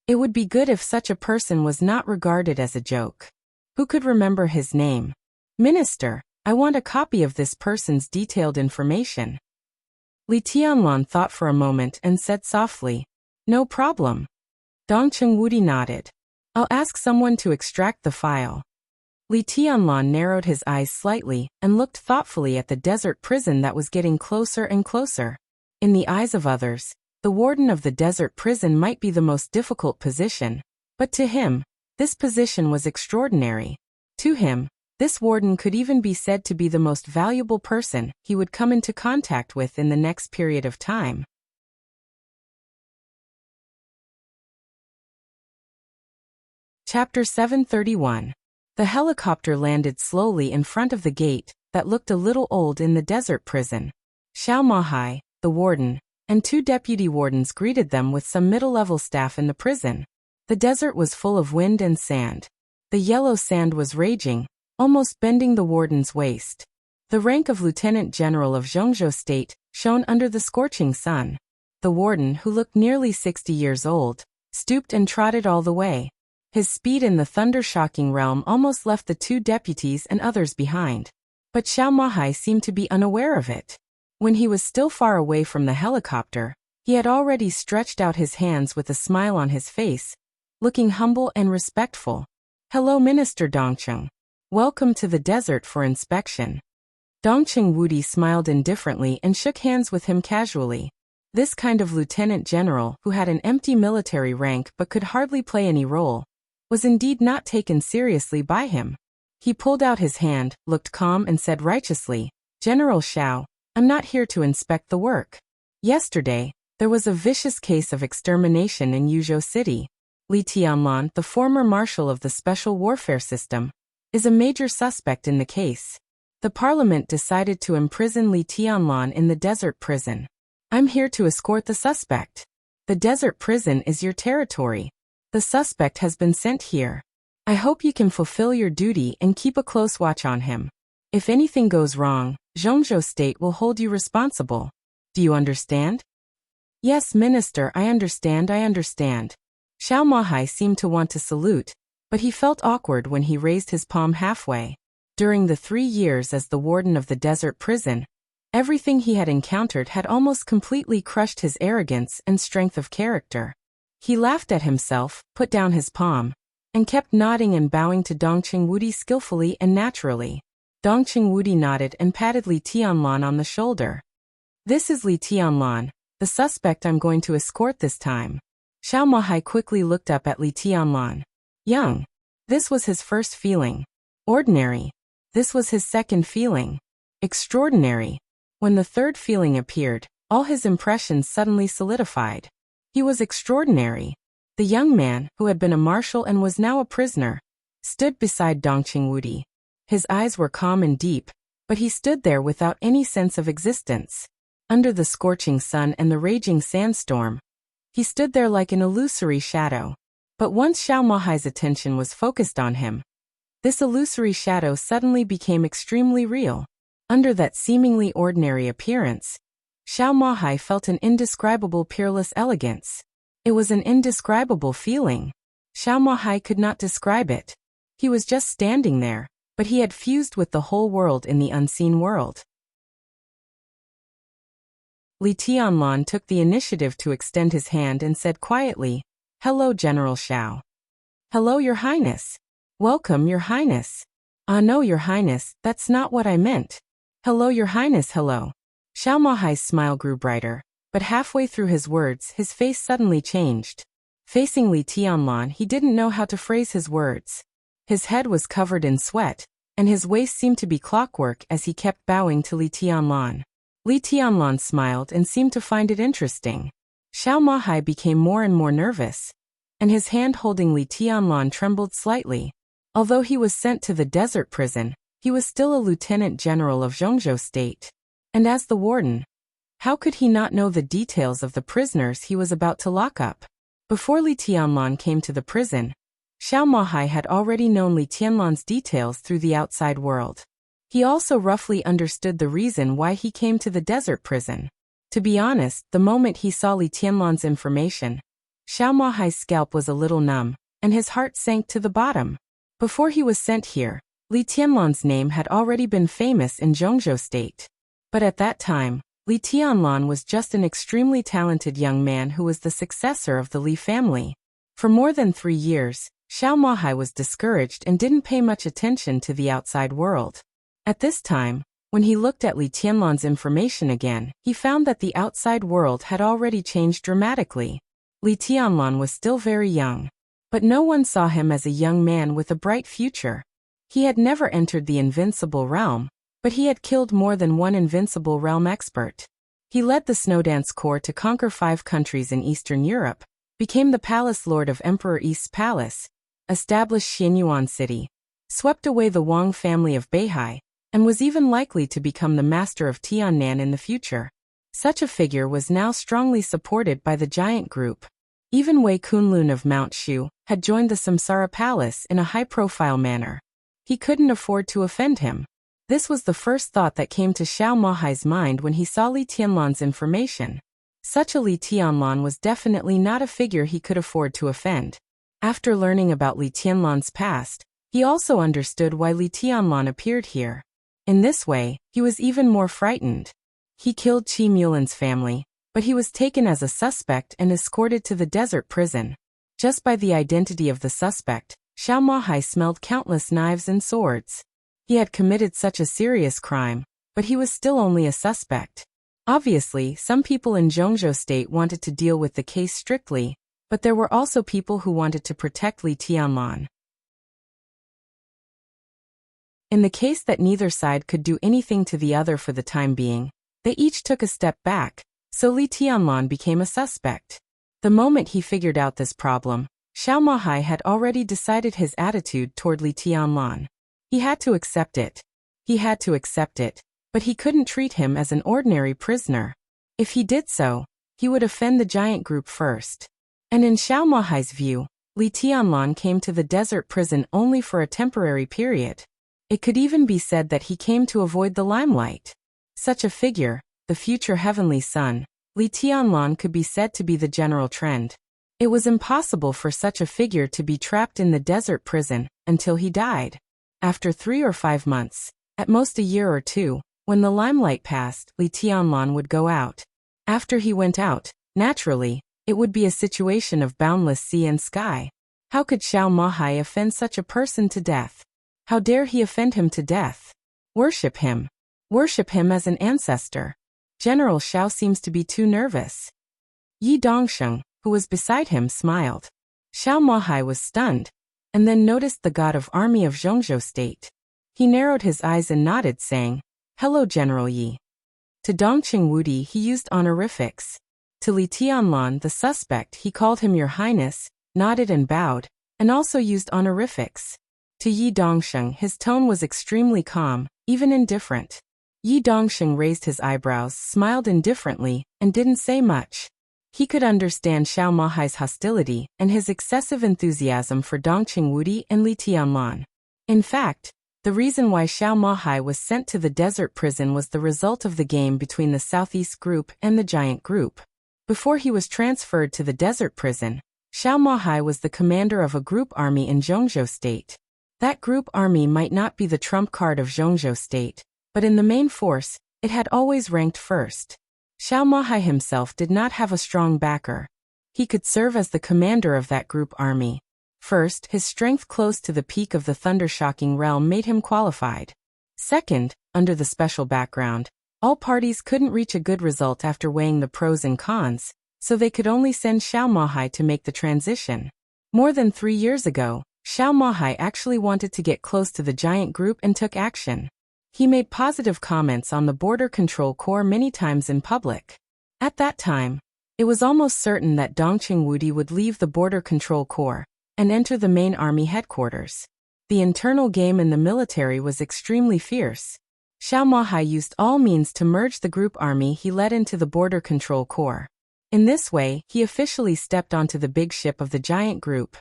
[SPEAKER 1] It would be good if such a person was not regarded as a joke. Who could remember his name? "Minister, I want a copy of this person's detailed information." Li Tianlan thought for a moment and said softly, "No problem." Dongcheng Wudi nodded. "I'll ask someone to extract the file." Li Tianlan narrowed his eyes slightly and looked thoughtfully at the desert prison that was getting closer and closer. In the eyes of others, the warden of the desert prison might be the most difficult position, but to him, this position was extraordinary. To him, this warden could even be said to be the most valuable person he would come into contact with in the next period of time. Chapter 731. The helicopter landed slowly in front of the gate that looked a little old in the desert prison. Xiao Mahai, the warden, and two deputy wardens greeted them with some middle-level staff in the prison. The desert was full of wind and sand. The yellow sand was raging, almost bending the warden's waist. The rank of lieutenant general of Zhongzhou state shone under the scorching sun. The warden, who looked nearly 60 years old, stooped and trotted all the way. His speed in the thunder-shocking realm almost left the two deputies and others behind. But Xiao Mahai seemed to be unaware of it. When he was still far away from the helicopter, he had already stretched out his hands with a smile on his face, looking humble and respectful. "Hello, Minister Dongcheng. Welcome to the desert for inspection." Dongcheng Wudi smiled indifferently and shook hands with him casually. This kind of lieutenant general, who had an empty military rank but could hardly play any role, was indeed not taken seriously by him. He pulled out his hand, looked calm and said righteously, "General Xiao, I'm not here to inspect the work. Yesterday, there was a vicious case of extermination in Yuzhou City. Li Tianlan, the former marshal of the Special Warfare System, is a major suspect in the case. The parliament decided to imprison Li Tianlan in the desert prison. I'm here to escort the suspect. The desert prison is your territory. The suspect has been sent here. I hope you can fulfill your duty and keep a close watch on him. If anything goes wrong, Zhongzhou State will hold you responsible. Do you understand?" Yes, Minister, I understand, I understand. Xiao Mahai seemed to want to salute, but he felt awkward when he raised his palm halfway. During the 3 years as the warden of the desert prison, everything he had encountered had almost completely crushed his arrogance and strength of character. He laughed at himself, put down his palm, and kept nodding and bowing to Dongqing Wudi skillfully and naturally. Dongqing Wudi nodded and patted Li Tianlan on the shoulder. This is Li Tianlan, the suspect I'm going to escort this time. Xiao Mahai quickly looked up at Li Tianlan. Young. This was his first feeling. Ordinary. This was his second feeling. Extraordinary. When the third feeling appeared, all his impressions suddenly solidified. He was extraordinary. The young man, who had been a marshal and was now a prisoner, stood beside Dongqing Wudi. His eyes were calm and deep, but he stood there without any sense of existence. Under the scorching sun and the raging sandstorm, he stood there like an illusory shadow. But once Xiao Mahai's attention was focused on him, this illusory shadow suddenly became extremely real. Under that seemingly ordinary appearance, Xiao Mahai felt an indescribable peerless elegance. It was an indescribable feeling. Xiao Mahai could not describe it. He was just standing there, but he had fused with the whole world in the unseen world. Li Tianlan took the initiative to extend his hand and said quietly, "Hello, General Xiao." "Hello, Your Highness." "Welcome, Your Highness." "Ah no, Your Highness, that's not what I meant." "Hello, Your Highness, hello." Xiao Mahai's smile grew brighter, but halfway through his words his face suddenly changed. Facing Li Tianlan, he didn't know how to phrase his words. His head was covered in sweat, and his waist seemed to be clockwork as he kept bowing to Li Tianlan. Li Tianlan smiled and seemed to find it interesting. Xiao Mahai became more and more nervous, and his hand holding Li Tianlan trembled slightly. Although he was sent to the desert prison, he was still a lieutenant general of Zhongzhou State. And as the warden, how could he not know the details of the prisoners he was about to lock up? Before Li Tianlan came to the prison, Xiao Mahai had already known Li Tianlan's details through the outside world. He also roughly understood the reason why he came to the desert prison. To be honest, the moment he saw Li Tianlan's information, Xiao Mahai's scalp was a little numb, and his heart sank to the bottom. Before he was sent here, Li Tianlan's name had already been famous in Zhongzhou State. But at that time, Li Tianlan was just an extremely talented young man who was the successor of the Li family. For more than 3 years, Xiao Mahai was discouraged and didn't pay much attention to the outside world. At this time, when he looked at Li Tianlan's information again, he found that the outside world had already changed dramatically. Li Tianlan was still very young, but no one saw him as a young man with a bright future. He had never entered the invincible realm, but he had killed more than one invincible realm expert. He led the Snowdance Corps to conquer 5 countries in Eastern Europe, became the Palace Lord of Emperor East's Palace, established Xianyuan City, swept away the Wang family of Beihai, and was even likely to become the master of Tiannan in the future. Such a figure was now strongly supported by the giant group. Even Wei Kunlun of Mount Shu had joined the Samsara Palace in a high-profile manner. He couldn't afford to offend him. This was the first thought that came to Xiao Mahai's mind when he saw Li Tianlan's information. Such a Li Tianlan was definitely not a figure he could afford to offend. After learning about Li Tianlan's past, he also understood why Li Tianlan appeared here. In this way, he was even more frightened. He killed Qi Mulin's family, but he was taken as a suspect and escorted to the desert prison. Just by the identity of the suspect, Xiao Mahai smelled countless knives and swords. He had committed such a serious crime, but he was still only a suspect. Obviously, some people in Zhongzhou State wanted to deal with the case strictly, but there were also people who wanted to protect Li Tianlan. In the case that neither side could do anything to the other for the time being, they each took a step back, so Li Tianlan became a suspect. The moment he figured out this problem, Xiao Mahai had already decided his attitude toward Li Tianlan. He had to accept it. He had to accept it, but he couldn't treat him as an ordinary prisoner. If he did so, he would offend the giant group first. And in Xiao Mahai's view, Li Tianlan came to the desert prison only for a temporary period. It could even be said that he came to avoid the limelight. Such a figure, the future heavenly son, Li Tianlan could be said to be the general trend. It was impossible for such a figure to be trapped in the desert prison until he died. After 3 or 5 months, at most a year or two, when the limelight passed, Li Tianlan would go out. After he went out, naturally, it would be a situation of boundless sea and sky. How could Xiao Mahai offend such a person to death? How dare he offend him to death? Worship him. Worship him as an ancestor. General Xiao seems to be too nervous. Yi Dongsheng, who was beside him, smiled. Xiao Mahai was stunned, and then noticed the god of army of Zhongzhou state. He narrowed his eyes and nodded, saying, "Hello, General Yi." To Dongqing Wudi he used honorifics. To Li Tianlan, the suspect, he called him Your Highness, nodded and bowed, and also used honorifics. To Yi Dongsheng his tone was extremely calm, even indifferent. Yi Dongsheng raised his eyebrows, smiled indifferently, and didn't say much. He could understand Xiao Mahai's hostility and his excessive enthusiasm for Dongqing Wudi and Li Tianlan. In fact, the reason why Xiao Mahai was sent to the desert prison was the result of the game between the Southeast Group and the Giant Group. Before he was transferred to the desert prison, Xiao Mahai was the commander of a group army in Zhongzhou state. That group army might not be the trump card of Zhongzhou state, but in the main force, it had always ranked first. Xiao Mahai himself did not have a strong backer. He could serve as the commander of that group army. First, his strength close to the peak of the thunder-shocking realm made him qualified. Second, under the special background, all parties couldn't reach a good result after weighing the pros and cons, so they could only send Xiao Mahai to make the transition. More than 3 years ago, Xiao Mahai actually wanted to get close to the Giant Group and took action. He made positive comments on the Border Control Corps many times in public. At that time, it was almost certain that Dongqing Wudi would leave the Border Control Corps and enter the main army headquarters. The internal game in the military was extremely fierce. Xiao Mahai used all means to merge the group army he led into the Border Control Corps. In this way, he officially stepped onto the big ship of the Giant Group.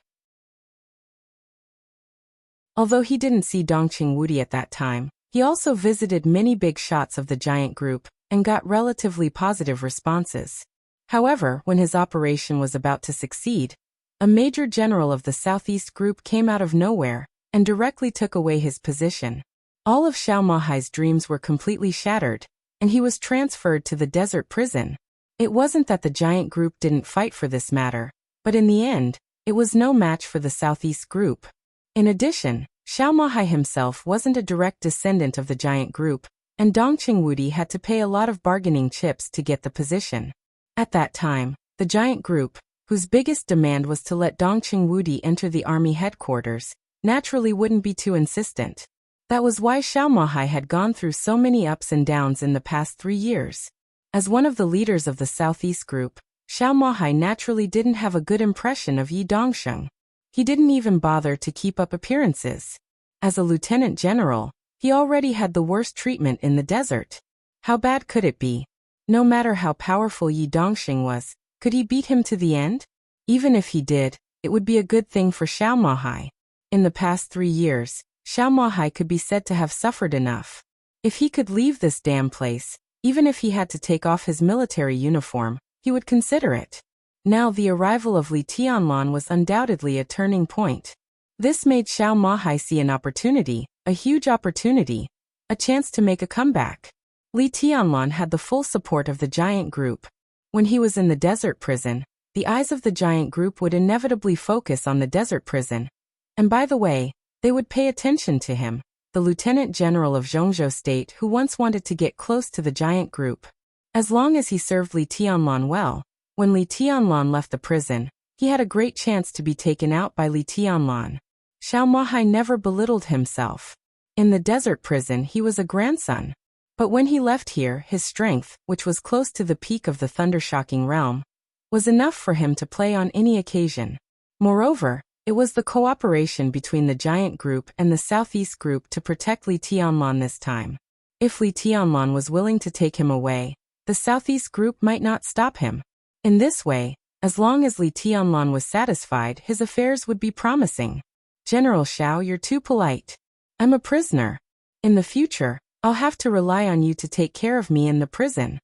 [SPEAKER 1] Although he didn't see Dongqing Wudi at that time, he also visited many big shots of the Giant Group and got relatively positive responses. However, when his operation was about to succeed, a major general of the Southeast Group came out of nowhere and directly took away his position. All of Xiao Mahai's dreams were completely shattered, and he was transferred to the desert prison. It wasn't that the Giant Group didn't fight for this matter, but in the end, it was no match for the Southeast Group. In addition, Xiao Mahai himself wasn't a direct descendant of the Giant Group, and Dongqing Wudi had to pay a lot of bargaining chips to get the position. At that time, the Giant Group, whose biggest demand was to let Dongqing Wudi enter the army headquarters, naturally wouldn't be too insistent. That was why Xiao Mahai had gone through so many ups and downs in the past 3 years. As one of the leaders of the Southeast Group, Xiao Mahai naturally didn't have a good impression of Yi Dongsheng. He didn't even bother to keep up appearances. As a lieutenant general, he already had the worst treatment in the desert. How bad could it be? No matter how powerful Yi Dongsheng was, could he beat him to the end? Even if he did, it would be a good thing for Xiao Mahai. In the past 3 years, Xiao Mahai could be said to have suffered enough. If he could leave this damn place, even if he had to take off his military uniform, he would consider it. Now the arrival of Li Tianlan was undoubtedly a turning point. This made Xiao Mahai see an opportunity, a huge opportunity, a chance to make a comeback. Li Tianlan had the full support of the Giant Group. When he was in the desert prison, the eyes of the Giant Group would inevitably focus on the desert prison. And by the way, they would pay attention to him, the lieutenant general of Zhongzhou state who once wanted to get close to the Giant Group. As long as he served Li Tianlan well, when Li Tianlan left the prison, he had a great chance to be taken out by Li Tianlan. Xiao Mahai never belittled himself. In the desert prison he was a grandson. But when he left here, his strength, which was close to the peak of the thunder-shocking realm, was enough for him to play on any occasion. Moreover, it was the cooperation between the Giant Group and the Southeast Group to protect Li Tianlan this time. If Li Tianlan was willing to take him away, the Southeast Group might not stop him. In this way, as long as Li Tianlan was satisfied, his affairs would be promising. General Xiao, you're too polite. I'm a prisoner. In the future, I'll have to rely on you to take care of me in the prison.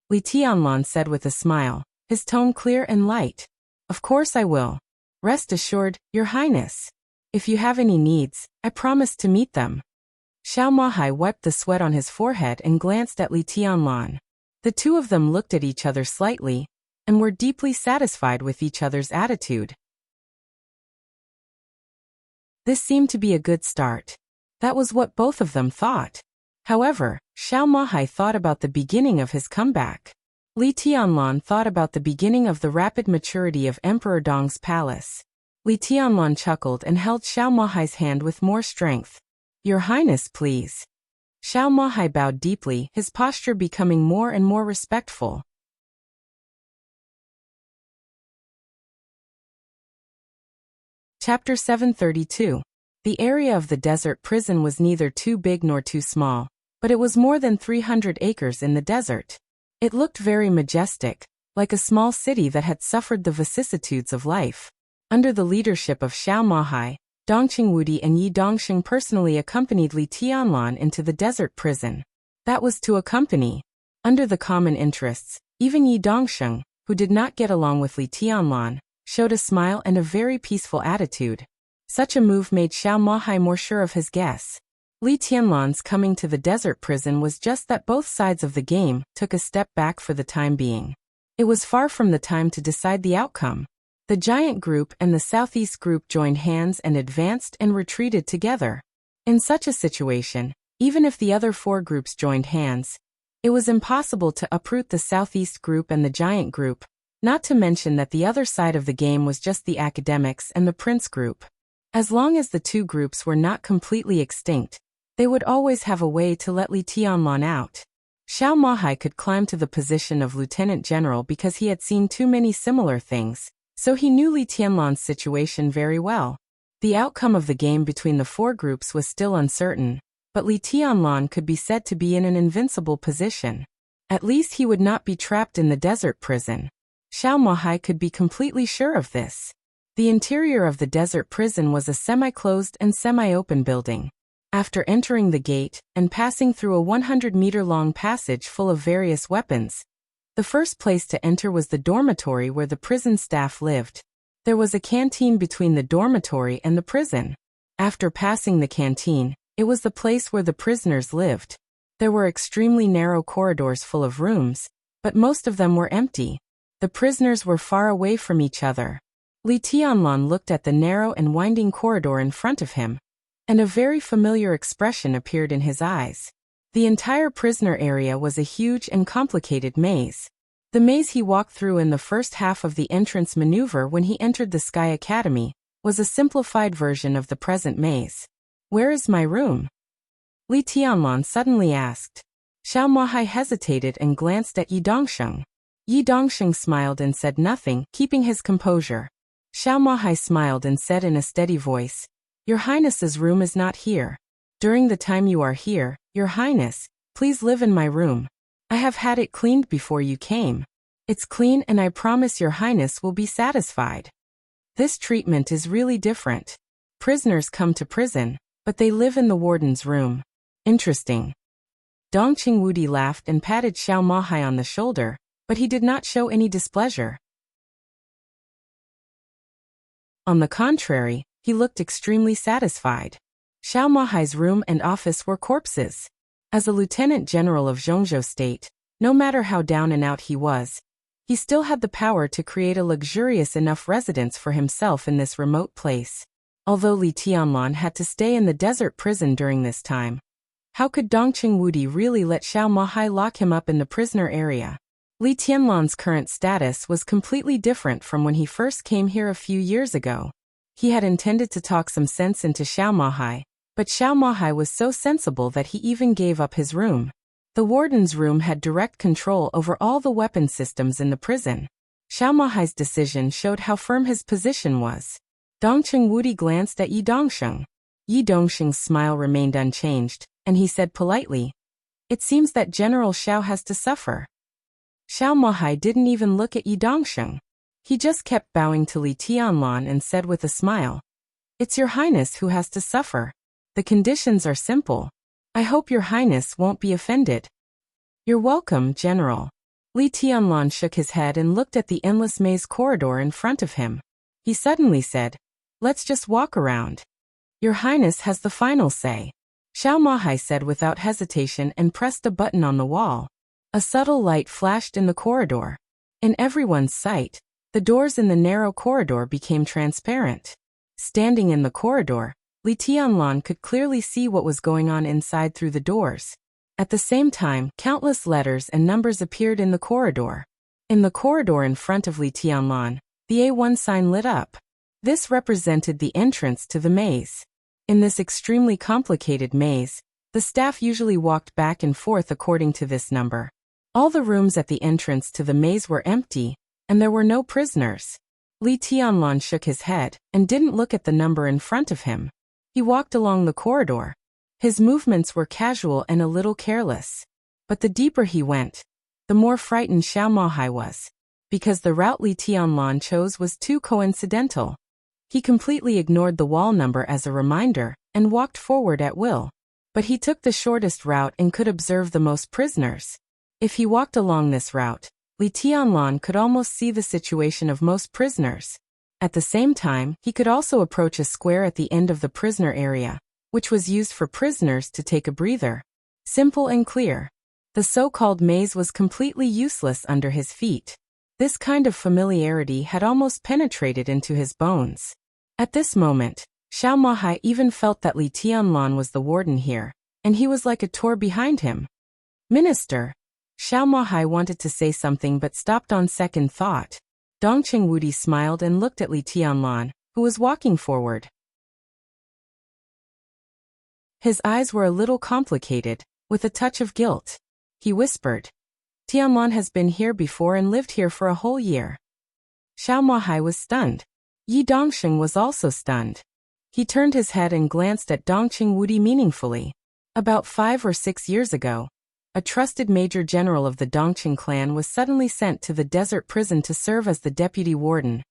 [SPEAKER 1] Li Tianlan said with a smile, his tone clear and light. Of course I will. Rest assured, Your Highness. If you have any needs, I promise to meet them. Xiao Mahai wiped the sweat on his forehead and glanced at Li Tianlan. The two of them looked at each other slightly, and were deeply satisfied with each other's attitude. This seemed to be a good start. That was what both of them thought. However, Xiao Mahai thought about the beginning of his comeback. Li Tianlan thought about the beginning of the rapid maturity of Emperor Dong's palace. Li Tianlan chuckled and held Xiao Mahai's hand with more strength. Your Highness, please. Xiao Mahai bowed deeply, his posture becoming more and more respectful. Chapter 732. The area of the desert prison was neither too big nor too small, but it was more than 300 acres in the desert. It looked very majestic, like a small city that had suffered the vicissitudes of life. Under the leadership of Xiao Mahai, Dongqing Wudi and Yi Dongsheng personally accompanied Li Tianlan into the desert prison. That was to accompany. Under the common interests, even Yi Dongsheng, who did not get along with Li Tianlan, showed a smile and a very peaceful attitude. Such a move made Xiao Mahai more sure of his guess. Li Tianlan's coming to the desert prison was just that both sides of the game took a step back for the time being. It was far from the time to decide the outcome. The giant group and the southeast group joined hands and advanced and retreated together. In such a situation, even if the other four groups joined hands, it was impossible to uproot the southeast group and the giant group, not to mention that the other side of the game was just the academics and the prince group. As long as the two groups were not completely extinct, they would always have a way to let Li Tianlan out. Xiao Mahai could climb to the position of lieutenant general because he had seen too many similar things, so he knew Li Tianlan's situation very well. The outcome of the game between the four groups was still uncertain, but Li Tianlan could be said to be in an invincible position. At least he would not be trapped in the desert prison. Xiao Mahai could be completely sure of this. The interior of the desert prison was a semi-closed and semi-open building. After entering the gate and passing through a 100-meter-long passage full of various weapons, the first place to enter was the dormitory where the prison staff lived. There was a canteen between the dormitory and the prison. After passing the canteen, it was the place where the prisoners lived. There were extremely narrow corridors full of rooms, but most of them were empty. The prisoners were far away from each other. Li Tianlan looked at the narrow and winding corridor in front of him, and a very familiar expression appeared in his eyes. The entire prisoner area was a huge and complicated maze. The maze he walked through in the first half of the entrance maneuver when he entered the Sky Academy was a simplified version of the present maze. Where is my room? Li Tianlan suddenly asked. Xiao Mahai hesitated and glanced at Yi Dongsheng. Yi Dongsheng smiled and said nothing, keeping his composure. Xiao Mahai smiled and said in a steady voice, Your Highness's room is not here. During the time you are here, Your Highness, please live in my room. I have had it cleaned before you came. It's clean and I promise Your Highness will be satisfied. This treatment is really different. Prisoners come to prison, but they live in the warden's room. Interesting. Dongqing Wudi laughed and patted Xiao Mahai on the shoulder, but he did not show any displeasure. On the contrary, he looked extremely satisfied. Xiao Mahai's room and office were corpses. As a lieutenant general of Zhongzhou State, no matter how down and out he was, he still had the power to create a luxurious enough residence for himself in this remote place. Although Li Tianlan had to stay in the desert prison during this time, how could Dongqing Wudi really let Xiao Mahai lock him up in the prisoner area? Li Tianlan's current status was completely different from when he first came here a few years ago. He had intended to talk some sense into Xiao Mahai, but Xiao Mahai was so sensible that he even gave up his room. The warden's room had direct control over all the weapon systems in the prison. Xiao Mahai's decision showed how firm his position was. Dongqing Wudi glanced at Yi Dongsheng. Yi Dongsheng's smile remained unchanged, and he said politely, It seems that General Xiao has to suffer. Xiao Mahai didn't even look at Yi Dongsheng. He just kept bowing to Li Tianlan and said with a smile, It's Your Highness who has to suffer. The conditions are simple. I hope Your Highness won't be offended. You're welcome, General. Li Tianlan shook his head and looked at the endless maze corridor in front of him. He suddenly said, "Let's just walk around. Your Highness has the final say." Xiao Mahai said without hesitation and pressed a button on the wall. A subtle light flashed in the corridor. In everyone's sight, the doors in the narrow corridor became transparent. Standing in the corridor, Li Tianlan could clearly see what was going on inside through the doors. At the same time, countless letters and numbers appeared in the corridor. In the corridor in front of Li Tianlan, the A1 sign lit up. This represented the entrance to the maze. In this extremely complicated maze, the staff usually walked back and forth according to this number. All the rooms at the entrance to the maze were empty, and there were no prisoners. Li Tianlan shook his head and didn't look at the number in front of him. He walked along the corridor. His movements were casual and a little careless. But the deeper he went, the more frightened Xiao Mahai was, because the route Li Tianlan chose was too coincidental. He completely ignored the wall number as a reminder and walked forward at will. But he took the shortest route and could observe the most prisoners. If he walked along this route, Li Tianlan could almost see the situation of most prisoners. At the same time, he could also approach a square at the end of the prisoner area, which was used for prisoners to take a breather. Simple and clear. The so-called maze was completely useless under his feet. This kind of familiarity had almost penetrated into his bones. At this moment, Xiao Mahai even felt that Li Tianlan was the warden here, and he was like a Tor behind him. "Minister." Xiao Mahai wanted to say something but stopped on second thought. Dongqing Wudi smiled and looked at Li Tianlan, who was walking forward. His eyes were a little complicated, with a touch of guilt. He whispered, "Tianlan has been here before and lived here for a whole year." Xiao Mahai was stunned. Yi Dongqing was also stunned. He turned his head and glanced at Dongqing Wudi meaningfully. About 5 or 6 years ago, a trusted major general of the Dongqing clan was suddenly sent to the desert prison to serve as the deputy warden,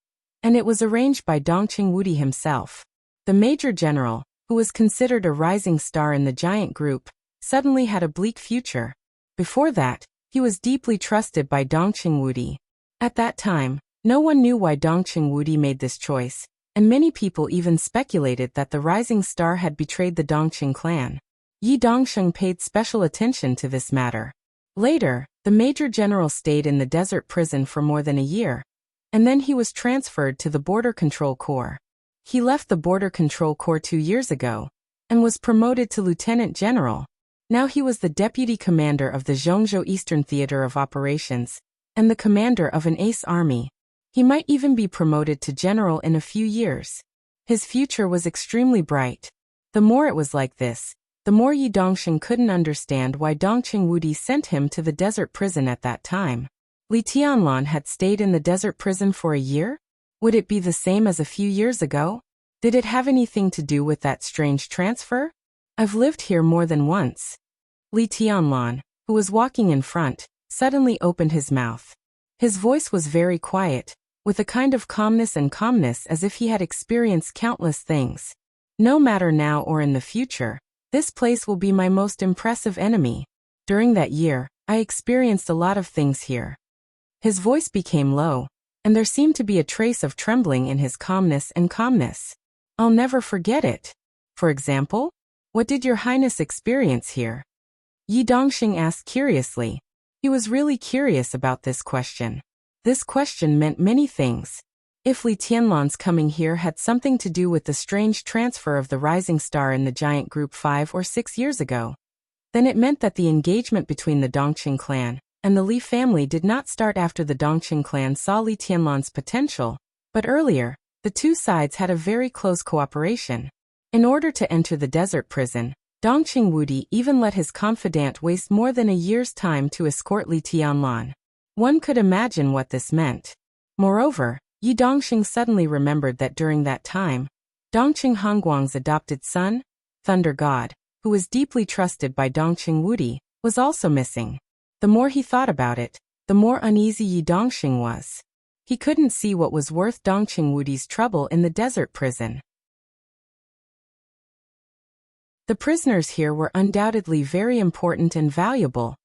[SPEAKER 1] and it was arranged by Dongqing Wudi himself. The major general, who was considered a rising star in the giant group, suddenly had a bleak future. Before that, he was deeply trusted by Dongqing Wudi. At that time, no one knew why Dongqing Wudi made this choice, and many people even speculated that the rising star had betrayed the Dongqing clan. Yi Dongsheng paid special attention to this matter. Later, the major general stayed in the desert prison for more than a year, and then he was transferred to the Border Control Corps. He left the Border Control Corps 2 years ago, and was promoted to lieutenant general. Now he was the deputy commander of the Zhongzhou Eastern Theater of Operations, and the commander of an ace army. He might even be promoted to general in a few years. His future was extremely bright. The more it was like this, the more Yi Dongsheng couldn't understand why Dongqing Wudi sent him to the desert prison at that time. Li Tianlan had stayed in the desert prison for a year? Would it be the same as a few years ago? Did it have anything to do with that strange transfer? "I've lived here more than once." Li Tianlan, who was walking in front, suddenly opened his mouth. His voice was very quiet, with a kind of calmness as if he had experienced countless things. "No matter now or in the future, this place will be my most impressive enemy. During that year, I experienced a lot of things here." His voice became low, and there seemed to be a trace of trembling in his calmness. "I'll never forget it." "For example? What did your Highness experience here?" Yi Dongxing asked curiously. He was really curious about this question. This question meant many things. If Li Tianlan's coming here had something to do with the strange transfer of the rising star in the giant group 5 or 6 years ago, then it meant that the engagement between the Dongqing clan and the Li family did not start after the Dongqing clan saw Li Tianlan's potential, but earlier. The two sides had a very close cooperation. In order to enter the desert prison, Dongqing Wudi even let his confidant waste more than a year's time to escort Li Tianlan. One could imagine what this meant. Moreover, Yi Dongxing suddenly remembered that during that time, Dongqing Hongguang's adopted son, Thunder God, who was deeply trusted by Dongqing Wudi, was also missing. The more he thought about it, the more uneasy Yi Dongxing was. He couldn't see what was worth Dongqing Wudi's trouble in the desert prison. The prisoners here were undoubtedly very important and valuable,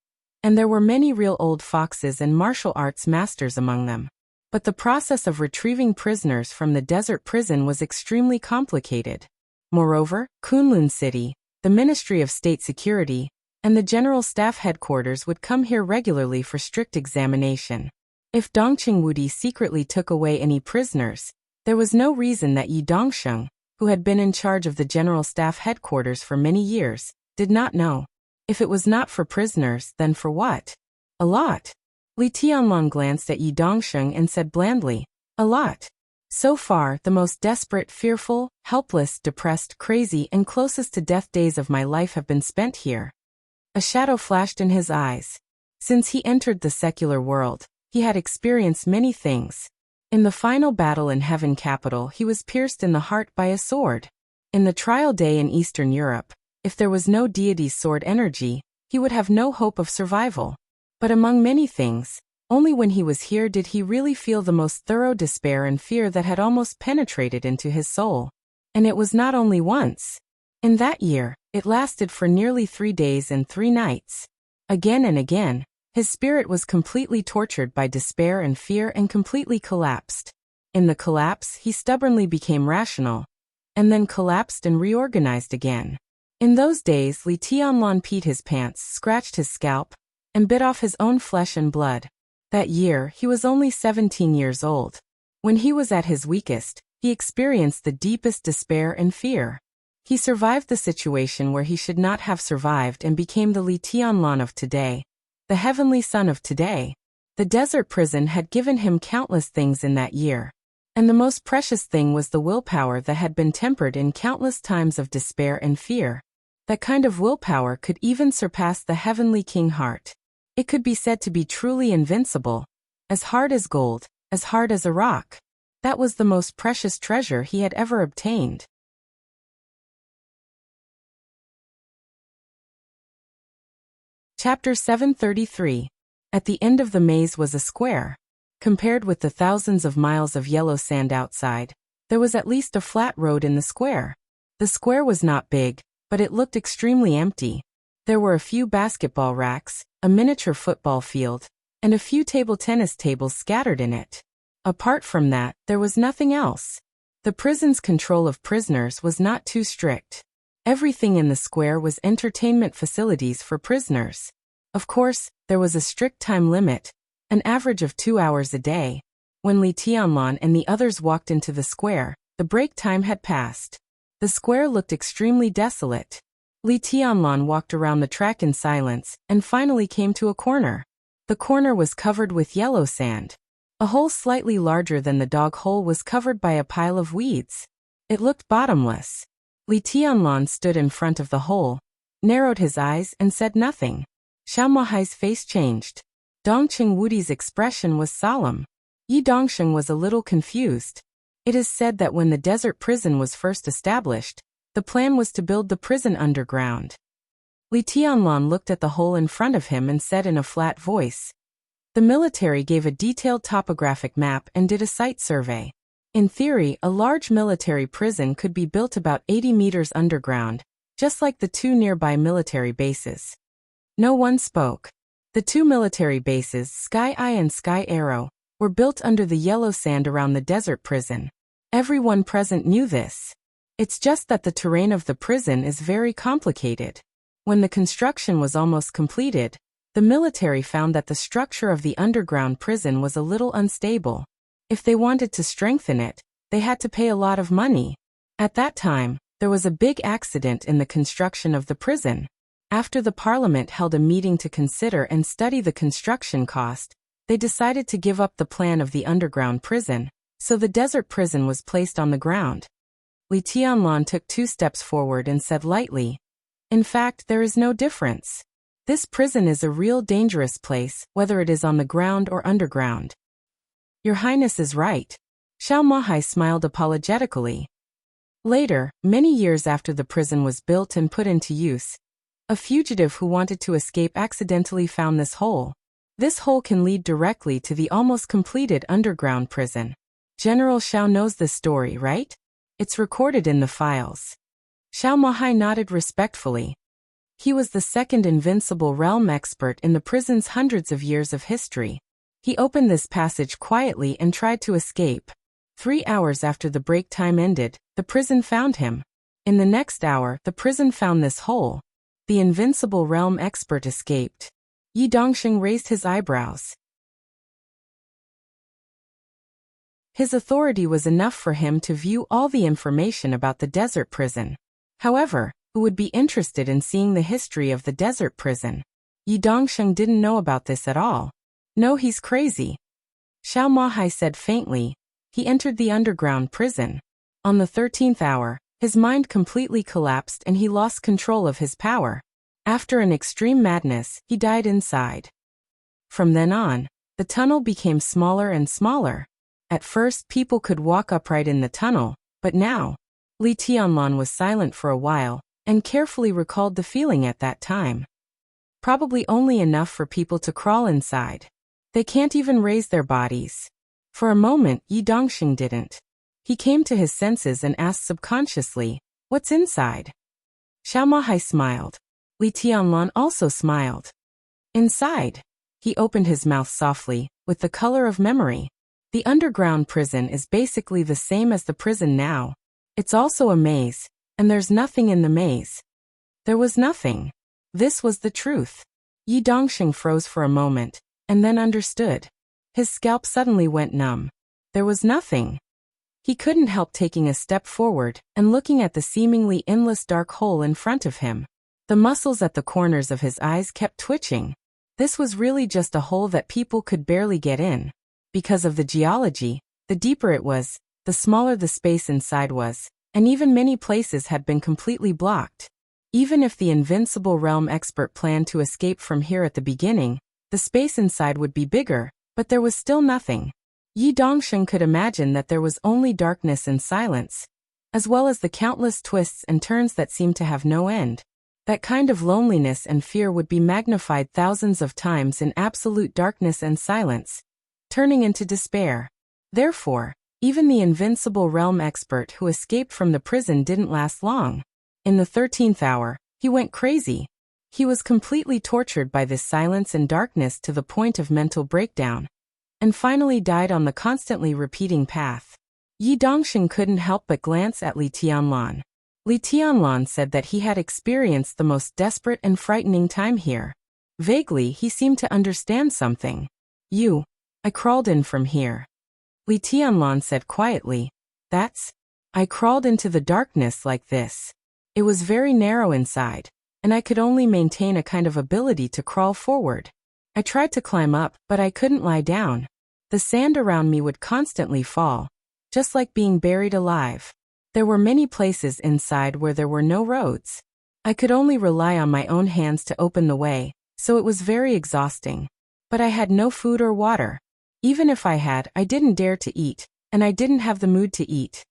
[SPEAKER 1] And there were many real old foxes and martial arts masters among them. But the process of retrieving prisoners from the desert prison was extremely complicated. Moreover, Kunlun City, the Ministry of State Security, and the General Staff Headquarters would come here regularly for strict examination. If Dongqing Wudi secretly took away any prisoners, there was no reason that Yi Dongsheng, who had been in charge of the General Staff Headquarters for many years, did not know. If it was not for prisoners, then for what? A lot. Li Tianlong glanced at Yi Dongsheng and said blandly, a lot. So far, the most desperate, fearful, helpless, depressed, crazy, and closest to death days of my life have been spent here. A shadow flashed in his eyes. Since he entered the secular world, he had experienced many things. In the final battle in Heaven Capital, he was pierced in the heart by a sword. In the trial day in Eastern Europe, if there was no deity's sword energy, he would have no hope of survival. But among many things, only when he was here did he really feel the most thorough despair and fear that had almost penetrated into his soul. And it was not only once. In that year, it lasted for nearly 3 days and 3 nights. Again and again, his spirit was completely tortured by despair and fear and completely collapsed. In the collapse, he stubbornly became rational, and then collapsed and reorganized again. In those days, Li Tianlong peed his pants, scratched his scalp, and bit off his own flesh and blood. That year, he was only 17 years old. When he was at his weakest, he experienced the deepest despair and fear. He survived the situation where he should not have survived and became the Li Tianlong of today, the heavenly son of today. The desert prison had given him countless things in that year. And the most precious thing was the willpower that had been tempered in countless times of despair and fear. That kind of willpower could even surpass the heavenly king heart. It could be said to be truly invincible, as hard as gold, as hard as a rock. That was the most precious treasure he had ever obtained. Chapter 733. At the end of the maze was a square. Compared with the thousands of miles of yellow sand outside, there was at least a flat road in the square. The square was not big, but it looked extremely empty. There were a few basketball racks, a miniature football field, and a few table tennis tables scattered in it. Apart from that, there was nothing else. The prison's control of prisoners was not too strict. Everything in the square was entertainment facilities for prisoners. Of course, there was a strict time limit, an average of 2 hours a day. When Li Tianlong and the others walked into the square, the break time had passed. The square looked extremely desolate. Li Tianlong walked around the track in silence and finally came to a corner. The corner was covered with yellow sand. A hole slightly larger than the dog hole was covered by a pile of weeds. It looked bottomless. Li Tianlong stood in front of the hole, narrowed his eyes and said nothing. Xiao Mahai's face changed. Dongqing Wudi's expression was solemn. Yi Dongsheng was a little confused. It is said that when the desert prison was first established, the plan was to build the prison underground. Li Tianlong looked at the hole in front of him and said in a flat voice. The military gave a detailed topographic map and did a site survey. In theory, a large military prison could be built about 80 meters underground, just like the 2 nearby military bases. No one spoke. The 2 military bases, Sky Eye and Sky Arrow, were built under the yellow sand around the desert prison. Everyone present knew this. It's just that the terrain of the prison is very complicated. When the construction was almost completed, the military found that the structure of the underground prison was a little unstable. If they wanted to strengthen it, they had to pay a lot of money. At that time, there was a big accident in the construction of the prison. After the parliament held a meeting to consider and study the construction cost, they decided to give up the plan of the underground prison, so the desert prison was placed on the ground. Li Tianlong took 2 steps forward and said lightly, "In fact, there is no difference. This prison is a real dangerous place, whether it is on the ground or underground." "Your Highness is right." Xiao Mahai smiled apologetically. Later, many years after the prison was built and put into use, a fugitive who wanted to escape accidentally found this hole. This hole can lead directly to the almost completed underground prison. General Xiao knows this story, right? It's recorded in the files. Xiao Mahai nodded respectfully. He was the second invincible realm expert in the prison's hundreds of years of history. He opened this passage quietly and tried to escape. 3 hours after the break time ended, the prison found him. In the next hour, the prison found this hole. The invincible realm expert escaped. Yi Dongsheng raised his eyebrows. His authority was enough for him to view all the information about the desert prison. However, who would be interested in seeing the history of the desert prison? Yi Dongsheng didn't know about this at all. No, he's crazy. Xiao Mahai said faintly. He entered the underground prison. On the 13th hour, his mind completely collapsed and he lost control of his power. After an extreme madness, he died inside. From then on, the tunnel became smaller and smaller. At first, people could walk upright in the tunnel, but now, Li Tianlan was silent for a while and carefully recalled the feeling at that time. Probably only enough for people to crawl inside. They can't even raise their bodies. For a moment, Yi Dongsheng didn't. He came to his senses and asked subconsciously, "What's inside?" Xiao Mahai smiled. Li Tianlan also smiled. Inside. He opened his mouth softly, with the color of memory. The underground prison is basically the same as the prison now. It's also a maze, and there's nothing in the maze. There was nothing. This was the truth. Yi Dongsheng froze for a moment, and then understood. His scalp suddenly went numb. There was nothing. He couldn't help taking a step forward and looking at the seemingly endless dark hole in front of him. The muscles at the corners of his eyes kept twitching. This was really just a hole that people could barely get in. Because of the geology, the deeper it was, the smaller the space inside was, and even many places had been completely blocked. Even if the invincible realm expert planned to escape from here at the beginning, the space inside would be bigger, but there was still nothing. Yi Dongsheng could imagine that there was only darkness and silence, as well as the countless twists and turns that seemed to have no end. That kind of loneliness and fear would be magnified thousands of times in absolute darkness and silence, turning into despair. Therefore, even the invincible realm expert who escaped from the prison didn't last long. In the 13th hour, he went crazy. He was completely tortured by this silence and darkness to the point of mental breakdown, and finally died on the constantly repeating path. Yi Dongsheng couldn't help but glance at Li Tianlan. Li Tianlan said that he had experienced the most desperate and frightening time here. Vaguely, he seemed to understand something. I crawled in from here. Li Tianlan said quietly. I crawled into the darkness like this. It was very narrow inside, and I could only maintain a kind of ability to crawl forward. I tried to climb up, but I couldn't lie down. The sand around me would constantly fall, just like being buried alive. There were many places inside where there were no roads. I could only rely on my own hands to open the way, so it was very exhausting. But I had no food or water. Even if I had, I didn't dare to eat, and I didn't have the mood to eat.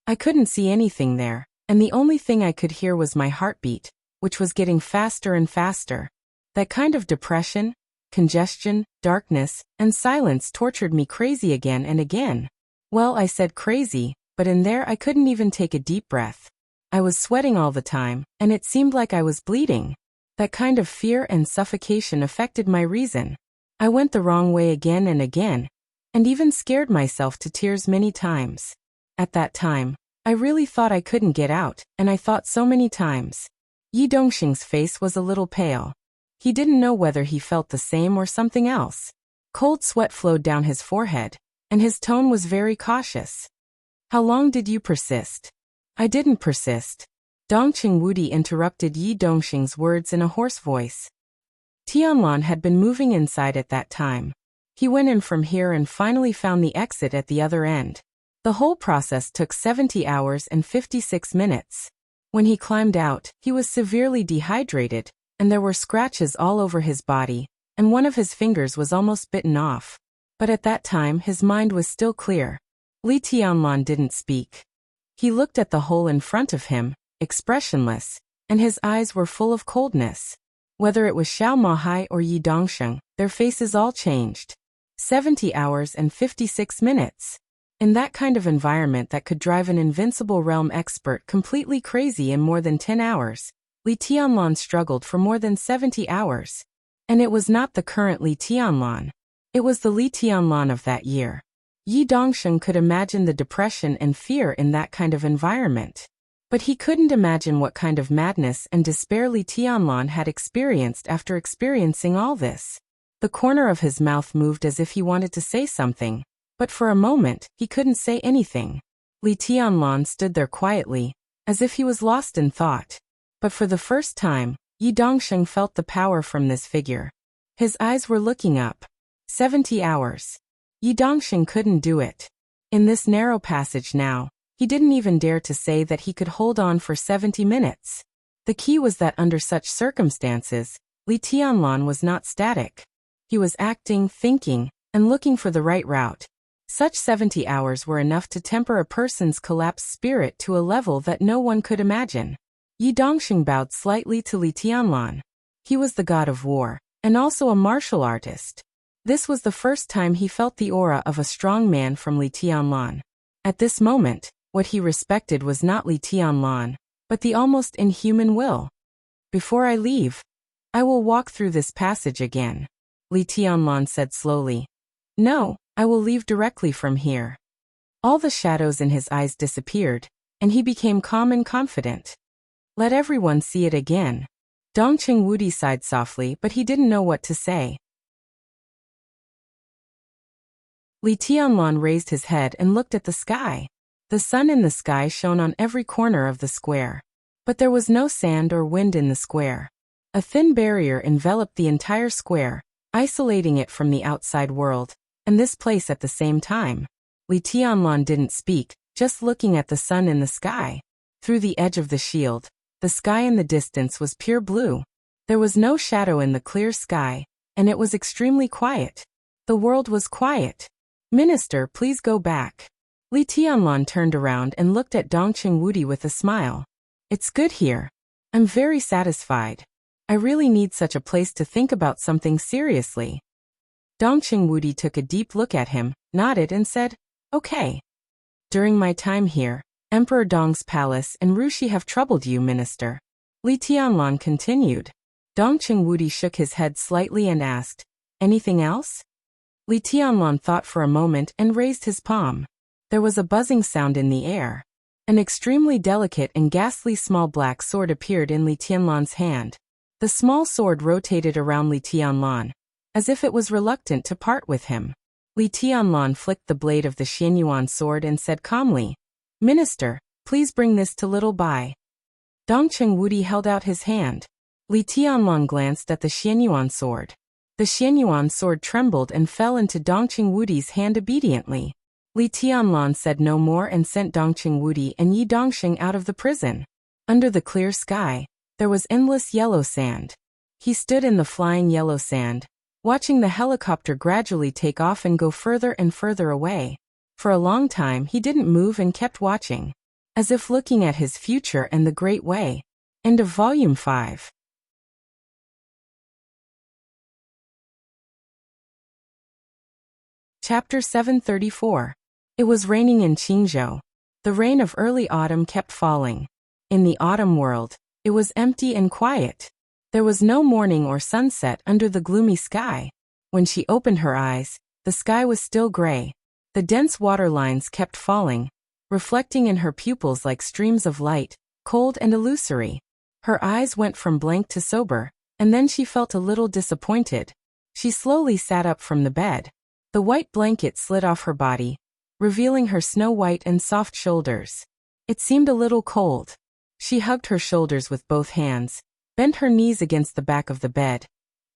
[SPEAKER 1] I couldn't see anything there, and the only thing I could hear was my heartbeat, which was getting faster and faster. That kind of depression, congestion, darkness, and silence tortured me crazy again and again. Well, I said crazy, but in there I couldn't even take a deep breath. I was sweating all the time, and it seemed like I was bleeding. That kind of fear and suffocation affected my reason. I went the wrong way again and even scared myself to tears many times. At that time, I really thought I couldn't get out, and I thought so many times. Yi Dongsheng's face was a little pale. He didn't know whether he felt the same or something else. Cold sweat flowed down his forehead, and his tone was very cautious. How long did you persist? I didn't persist. Dongqing Wudi interrupted Yi Dongsheng's words in a hoarse voice. Tianlan had been moving inside at that time. He went in from here and finally found the exit at the other end. The whole process took 70 hours and 56 minutes. When he climbed out, he was severely dehydrated, and there were scratches all over his body, and one of his fingers was almost bitten off. But at that time his mind was still clear. Li Tianlan didn't speak. He looked at the hole in front of him, expressionless, and his eyes were full of coldness. Whether it was Xiao Mahai or Yi Dongsheng, their faces all changed. 70 hours and 56 minutes. In that kind of environment that could drive an invincible realm expert completely crazy in more than 10 hours, Li Tianlan struggled for more than 70 hours. And it was not the current Li Tianlan. It was the Li Tianlan of that year. Yi Dongsheng could imagine the depression and fear in that kind of environment. But he couldn't imagine what kind of madness and despair Li Tianlan had experienced after experiencing all this. The corner of his mouth moved as if he wanted to say something, but for a moment, he couldn't say anything. Li Tianlan stood there quietly, as if he was lost in thought. But for the first time, Yi Dongsheng felt the power from this figure. His eyes were looking up. 70 hours. Yi Dongsheng couldn't do it. In this narrow passage now, he didn't even dare to say that he could hold on for 70 minutes. The key was that under such circumstances, Li Tianlan was not static. He was acting, thinking, and looking for the right route. Such 70 hours were enough to temper a person's collapsed spirit to a level that no one could imagine. Yi Dongsheng bowed slightly to Li Tianlan. He was the god of war, and also a martial artist. This was the first time he felt the aura of a strong man from Li Tianlan. At this moment, what he respected was not Li Tianlan, but the almost inhuman will. Before I leave, I will walk through this passage again, Li Tianlan said slowly. No, I will leave directly from here. All the shadows in his eyes disappeared, and he became calm and confident. Let everyone see it again. Dongqing Wudi sighed softly, but he didn't know what to say. Li Tianlan raised his head and looked at the sky. The sun in the sky shone on every corner of the square. But there was no sand or wind in the square. A thin barrier enveloped the entire square, isolating it from the outside world, and this place at the same time. Li Tianlan didn't speak, just looking at the sun in the sky. Through the edge of the shield, the sky in the distance was pure blue. There was no shadow in the clear sky, and it was extremely quiet. The world was quiet. Minister, please go back. Li Tianlan turned around and looked at Dongqing Wudi with a smile. It's good here. I'm very satisfied. I really need such a place to think about something seriously. Dongqing Wudi took a deep look at him, nodded and said, Okay. During my time here, Emperor Dong's palace and Rushi have troubled you, minister. Li Tianlan continued. Dongqing Wudi shook his head slightly and asked, Anything else? Li Tianlan thought for a moment and raised his palm. There was a buzzing sound in the air. An extremely delicate and ghastly small black sword appeared in Li Tianlan's hand. The small sword rotated around Li Tianlan, as if it was reluctant to part with him. Li Tianlan flicked the blade of the Xianyuan sword and said calmly, Minister, please bring this to Little Bai. Dongqing Wudi held out his hand. Li Tianlan glanced at the Xianyuan sword. The Xianyuan sword trembled and fell into Dongqing Wudi's hand obediently. Li Tianlan said no more and sent Dongqing Wudi and Yi Dongsheng out of the prison. Under the clear sky, there was endless yellow sand. He stood in the flying yellow sand, watching the helicopter gradually take off and go further and further away. For a long time he didn't move and kept watching, as if looking at his future and the Great Way. End of Volume 5. Chapter 734. It was raining in Qingzhou. The rain of early autumn kept falling. In the autumn world, it was empty and quiet. There was no morning or sunset under the gloomy sky. When she opened her eyes, the sky was still gray. The dense water lines kept falling, reflecting in her pupils like streams of light, cold and illusory. Her eyes went from blank to sober, and then she felt a little disappointed. She slowly sat up from the bed. The white blanket slid off her body, revealing her snow-white and soft shoulders. It seemed a little cold. She hugged her shoulders with both hands, bent her knees against the back of the bed,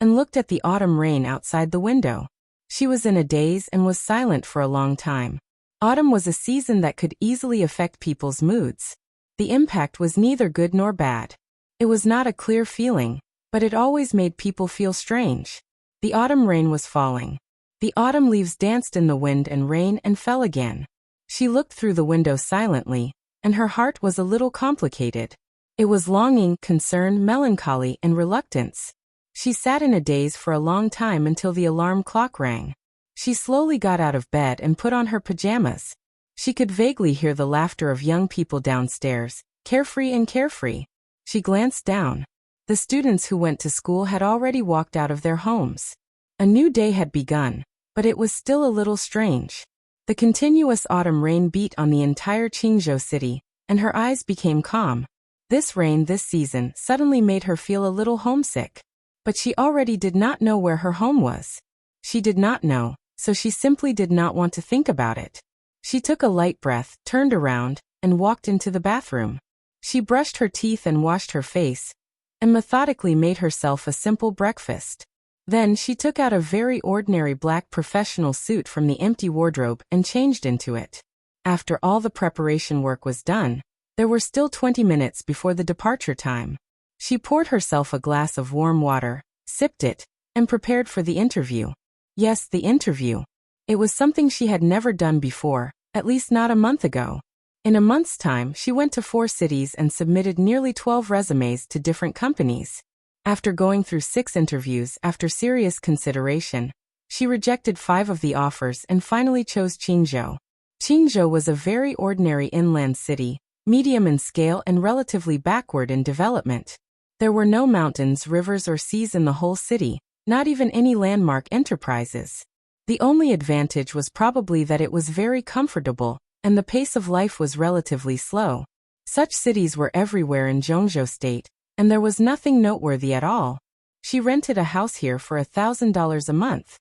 [SPEAKER 1] and looked at the autumn rain outside the window. She was in a daze and was silent for a long time. Autumn was a season that could easily affect people's moods. The impact was neither good nor bad. It was not a clear feeling, but it always made people feel strange. The autumn rain was falling. The autumn leaves danced in the wind and rain and fell again. She looked through the window silently, and her heart was a little complicated. It was longing, concern, melancholy, and reluctance. She sat in a daze for a long time until the alarm clock rang. She slowly got out of bed and put on her pajamas. She could vaguely hear the laughter of young people downstairs, carefree and carefree. She glanced down. The students who went to school had already walked out of their homes. A new day had begun, but it was still a little strange. The continuous autumn rain beat on the entire Qingzhou city, and her eyes became calm. This rain this season suddenly made her feel a little homesick. But she already did not know where her home was. She did not know, so she simply did not want to think about it. She took a light breath, turned around, and walked into the bathroom. She brushed her teeth and washed her face, and methodically made herself a simple breakfast. Then she took out a very ordinary black professional suit from the empty wardrobe and changed into it. After all the preparation work was done, there were still 20 minutes before the departure time. She poured herself a glass of warm water, sipped it, and prepared for the interview. Yes, the interview. It was something she had never done before, at least not a month ago. In a month's time, she went to 4 cities and submitted nearly 12 resumes to different companies. After going through 6 interviews after serious consideration, she rejected 5 of the offers and finally chose Qingzhou. Qingzhou was a very ordinary inland city, medium in scale and relatively backward in development. There were no mountains, rivers, or seas in the whole city, not even any landmark enterprises. The only advantage was probably that it was very comfortable, and the pace of life was relatively slow. Such cities were everywhere in Zhongzhou State, and there was nothing noteworthy at all. She rented a house here for $1,000 a month.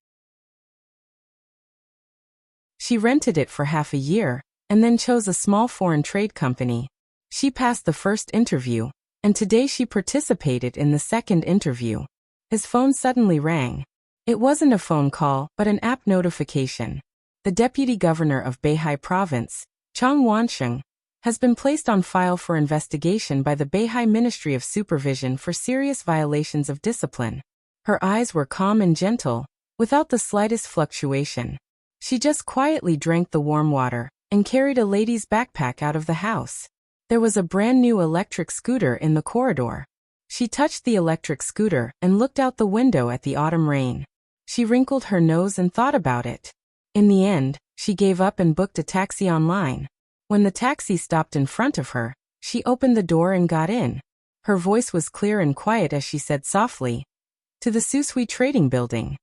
[SPEAKER 1] She rented it for half a year, and then chose a small foreign trade company. She passed the first interview, and today she participated in the second interview. His phone suddenly rang. It wasn't a phone call, but an app notification. The deputy governor of Beihai Province, Chang Wansheng, has been placed on file for investigation by the Beihai Ministry of Supervision for serious violations of discipline. Her eyes were calm and gentle, without the slightest fluctuation. She just quietly drank the warm water and carried a lady's backpack out of the house. There was a brand new electric scooter in the corridor. She touched the electric scooter and looked out the window at the autumn rain. She wrinkled her nose and thought about it. In the end, she gave up and booked a taxi online. When the taxi stopped in front of her, she opened the door and got in. Her voice was clear and quiet as she said softly, "To the Susui Trading Building."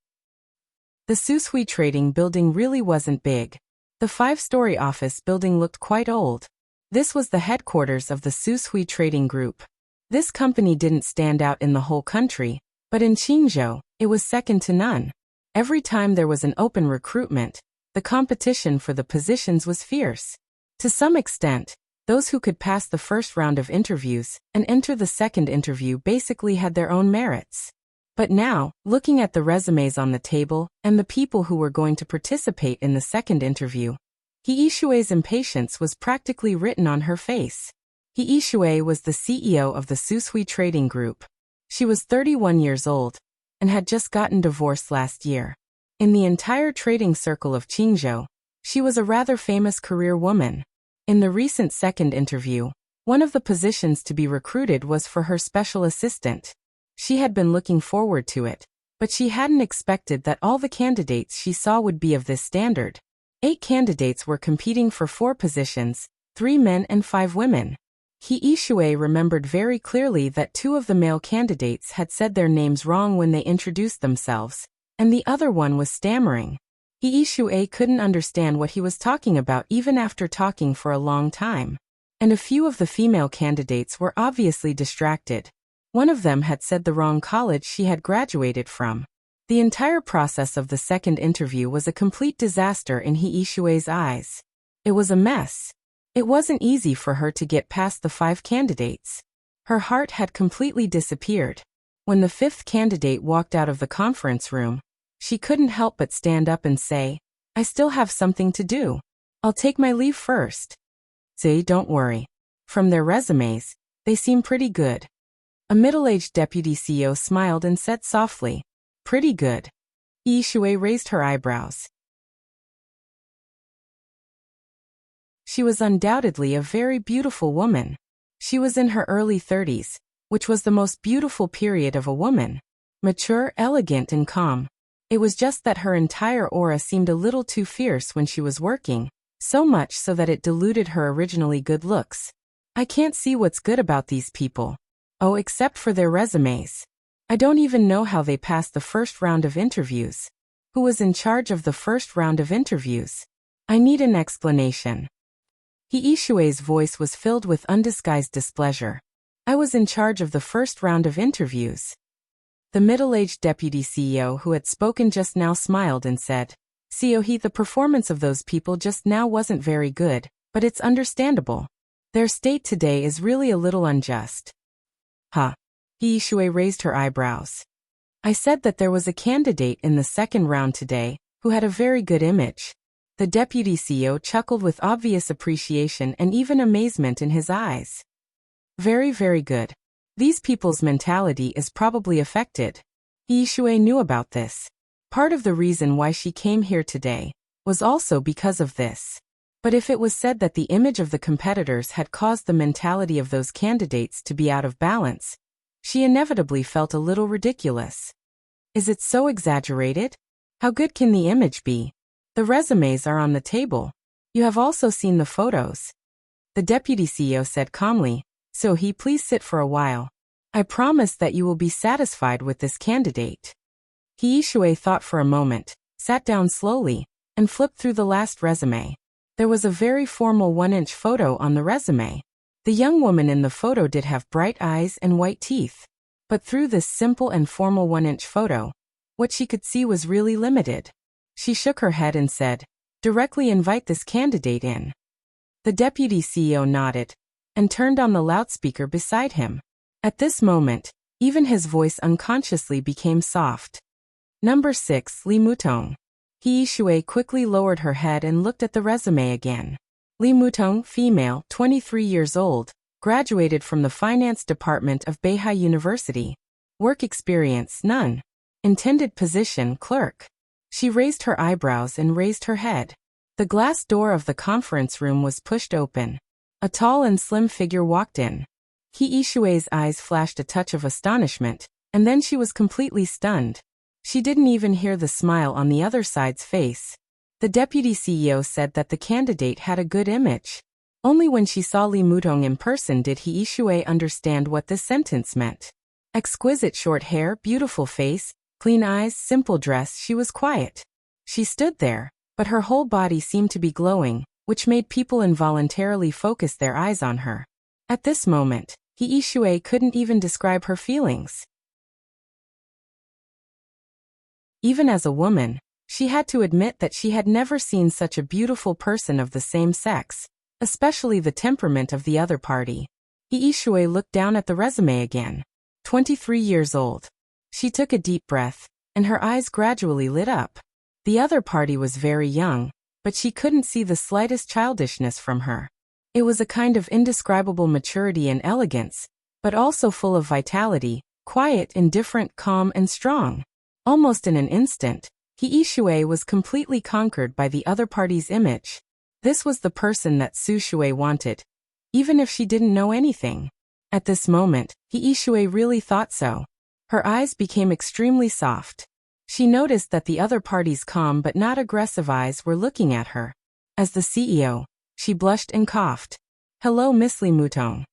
[SPEAKER 1] The Susui Trading Building really wasn't big. The 5-story office building looked quite old. This was the headquarters of the Susui Trading Group. This company didn't stand out in the whole country, but in Qingzhou, it was second to none. Every time there was an open recruitment, the competition for the positions was fierce. To some extent, those who could pass the first round of interviews and enter the second interview basically had their own merits. But now, looking at the resumes on the table and the people who were going to participate in the second interview, He Yishui's impatience was practically written on her face. He Yishui was the CEO of the Susui Trading Group. She was 31 years old and had just gotten divorced last year. In the entire trading circle of Qingzhou, she was a rather famous career woman. In the recent second interview, one of the positions to be recruited was for her special assistant. She had been looking forward to it, but she hadn't expected that all the candidates she saw would be of this standard. 8 candidates were competing for 4 positions, 3 men and 5 women. He Yishui remembered very clearly that 2 of the male candidates had said their names wrong when they introduced themselves, and the other one was stammering. He Yishui couldn't understand what he was talking about even after talking for a long time. And a few of the female candidates were obviously distracted. One of them had said the wrong college she had graduated from. The entire process of the second interview was a complete disaster in He Yishui's eyes. It was a mess. It wasn't easy for her to get past the 5 candidates. Her heart had completely disappeared. When the 5th candidate walked out of the conference room, she couldn't help but stand up and say, "I still have something to do. I'll take my leave first." Say, don't worry. From their resumes, they seem pretty good. A middle-aged deputy CEO smiled and said softly, "Pretty good." Yishui raised her eyebrows. She was undoubtedly a very beautiful woman. She was in her early 30s, which was the most beautiful period of a woman. Mature, elegant, and calm. It was just that her entire aura seemed a little too fierce when she was working, So much so that it diluted her originally good looks. I can't see what's good about these people. Oh, except for their resumes. I don't even know how they passed the first round of interviews. Who was in charge of the first round of interviews? I need an explanation. Hiishue's voice was filled with undisguised displeasure. I was in charge of the first round of interviews. The middle-aged deputy CEO who had spoken just now smiled and said, "CEO, the performance of those people just now wasn't very good, but it's understandable. Their state today is really a little unjust." Huh. Hiishue raised her eyebrows. I said that there was a candidate in the second round today who had a very good image. The deputy CEO chuckled with obvious appreciation and even amazement in his eyes. Very, very good. These people's mentality is probably affected. Hiishue knew about this. Part of the reason why she came here today was also because of this. But if it was said that the image of the competitors had caused the mentality of those candidates to be out of balance, she inevitably felt a little ridiculous. Is it so exaggerated? How good can the image be? The resumes are on the table. You have also seen the photos. The deputy CEO said calmly, "So please sit for a while. I promise that you will be satisfied with this candidate." Hiishue thought for a moment, sat down slowly, and flipped through the last resume. There was a very formal 1-inch photo on the resume. The young woman in the photo did have bright eyes and white teeth. But through this simple and formal 1-inch photo, what she could see was really limited. She shook her head and said, "Directly invite this candidate in." The deputy CEO nodded and turned on the loudspeaker beside him. At this moment, even his voice unconsciously became soft. Number 6, Li Mutong. Hiishue quickly lowered her head and looked at the resume again. Li Mutong, female, 23 years old, graduated from the finance department of Beihai University. Work experience, none. Intended position, clerk. She raised her eyebrows and raised her head. The glass door of the conference room was pushed open. A tall and slim figure walked in. Hiishue's eyes flashed a touch of astonishment, and then she was completely stunned. She didn't even hear the smile on the other side's face. The deputy CEO said that the candidate had a good image. Only when she saw Li Mutong in person did Hiishue understand what this sentence meant. Exquisite short hair, beautiful face, clean eyes, simple dress, she was quiet. She stood there, but her whole body seemed to be glowing, which made people involuntarily focus their eyes on her. At this moment, Hiishue couldn't even describe her feelings. Even as a woman, she had to admit that she had never seen such a beautiful person of the same sex, especially the temperament of the other party. Hiishue looked down at the resume again. 23 years old. She took a deep breath, and her eyes gradually lit up. The other party was very young, but she couldn't see the slightest childishness from her. It was a kind of indescribable maturity and elegance, but also full of vitality, quiet, indifferent, calm, and strong. Almost in an instant, Hiishue was completely conquered by the other party's image. This was the person that Sushue wanted, even if she didn't know anything. At this moment, Hiishue really thought so. Her eyes became extremely soft. She noticed that the other party's calm but not aggressive eyes were looking at her. As the CEO, she blushed and coughed. "Hello, Miss Li Mutong."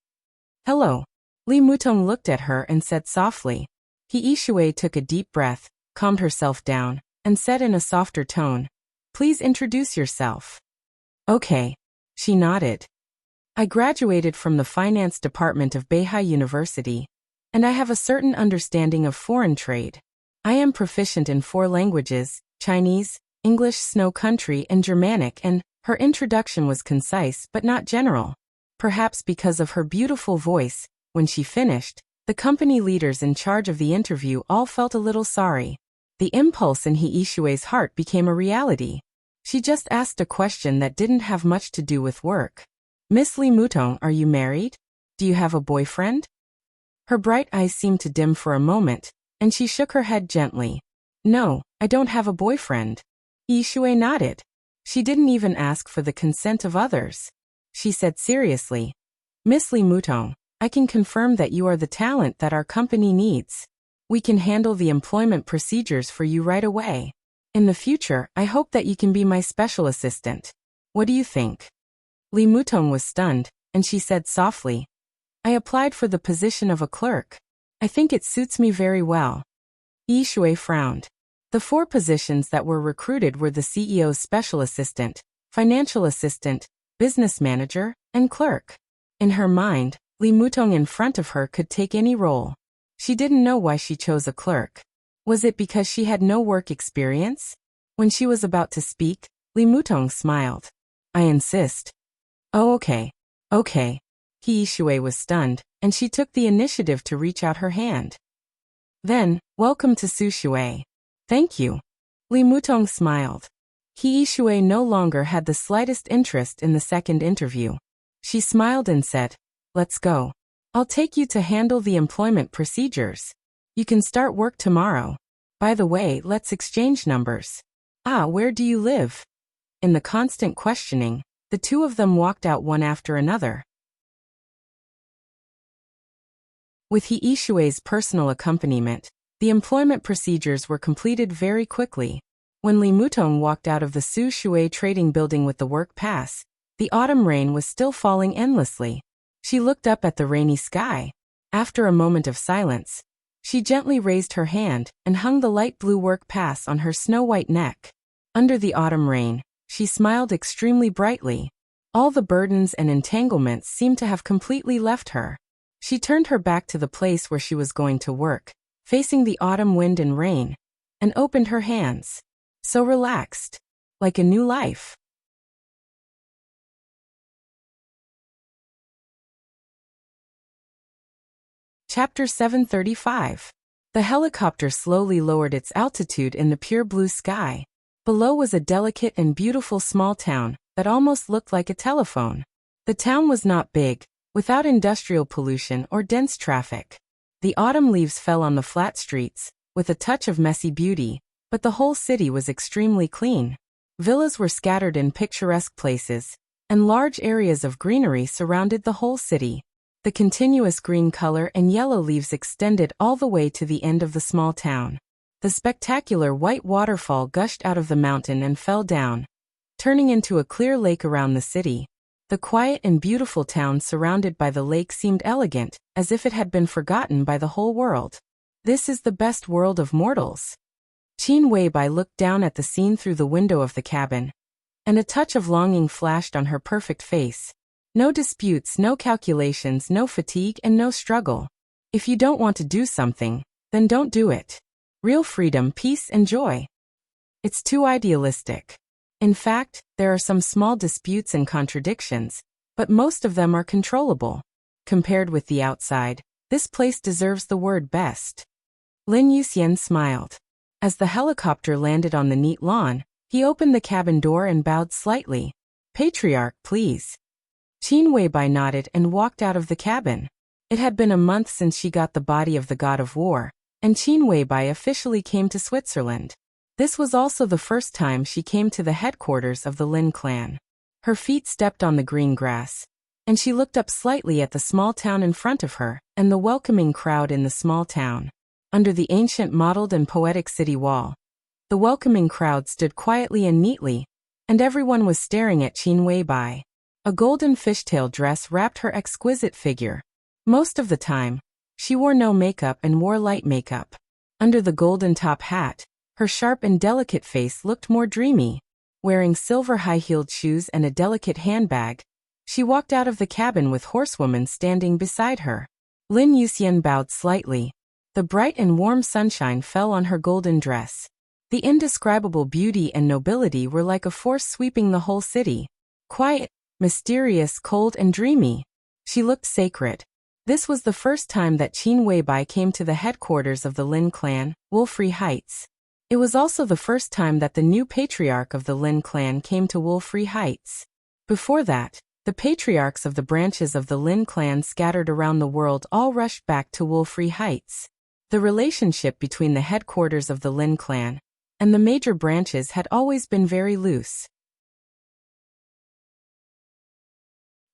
[SPEAKER 1] "Hello." Li Mutong looked at her and said softly. Hiishue took a deep breath, calmed herself down, and said in a softer tone, "Please introduce yourself." "Okay." She nodded. "I graduated from the finance department of Beihai University, and I have a certain understanding of foreign trade. I am proficient in 4 languages, Chinese, English, Snow Country, and Germanic," and her introduction was concise but not general. Perhaps because of her beautiful voice, when she finished, the company leaders in charge of the interview all felt a little sorry. The impulse in Hiishue's heart became a reality. She just asked a question that didn't have much to do with work. "Miss Li Mutong, are you married? Do you have a boyfriend?" Her bright eyes seemed to dim for a moment, and she shook her head gently. "No, I don't have a boyfriend." Hiishue nodded. She didn't even ask for the consent of others. She said seriously, "Miss Li Mutong, I can confirm that you are the talent that our company needs. We can handle the employment procedures for you right away. In the future, I hope that you can be my special assistant." What do you think? Li Mutong was stunned, and she said softly, I applied for the position of a clerk. I think it suits me very well. Yi Shui frowned. The 4 positions that were recruited were the CEO's special assistant, financial assistant, business manager, and clerk. In her mind, Li Mutong in front of her could take any role. She didn't know why she chose a clerk. Was it because she had no work experience? When she was about to speak, Li Mutong smiled. I insist. Oh, okay. Okay. Yi Shui was stunned, and she took the initiative to reach out her hand. Then, welcome to Su Shui. Thank you. Li Mutong smiled. Yi Shui no longer had the slightest interest in the second interview. She smiled and said, let's go. I'll take you to handle the employment procedures. You can start work tomorrow. By the way, let's exchange numbers. Where do you live? In the constant questioning, the 2 of them walked out one after another. With Yi Shui's personal accompaniment, the employment procedures were completed very quickly. When Li Mutong walked out of the Su Shui trading building with the work pass, the autumn rain was still falling endlessly. She looked up at the rainy sky. After a moment of silence, she gently raised her hand and hung the light blue work pass on her snow-white neck. Under the autumn rain, she smiled extremely brightly. All the burdens and entanglements seemed to have completely left her. She turned her back to the place where she was going to work, facing the autumn wind and rain, and opened her hands. So relaxed. Like a new life. Chapter 735. The helicopter slowly lowered its altitude in the pure blue sky. Below was a delicate and beautiful small town that almost looked like a telephone. The town was not big, without industrial pollution or dense traffic. The autumn leaves fell on the flat streets, with a touch of messy beauty, but the whole city was extremely clean. Villas were scattered in picturesque places, and large areas of greenery surrounded the whole city. The continuous green color and yellow leaves extended all the way to the end of the small town. The spectacular white waterfall gushed out of the mountain and fell down, turning into a clear lake around the city. The quiet and beautiful town surrounded by the lake seemed elegant, as if it had been forgotten by the whole world. This is the best world of mortals. Qin Weibai looked down at the scene through the window of the cabin, and a touch of longing flashed on her perfect face. No disputes, no calculations, no fatigue, and no struggle. If you don't want to do something, then don't do it. Real freedom, peace, and joy. It's too idealistic. In fact, there are some small disputes and contradictions, but most of them are controllable. Compared with the outside, this place deserves the word best. Lin Yuxian smiled. As the helicopter landed on the neat lawn, he opened the cabin door and bowed slightly. Patriarch, please. Qin Weibai nodded and walked out of the cabin. It had been a month since she got the body of the god of war, and Qin Weibai officially came to Switzerland. This was also the first time she came to the headquarters of the Lin clan. Her feet stepped on the green grass, and she looked up slightly at the small town in front of her and the welcoming crowd in the small town. Under the ancient mottled and poetic city wall, the welcoming crowd stood quietly and neatly, and everyone was staring at Qin Weibai. A golden fishtail dress wrapped her exquisite figure. Most of the time, she wore no makeup and wore light makeup. Under the golden top hat, her sharp and delicate face looked more dreamy. Wearing silver high-heeled shoes and a delicate handbag, she walked out of the cabin with horsewoman standing beside her. Lin Yuxian bowed slightly. The bright and warm sunshine fell on her golden dress. The indescribable beauty and nobility were like a force sweeping the whole city. Quiet, mysterious, cold, and dreamy. She looked sacred. This was the first time that Qin Weibai came to the headquarters of the Lin clan, Wolfrey Heights. It was also the first time that the new patriarch of the Lin clan came to Wolfrey Heights. Before that, the patriarchs of the branches of the Lin clan scattered around the world all rushed back to Wolfrey Heights. The relationship between the headquarters of the Lin clan and the major branches had always been very loose.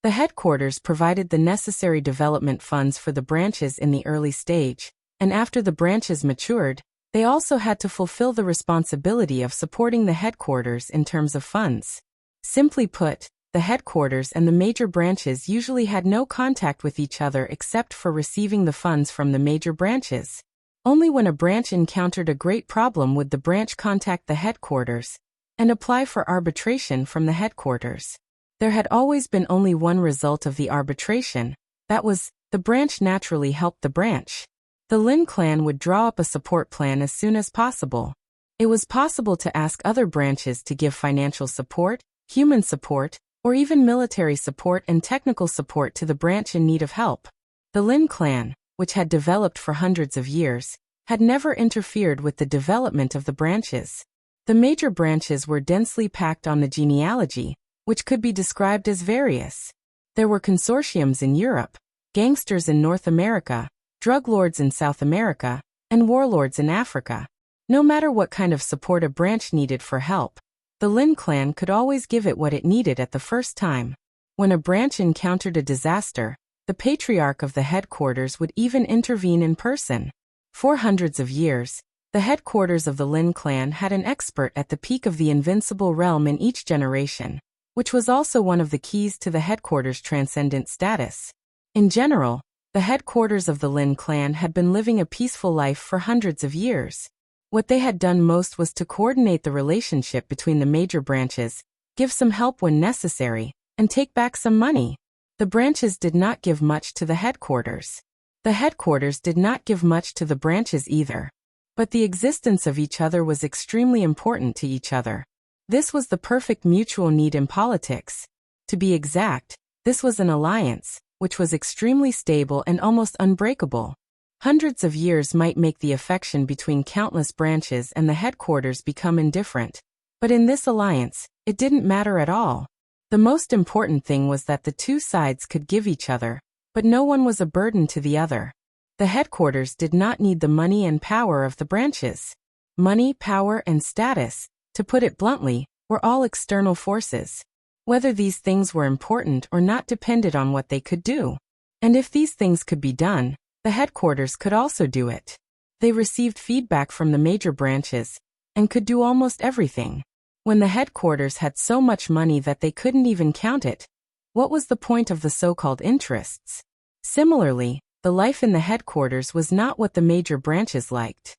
[SPEAKER 1] The headquarters provided the necessary development funds for the branches in the early stage, and after the branches matured, they also had to fulfill the responsibility of supporting the headquarters in terms of funds. Simply put, the headquarters and the major branches usually had no contact with each other except for receiving the funds from the major branches. Only when a branch encountered a great problem would the branch contact the headquarters and apply for arbitration from the headquarters. There had always been only one result of the arbitration, that was, the branch naturally helped the branch. The Lin clan would draw up a support plan as soon as possible. It was possible to ask other branches to give financial support, human support, or even military support and technical support to the branch in need of help. The Lin clan, which had developed for hundreds of years, had never interfered with the development of the branches. The major branches were densely packed on the genealogy, which could be described as various. There were consortiums in Europe, gangsters in North America, drug lords in South America, and warlords in Africa. No matter what kind of support a branch needed for help, the Lin clan could always give it what it needed at the first time. When a branch encountered a disaster, the patriarch of the headquarters would even intervene in person. For hundreds of years, the headquarters of the Lin clan had an expert at the peak of the invincible realm in each generation, which was also one of the keys to the headquarters' transcendent status. In general, the headquarters of the Lin clan had been living a peaceful life for hundreds of years. What they had done most was to coordinate the relationship between the major branches, give some help when necessary, and take back some money. The branches did not give much to the headquarters. The headquarters did not give much to the branches either. But the existence of each other was extremely important to each other. This was the perfect mutual need in politics. To be exact, this was an alliance, which was extremely stable and almost unbreakable. Hundreds of years might make the affection between countless branches and the headquarters become indifferent. But in this alliance, it didn't matter at all. The most important thing was that the two sides could give each other, but no one was a burden to the other. The headquarters did not need the money and power of the branches. Money, power, and status, to put it bluntly, were all external forces. Whether these things were important or not depended on what they could do. And if these things could be done, the headquarters could also do it. They received feedback from the major branches and could do almost everything. When the headquarters had so much money that they couldn't even count it, what was the point of the so-called interests? Similarly, the life in the headquarters was not what the major branches liked.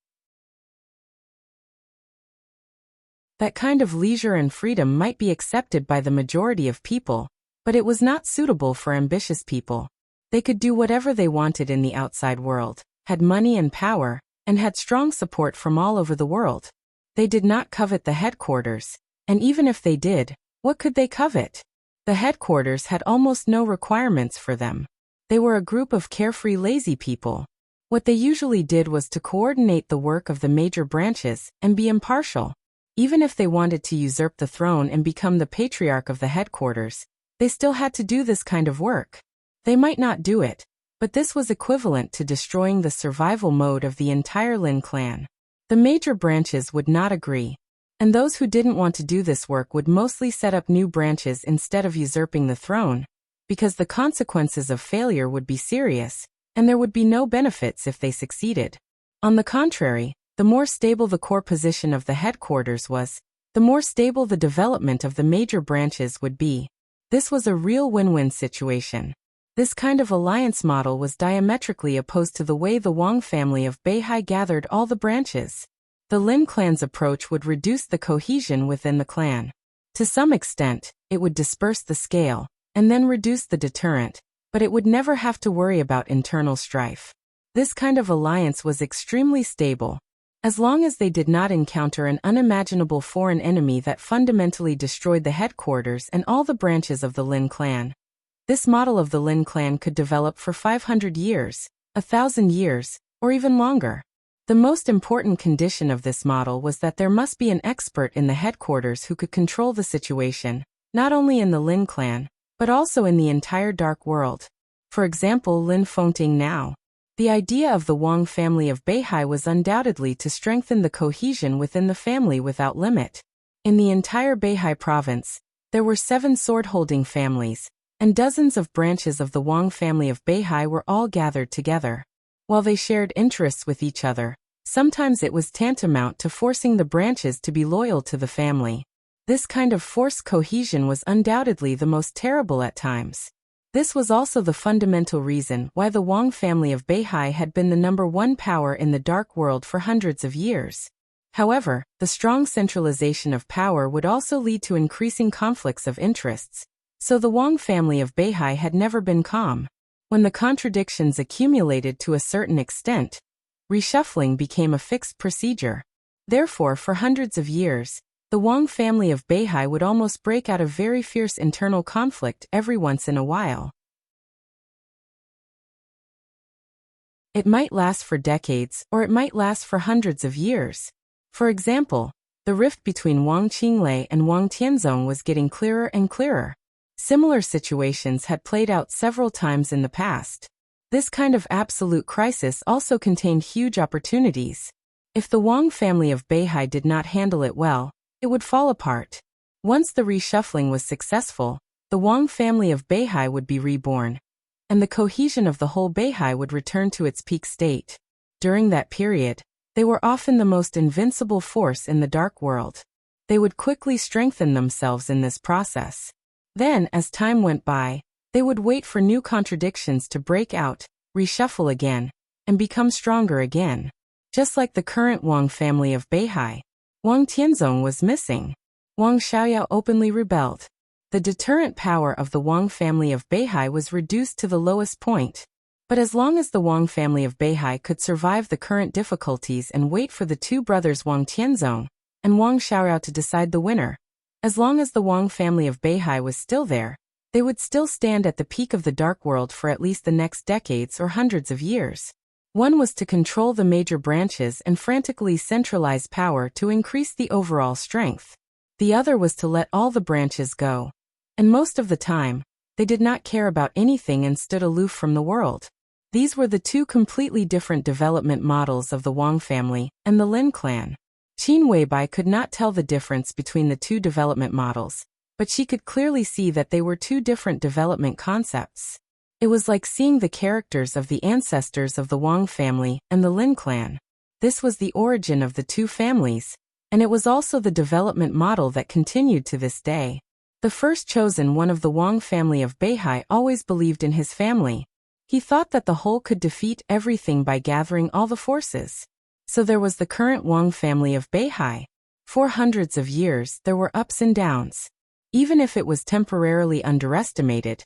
[SPEAKER 1] That kind of leisure and freedom might be accepted by the majority of people, but it was not suitable for ambitious people. They could do whatever they wanted in the outside world, had money and power, and had strong support from all over the world. They did not covet the headquarters, and even if they did, what could they covet? The headquarters had almost no requirements for them. They were a group of carefree, lazy people. What they usually did was to coordinate the work of the major branches and be impartial. Even if they wanted to usurp the throne and become the patriarch of the headquarters, they still had to do this kind of work. They might not do it, but this was equivalent to destroying the survival mode of the entire Lin clan. The major branches would not agree, and those who didn't want to do this work would mostly set up new branches instead of usurping the throne, because the consequences of failure would be serious, and there would be no benefits if they succeeded. On the contrary, the more stable the core position of the headquarters was, the more stable the development of the major branches would be. This was a real win-win situation. This kind of alliance model was diametrically opposed to the way the Wang family of Beihai gathered all the branches. The Lin clan's approach would reduce the cohesion within the clan. To some extent, it would disperse the scale, and then reduce the deterrent, but it would never have to worry about internal strife. This kind of alliance was extremely stable. As long as they did not encounter an unimaginable foreign enemy that fundamentally destroyed the headquarters and all the branches of the Lin clan. This model of the Lin clan could develop for 500 years, 1,000 years, or even longer. The most important condition of this model was that there must be an expert in the headquarters who could control the situation, not only in the Lin clan, but also in the entire dark world. For example, Lin Fengting now. The idea of the Wang family of Beihai was undoubtedly to strengthen the cohesion within the family without limit. In the entire Beihai province, there were 7 sword-holding families, and dozens of branches of the Wang family of Beihai were all gathered together. While they shared interests with each other, sometimes it was tantamount to forcing the branches to be loyal to the family. This kind of forced cohesion was undoubtedly the most terrible at times. This was also the fundamental reason why the Wang family of Beihai had been the #1 power in the dark world for hundreds of years. However, the strong centralization of power would also lead to increasing conflicts of interests, so the Wang family of Beihai had never been calm. When the contradictions accumulated to a certain extent, reshuffling became a fixed procedure. Therefore, for hundreds of years, the Wang family of Beihai would almost break out a very fierce internal conflict every once in a while. It might last for decades, or it might last for hundreds of years. For example, the rift between Wang Qinglei and Wang Tianzong was getting clearer and clearer. Similar situations had played out several times in the past. This kind of absolute crisis also contained huge opportunities. If the Wang family of Beihai did not handle it well, it would fall apart. Once the reshuffling was successful, the Wang family of Beihai would be reborn, and the cohesion of the whole Beihai would return to its peak state. During that period, they were often the most invincible force in the dark world. They would quickly strengthen themselves in this process. Then, as time went by, they would wait for new contradictions to break out, reshuffle again, and become stronger again. Just like the current Wang family of Beihai, Wang Tianzong was missing. Wang Xiaoyao openly rebelled. The deterrent power of the Wang family of Beihai was reduced to the lowest point. But as long as the Wang family of Beihai could survive the current difficulties and wait for the two brothers Wang Tianzong and Wang Xiaoyao to decide the winner, as long as the Wang family of Beihai was still there, they would still stand at the peak of the dark world for at least the next decades or hundreds of years. One was to control the major branches and frantically centralize power to increase the overall strength. The other was to let all the branches go. And most of the time, they did not care about anything and stood aloof from the world. These were the two completely different development models of the Wang family and the Lin clan. Qin Weibai could not tell the difference between the two development models, but she could clearly see that they were two different development concepts. It was like seeing the characters of the ancestors of the Wang family and the Lin clan. This was the origin of the two families, and it was also the development model that continued to this day. The first chosen one of the Wang family of Beihai always believed in his family. He thought that the whole could defeat everything by gathering all the forces. So there was the current Wang family of Beihai. For hundreds of years there were ups and downs. Even if it was temporarily underestimated,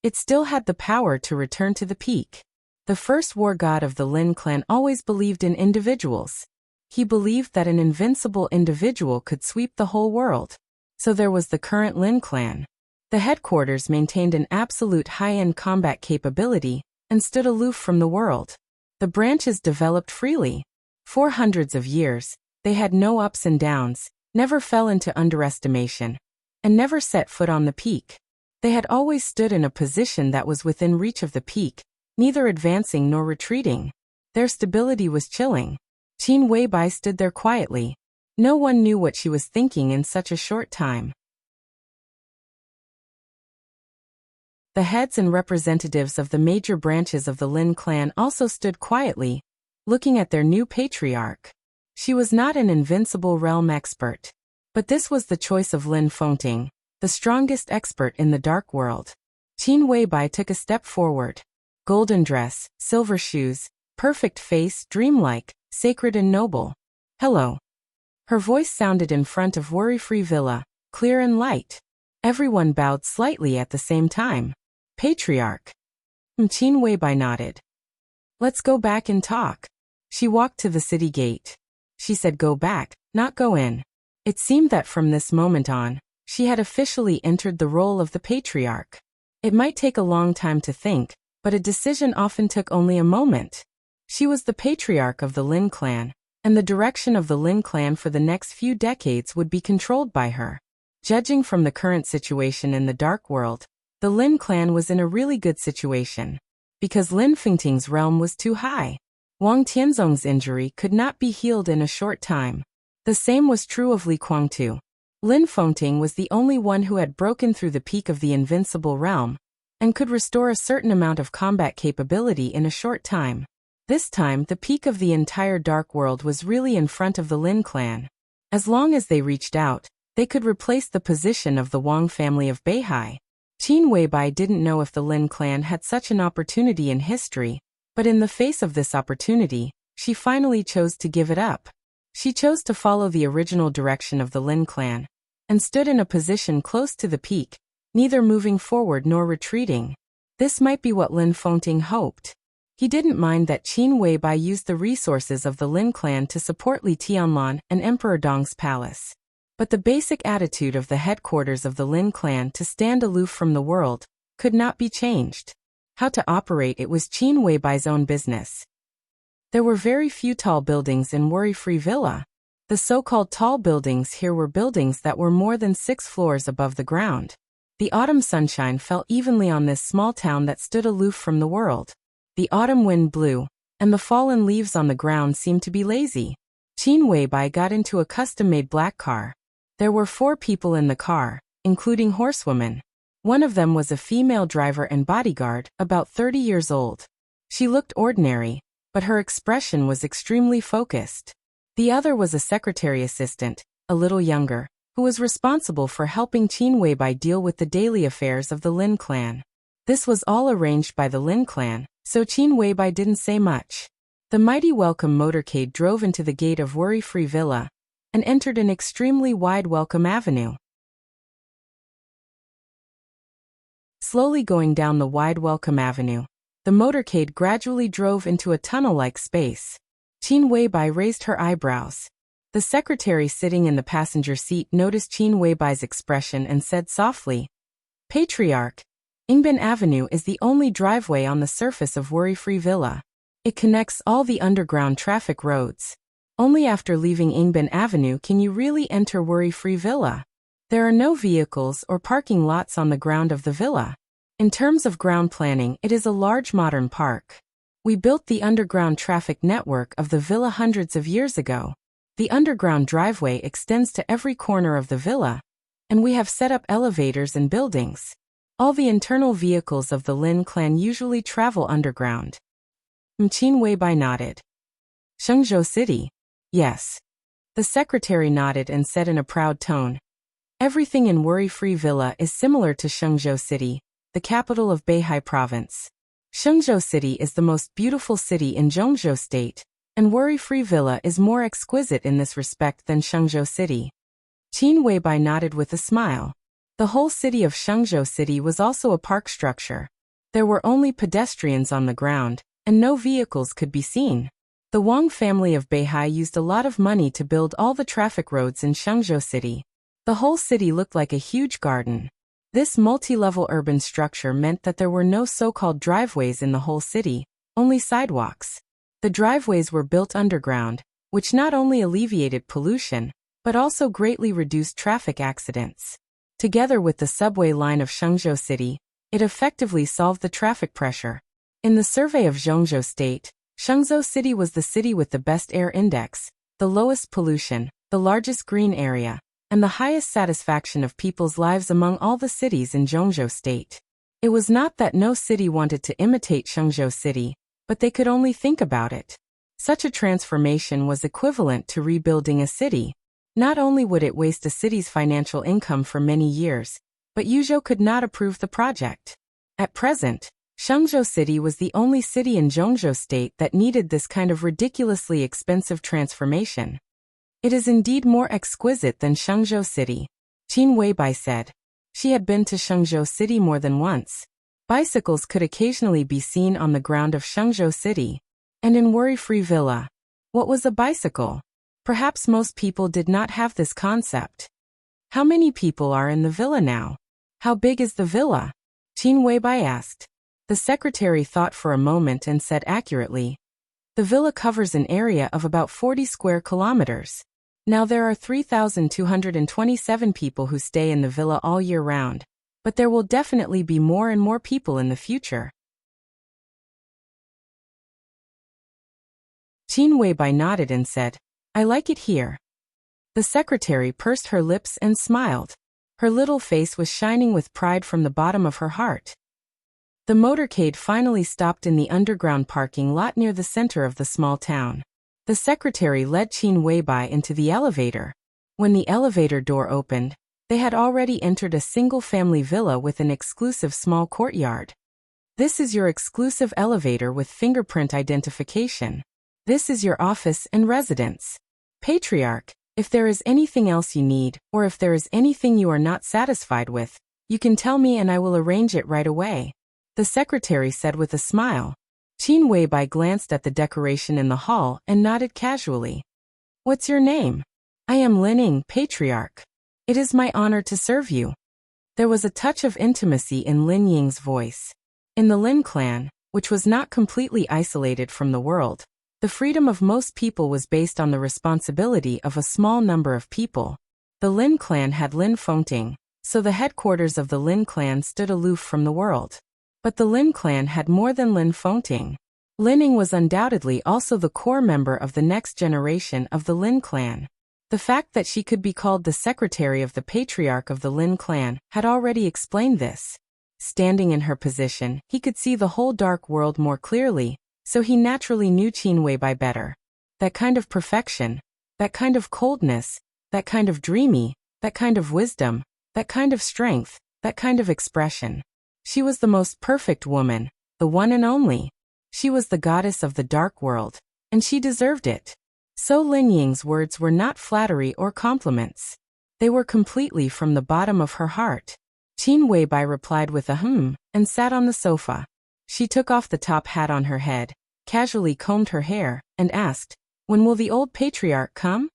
[SPEAKER 1] it still had the power to return to the peak. The first war god of the Lin clan always believed in individuals. He believed that an invincible individual could sweep the whole world. So there was the current Lin clan. The headquarters maintained an absolute high-end combat capability and stood aloof from the world. The branches developed freely. For hundreds of years, they had no ups and downs, never fell into underestimation, and never set foot on the peak. They had always stood in a position that was within reach of the peak, neither advancing nor retreating. Their stability was chilling. Qin Weibai stood there quietly. No one knew what she was thinking in such a short time. The heads and representatives of the major branches of the Lin clan also stood quietly, looking at their new patriarch. She was not an invincible realm expert, but this was the choice of Lin Fengting, the strongest expert in the dark world. Qin Weibai took a step forward. Golden dress, silver shoes, perfect face, dreamlike, sacred and noble. Hello. Her voice sounded in front of Worry-Free Villa, clear and light. Everyone bowed slightly at the same time. Patriarch. Qin Weibai nodded. Let's go back and talk. She walked to the city gate. She said go back, not go in. It seemed that from this moment on, she had officially entered the role of the patriarch. It might take a long time to think, but a decision often took only a moment. She was the patriarch of the Lin clan, and the direction of the Lin clan for the next few decades would be controlled by her. Judging from the current situation in the dark world, the Lin clan was in a really good situation. Because Lin Fengting's realm was too high. Wang Tianzong's injury could not be healed in a short time. The same was true of Li Guangtu. Lin Fengting was the only one who had broken through the peak of the invincible realm, and could restore a certain amount of combat capability in a short time. This time, the peak of the entire dark world was really in front of the Lin clan. As long as they reached out, They could replace the position of the Wang family of Beihai. Qin Weibai didn't know if the Lin clan had such an opportunity in history, but in the face of this opportunity, she finally chose to give it up. She chose to follow the original direction of the Lin clan, and stood in a position close to the peak, neither moving forward nor retreating. This might be what Lin Fengting hoped. He didn't mind that Qin Weibai used the resources of the Lin clan to support Li Tianlan and Emperor Dong's palace. But the basic attitude of the headquarters of the Lin clan to stand aloof from the world could not be changed. How to operate it was Qin Weibai's own business. There were very few tall buildings in Worry-Free Villa. The so-called tall buildings here were buildings that were more than 6 floors above the ground. The autumn sunshine fell evenly on this small town that stood aloof from the world. The autumn wind blew, and the fallen leaves on the ground seemed to be lazy. Qin Weibai got into a custom-made black car. There were 4 people in the car, including horsewomen. One of them was a female driver and bodyguard, about 30 years old. She looked ordinary, but her expression was extremely focused. The other was a secretary assistant, a little younger, who was responsible for helping Qin Weibai deal with the daily affairs of the Lin clan. This was all arranged by the Lin clan, so Qin Weibai didn't say much. The mighty welcome motorcade drove into the gate of Worry-Free Villa, and entered an extremely wide welcome avenue. Slowly going down the wide welcome avenue, the motorcade gradually drove into a tunnel-like space. Qin Weibai raised her eyebrows. The secretary sitting in the passenger seat noticed Qin Weibai's expression and said softly, "Patriarch, Yingbin Avenue is the only driveway on the surface of Worry-Free Villa. It connects all the underground traffic roads. Only after leaving Yingbin Avenue can you really enter Worry-Free Villa. There are no vehicles or parking lots on the ground of the villa. In terms of ground planning, it is a large modern park. We built the underground traffic network of the villa hundreds of years ago. The underground driveway extends to every corner of the villa, and we have set up elevators and buildings. All the internal vehicles of the Lin clan usually travel underground." Qin Weibai nodded. "Shenzhou City?" "Yes." The secretary nodded and said in a proud tone, "Everything in Worry-Free Villa is similar to Shenzhou City, the capital of Beihai Province. Shenzhou City is the most beautiful city in Zhongzhou State, and Worry-Free Villa is more exquisite in this respect than Shenzhou City." Qin Weibai nodded with a smile. The whole city of Shenzhou City was also a park structure. There were only pedestrians on the ground, and no vehicles could be seen. The Wang family of Beihai used a lot of money to build all the traffic roads in Shenzhou City. The whole city looked like a huge garden. This multi-level urban structure meant that there were no so-called driveways in the whole city, only sidewalks. The driveways were built underground, which not only alleviated pollution, but also greatly reduced traffic accidents. Together with the subway line of Shenzhou City, it effectively solved the traffic pressure. In the survey of Zhongzhou State, Shenzhou City was the city with the best air index, the lowest pollution, the largest green area, and the highest satisfaction of people's lives among all the cities in Zhongzhou State. It was not that no city wanted to imitate Shenzhou City, but they could only think about it. Such a transformation was equivalent to rebuilding a city. Not only would it waste a city's financial income for many years, but Yuzhou could not approve the project. At present, Shenzhou City was the only city in Zhongzhou State that needed this kind of ridiculously expensive transformation. "It is indeed more exquisite than Shenzhou City," Qin Weibai said. She had been to Shenzhou City more than once. Bicycles could occasionally be seen on the ground of Shenzhou City. And in Worry-Free Villa, what was a bicycle? Perhaps most people did not have this concept. "How many people are in the villa now? How big is the villa?" Qin Weibai asked. The secretary thought for a moment and said accurately, "The villa covers an area of about 40 square kilometers. Now there are 3,227 people who stay in the villa all year round, but there will definitely be more and more people in the future." Qin Weibai nodded and said, "I like it here." The secretary pursed her lips and smiled. Her little face was shining with pride from the bottom of her heart. The motorcade finally stopped in the underground parking lot near the center of the small town. The secretary led Qin Weibai into the elevator. When the elevator door opened, they had already entered a single-family villa with an exclusive small courtyard. This is your exclusive elevator with fingerprint identification. This is your office and residence. Patriarch, if there is anything else you need, or if there is anything you are not satisfied with, you can tell me and I will arrange it right away, the secretary said with a smile. Qin Weibai glanced at the decoration in the hall and nodded casually. What's your name? I am Lining, Patriarch. It is my honor to serve you. There was a touch of intimacy in Lin Ying's voice. In the Lin clan, which was not completely isolated from the world, the freedom of most people was based on the responsibility of a small number of people. The Lin clan had Lin Fengting, so the headquarters of the Lin clan stood aloof from the world. But the Lin clan had more than Lin Fengting. Lining was undoubtedly also the core member of the next generation of the Lin clan. The fact that she could be called the secretary of the patriarch of the Lin clan had already explained this. Standing in her position, he could see the whole dark world more clearly, so he naturally knew Qin Weibai better. That kind of perfection, that kind of coldness, that kind of dreamy, that kind of wisdom, that kind of strength, that kind of expression. She was the most perfect woman, the one and only. She was the goddess of the dark world, and she deserved it. So Lin Ying's words were not flattery or compliments. They were completely from the bottom of her heart. Qin Weibai replied with a and sat on the sofa. She took off the top hat on her head, casually combed her hair, and asked, "When will the old patriarch come?"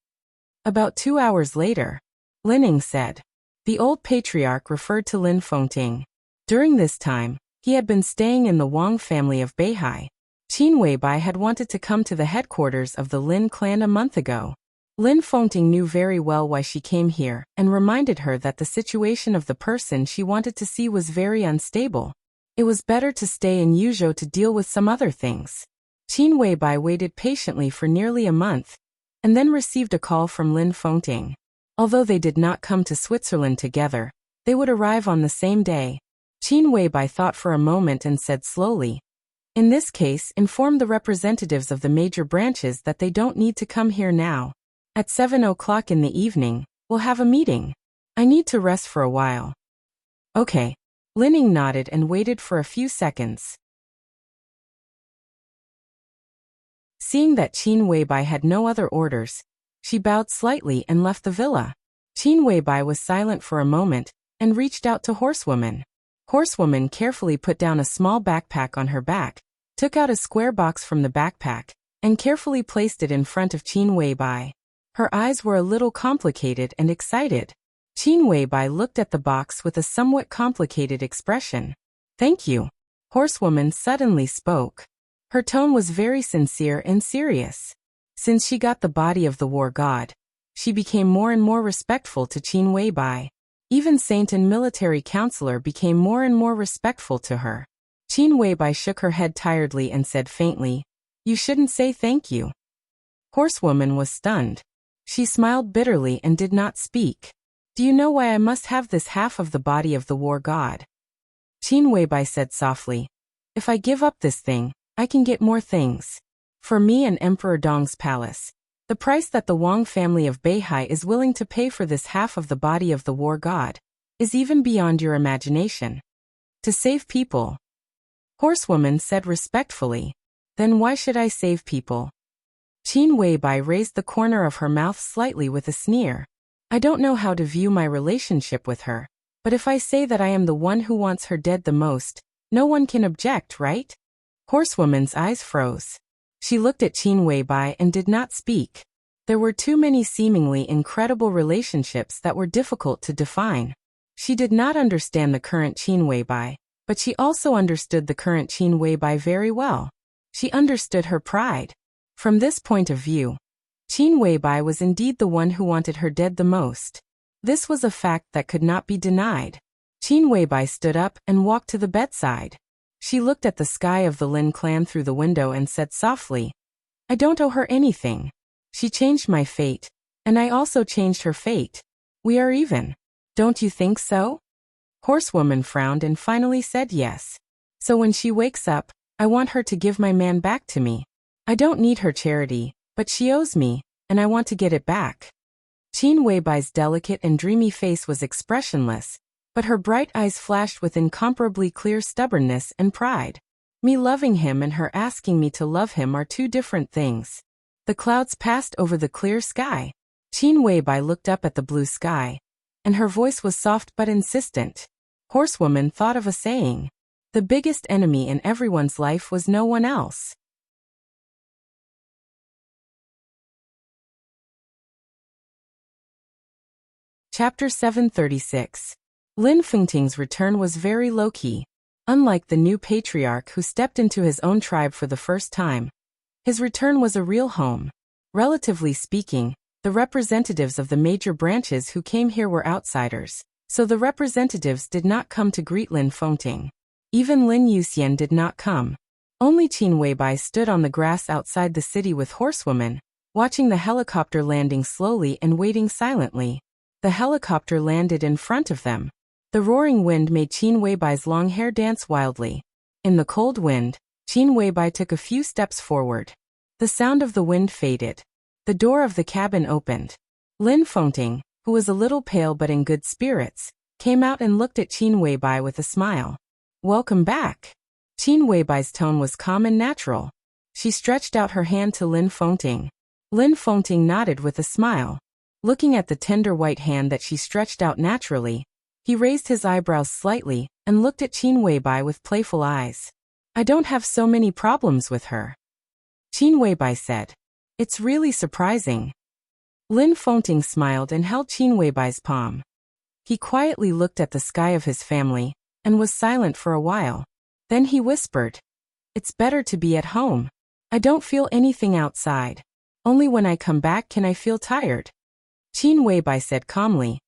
[SPEAKER 1] About 2 hours later, Lining said. The old patriarch referred to Lin Fengting. During this time, he had been staying in the Wang family of Beihai. Qin Weibai had wanted to come to the headquarters of the Lin clan a month ago. Lin Fengting knew very well why she came here and reminded her that the situation of the person she wanted to see was very unstable. It was better to stay in Yuzhou to deal with some other things. Qin Weibai waited patiently for nearly a month, and then received a call from Lin Fengting. Although they did not come to Switzerland together, they would arrive on the same day. Qin Weibai thought for a moment and said slowly, "In this case, inform the representatives of the major branches that they don't need to come here now. At 7 o'clock in the evening, we'll have a meeting. I need to rest for a while." Okay. Lining nodded and waited for a few seconds. Seeing that Qin Weibai had no other orders, she bowed slightly and left the villa. Qin Weibai was silent for a moment and reached out to Horsewoman. Horsewoman carefully put down a small backpack on her back, took out a square box from the backpack, and carefully placed it in front of Qin Weibai. Her eyes were a little complicated and excited. Qin Weibai looked at the box with a somewhat complicated expression. "Thank you." Horsewoman suddenly spoke. Her tone was very sincere and serious. Since she got the body of the war god, she became more and more respectful to Qin Weibai. Even saint and military counselor became more and more respectful to her. Qin Weibai shook her head tiredly and said faintly, "You shouldn't say thank you." Horsewoman was stunned. She smiled bitterly and did not speak. "Do you know why I must have this half of the body of the war god?" Qin Weibai said softly, "If I give up this thing, I can get more things. For me and Emperor Dong's palace, the price that the Wang family of Beihai is willing to pay for this half of the body of the war god is even beyond your imagination. To save people." Horsewoman said respectfully, "Then why should I save people?" Qin Weibai raised the corner of her mouth slightly with a sneer. "I don't know how to view my relationship with her, but if I say that I am the one who wants her dead the most, no one can object, right?" Horsewoman's eyes froze. She looked at Qin Weibai and did not speak. There were too many seemingly incredible relationships that were difficult to define. She did not understand the current Qin Weibai, but she also understood the current Qin Weibai very well. She understood her pride. From this point of view, Qin Weibai was indeed the one who wanted her dead the most. This was a fact that could not be denied. Qin Weibai stood up and walked to the bedside. She looked at the sky of the Lin clan through the window and said softly, "I don't owe her anything. She changed my fate, and I also changed her fate. We are even. Don't you think so?" Horsewoman frowned and finally said yes. "So when she wakes up, I want her to give my man back to me. I don't need her charity, but she owes me, and I want to get it back." Qin Weibai's delicate and dreamy face was expressionless, but her bright eyes flashed with incomparably clear stubbornness and pride. Me loving him and her asking me to love him are two different things. The clouds passed over the clear sky. Qin Weibai looked up at the blue sky, and her voice was soft but insistent. Horsewoman thought of a saying. The biggest enemy in everyone's life was no one else. Chapter 736. Lin Fengting's return was very low-key. Unlike the new patriarch who stepped into his own tribe for the first time, his return was a real home. Relatively speaking, the representatives of the major branches who came here were outsiders, so the representatives did not come to greet Lin Fengting. Even Lin Yuxian did not come. Only Qin Weibai stood on the grass outside the city with Horsewoman, watching the helicopter landing slowly and waiting silently. The helicopter landed in front of them. The roaring wind made Qin Weibai's long hair dance wildly. In the cold wind, Qin Weibai took a few steps forward. The sound of the wind faded. The door of the cabin opened. Lin Fengting, who was a little pale but in good spirits, came out and looked at Qin Weibai with a smile. Welcome back. Qin Weibai's tone was calm and natural. She stretched out her hand to Lin Fengting. Lin Fengting nodded with a smile. Looking at the tender white hand that she stretched out naturally, he raised his eyebrows slightly and looked at Qin Weibai with playful eyes. I don't have so many problems with her. Qin Weibai said. It's really surprising. Lin Fengting smiled and held Qin Weibai's palm. He quietly looked at the sky of his family and was silent for a while. Then he whispered, It's better to be at home. I don't feel anything outside. Only when I come back can I feel tired. Qin Weibai said calmly,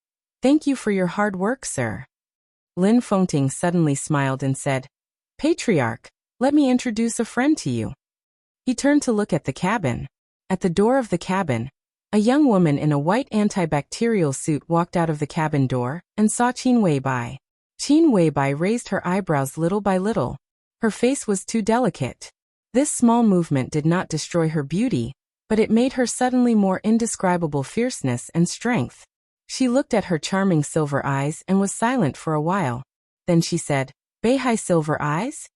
[SPEAKER 1] Thank you for your hard work, sir. Lin Fengting suddenly smiled and said, Patriarch, let me introduce a friend to you. He turned to look at the cabin. At the door of the cabin, a young woman in a white antibacterial suit walked out of the cabin door and saw Qin Weibai. Qin Weibai raised her eyebrows little by little. Her face was too delicate. This small movement did not destroy her beauty, but it made her suddenly more indescribable fierceness and strength. She looked at her charming silver eyes and was silent for a while. Then she said, Beihai Silver Eyes?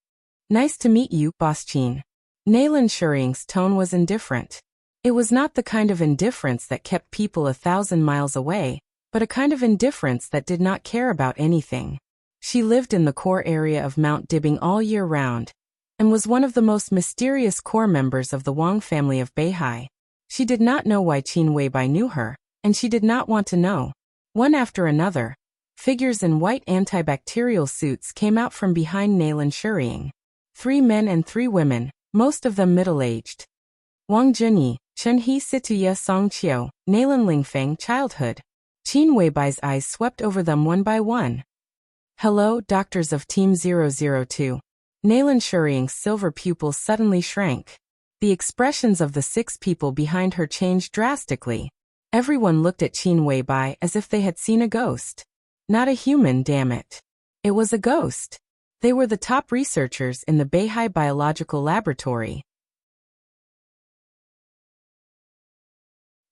[SPEAKER 1] Nice to meet you, Boss Qin. Naylan Shuring's tone was indifferent. It was not the kind of indifference that kept people 1,000 miles away, but a kind of indifference that did not care about anything. She lived in the core area of Mount Dibbing all year round, and was one of the most mysterious core members of the Wang family of Beihai. She did not know why Qin Weibai knew her, and she did not want to know. One after another, figures in white antibacterial suits came out from behind Naylan Shuring. 3 men and 3 women, most of them middle-aged. Wang Junyi, Chen He Situya Song Qiu, Naylan Lingfeng Childhood. Qin Weibai's eyes swept over them one by one. Hello, doctors of Team 002. Naylan Shuring's silver pupils suddenly shrank. The expressions of the 6 people behind her changed drastically. Everyone looked at Qin Weibai as if they had seen a ghost. Not a human, damn it. It was a ghost. They were the top researchers in the Beihai Biological Laboratory.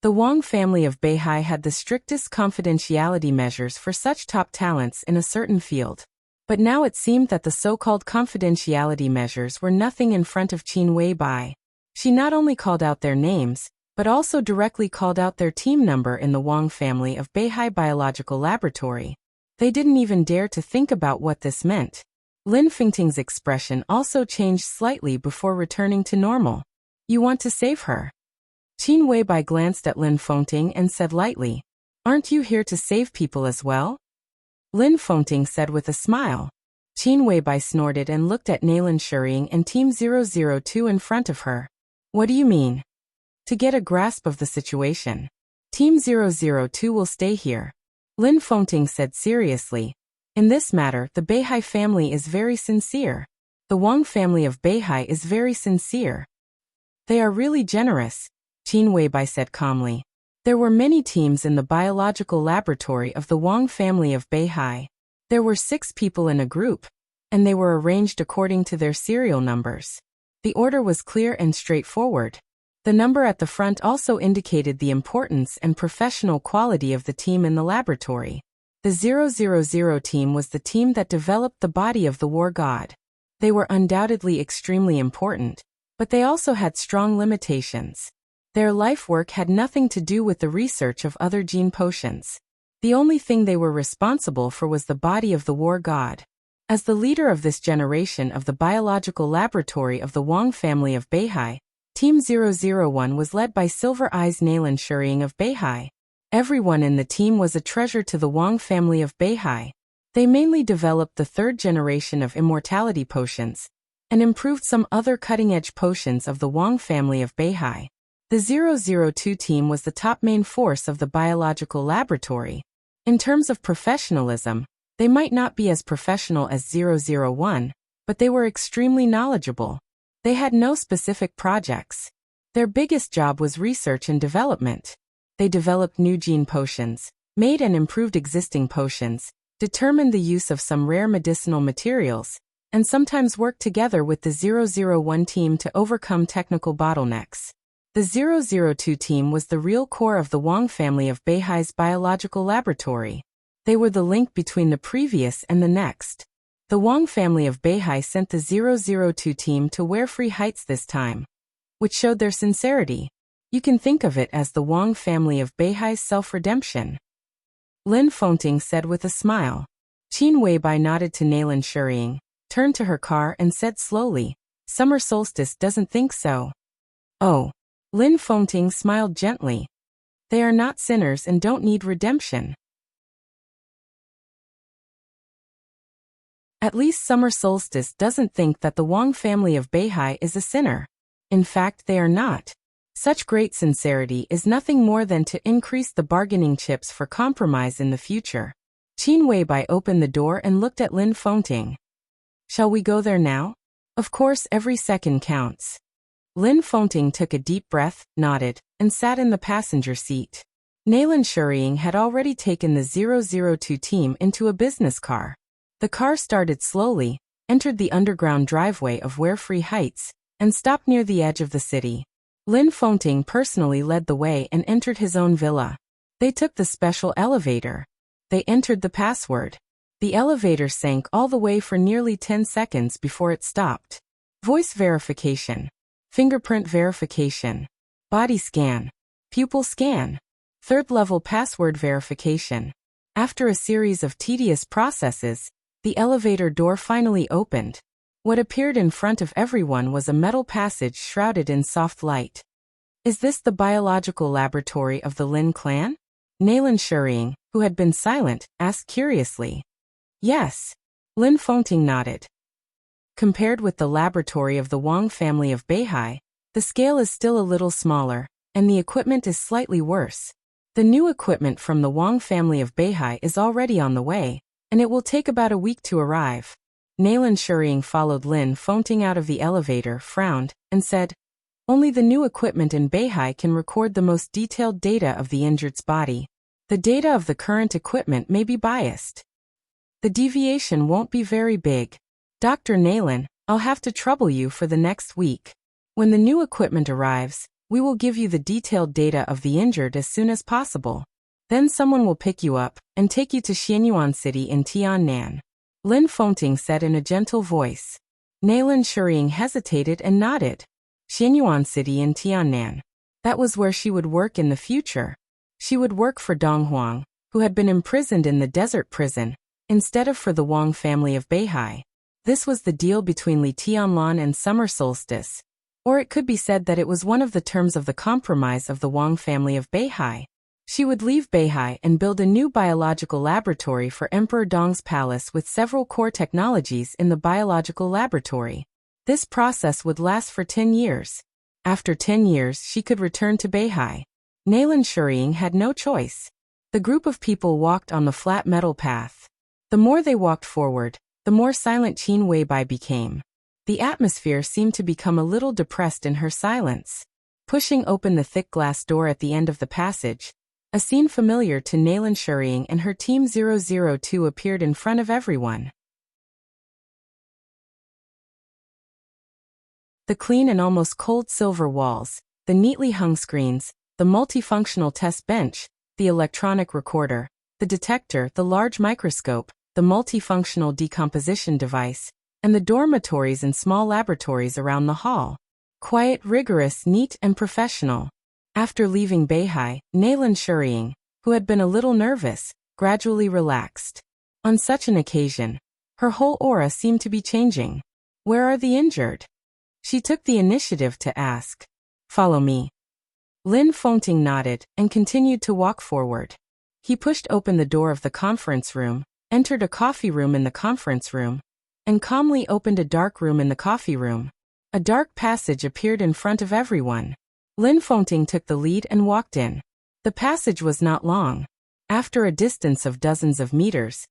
[SPEAKER 1] The Wang family of Beihai had the strictest confidentiality measures for such top talents in a certain field. But now it seemed that the so-called confidentiality measures were nothing in front of Qin Weibai. She not only called out their names, but also directly called out their team number in the Wang family of Beihai Biological Laboratory. They didn't even dare to think about what this meant. Lin Fengting's expression also changed slightly before returning to normal. You want to save her? Qin Weibai glanced at Lin Fengting and said lightly, Aren't you here to save people as well? Lin Fengting said with a smile. Qin Weibai snorted and looked at Naylan Shuring and Team 002 in front of her. What do you mean? To get a grasp of the situation. Team 002 will stay here. Lin Fengting said seriously. In this matter, the Beihai family is very sincere. The Wang family of Beihai is very sincere. They are really generous, Qin Weibai said calmly. There were many teams in the biological laboratory of the Wang family of Beihai. There were 6 people in a group, and they were arranged according to their serial numbers. The order was clear and straightforward. The number at the front also indicated the importance and professional quality of the team in the laboratory. The 000 team was the team that developed the body of the war god. They were undoubtedly extremely important, but they also had strong limitations. Their life work had nothing to do with the research of other gene potions. The only thing they were responsible for was the body of the war god. As the leader of this generation of the biological laboratory of the Wang family of Beihai, Team 001 was led by Silver Eyes Nalen Shuriying of Beihai. Everyone in the team was a treasure to the Wang family of Beihai. They mainly developed the third generation of immortality potions and improved some other cutting-edge potions of the Wang family of Beihai. The 002 team was the top main force of the biological laboratory. In terms of professionalism, they might not be as professional as 001, but they were extremely knowledgeable. They had no specific projects. Their biggest job was research and development. They developed new gene potions, made and improved existing potions, determined the use of some rare medicinal materials, and sometimes worked together with the 001 team to overcome technical bottlenecks. The 002 team was the real core of the Wang family of Beihai's biological laboratory. They were the link between the previous and the next. The Wang family of Beihai sent the 002 team to Warefree Heights this time, which showed their sincerity. You can think of it as the Wang family of Beihai's self-redemption. Lin Fengting said with a smile. Qin Weibai nodded to Nalen Shuriying, turned to her car and said slowly, "Summer solstice doesn't think so." "Oh." Lin Fengting smiled gently. "They are not sinners and don't need redemption. At least Summer Solstice doesn't think that the Wang family of Beihai is a sinner. In fact, they are not. Such great sincerity is nothing more than to increase the bargaining chips for compromise in the future." Qin Weibai opened the door and looked at Lin Fengting. "Shall we go there now?" "Of course, every second counts." Lin Fengting took a deep breath, nodded, and sat in the passenger seat. Nalen Shuriying had already taken the 002 team into a business car. The car started slowly, entered the underground driveway of Warefree Heights, and stopped near the edge of the city. Lin Fengting personally led the way and entered his own villa. They took the special elevator. They entered the password. The elevator sank all the way for nearly 10 seconds before it stopped. Voice verification. Fingerprint verification. Body scan. Pupil scan. Third-level password verification. After a series of tedious processes, the elevator door finally opened. What appeared in front of everyone was a metal passage shrouded in soft light. "Is this the biological laboratory of the Lin clan?" Nalen Shuriying, who had been silent, asked curiously. "Yes." Lin Fengting nodded. Compared with the laboratory of the Wang family of Beihai, the scale is still a little smaller, and the equipment is slightly worse. The new equipment from the Wang family of Beihai is already on the way, and it will take about a week to arrive. Nalen Shuriying followed Lin Fengting out of the elevator, frowned, and said, "Only the new equipment in Beihai can record the most detailed data of the injured's body. The data of the current equipment may be biased. The deviation won't be very big. Dr. Nalen, I'll have to trouble you for the next week. When the new equipment arrives, we will give you the detailed data of the injured as soon as possible. Then someone will pick you up and take you to Xianyuan City in Tiannan," Lin Fengting said in a gentle voice. Nalen Shuriying hesitated and nodded. Xianyuan City in Tiannan. That was where she would work in the future. She would work for Dong Huang, who had been imprisoned in the desert prison, instead of for the Wang family of Beihai. This was the deal between Li Tianlan and Summer Solstice. Or it could be said that it was one of the terms of the compromise of the Wang family of Beihai. She would leave Beihai and build a new biological laboratory for Emperor Dong's palace with several core technologies in the biological laboratory. This process would last for 10 years. After 10 years, she could return to Beihai. Nalen Shuriying had no choice. The group of people walked on the flat metal path. The more they walked forward, the more silent Qin Weibai became. The atmosphere seemed to become a little depressed in her silence. Pushing open the thick glass door at the end of the passage, a scene familiar to Nalen Shuriying and her Team 002 appeared in front of everyone. The clean and almost cold silver walls, the neatly hung screens, the multifunctional test bench, the electronic recorder, the detector, the large microscope, the multifunctional decomposition device, and the dormitories and small laboratories around the hall. Quiet, rigorous, neat, and professional. After leaving Beihai, Nayland Shuriying, who had been a little nervous, gradually relaxed. On such an occasion, her whole aura seemed to be changing. Where are the injured? She took the initiative to ask. Follow me. Lin Fengting nodded and continued to walk forward. He pushed open the door of the conference room, entered a coffee room in the conference room, and calmly opened a dark room in the coffee room. A dark passage appeared in front of everyone. Lin Fengting took the lead and walked in. The passage was not long. After a distance of dozens of meters,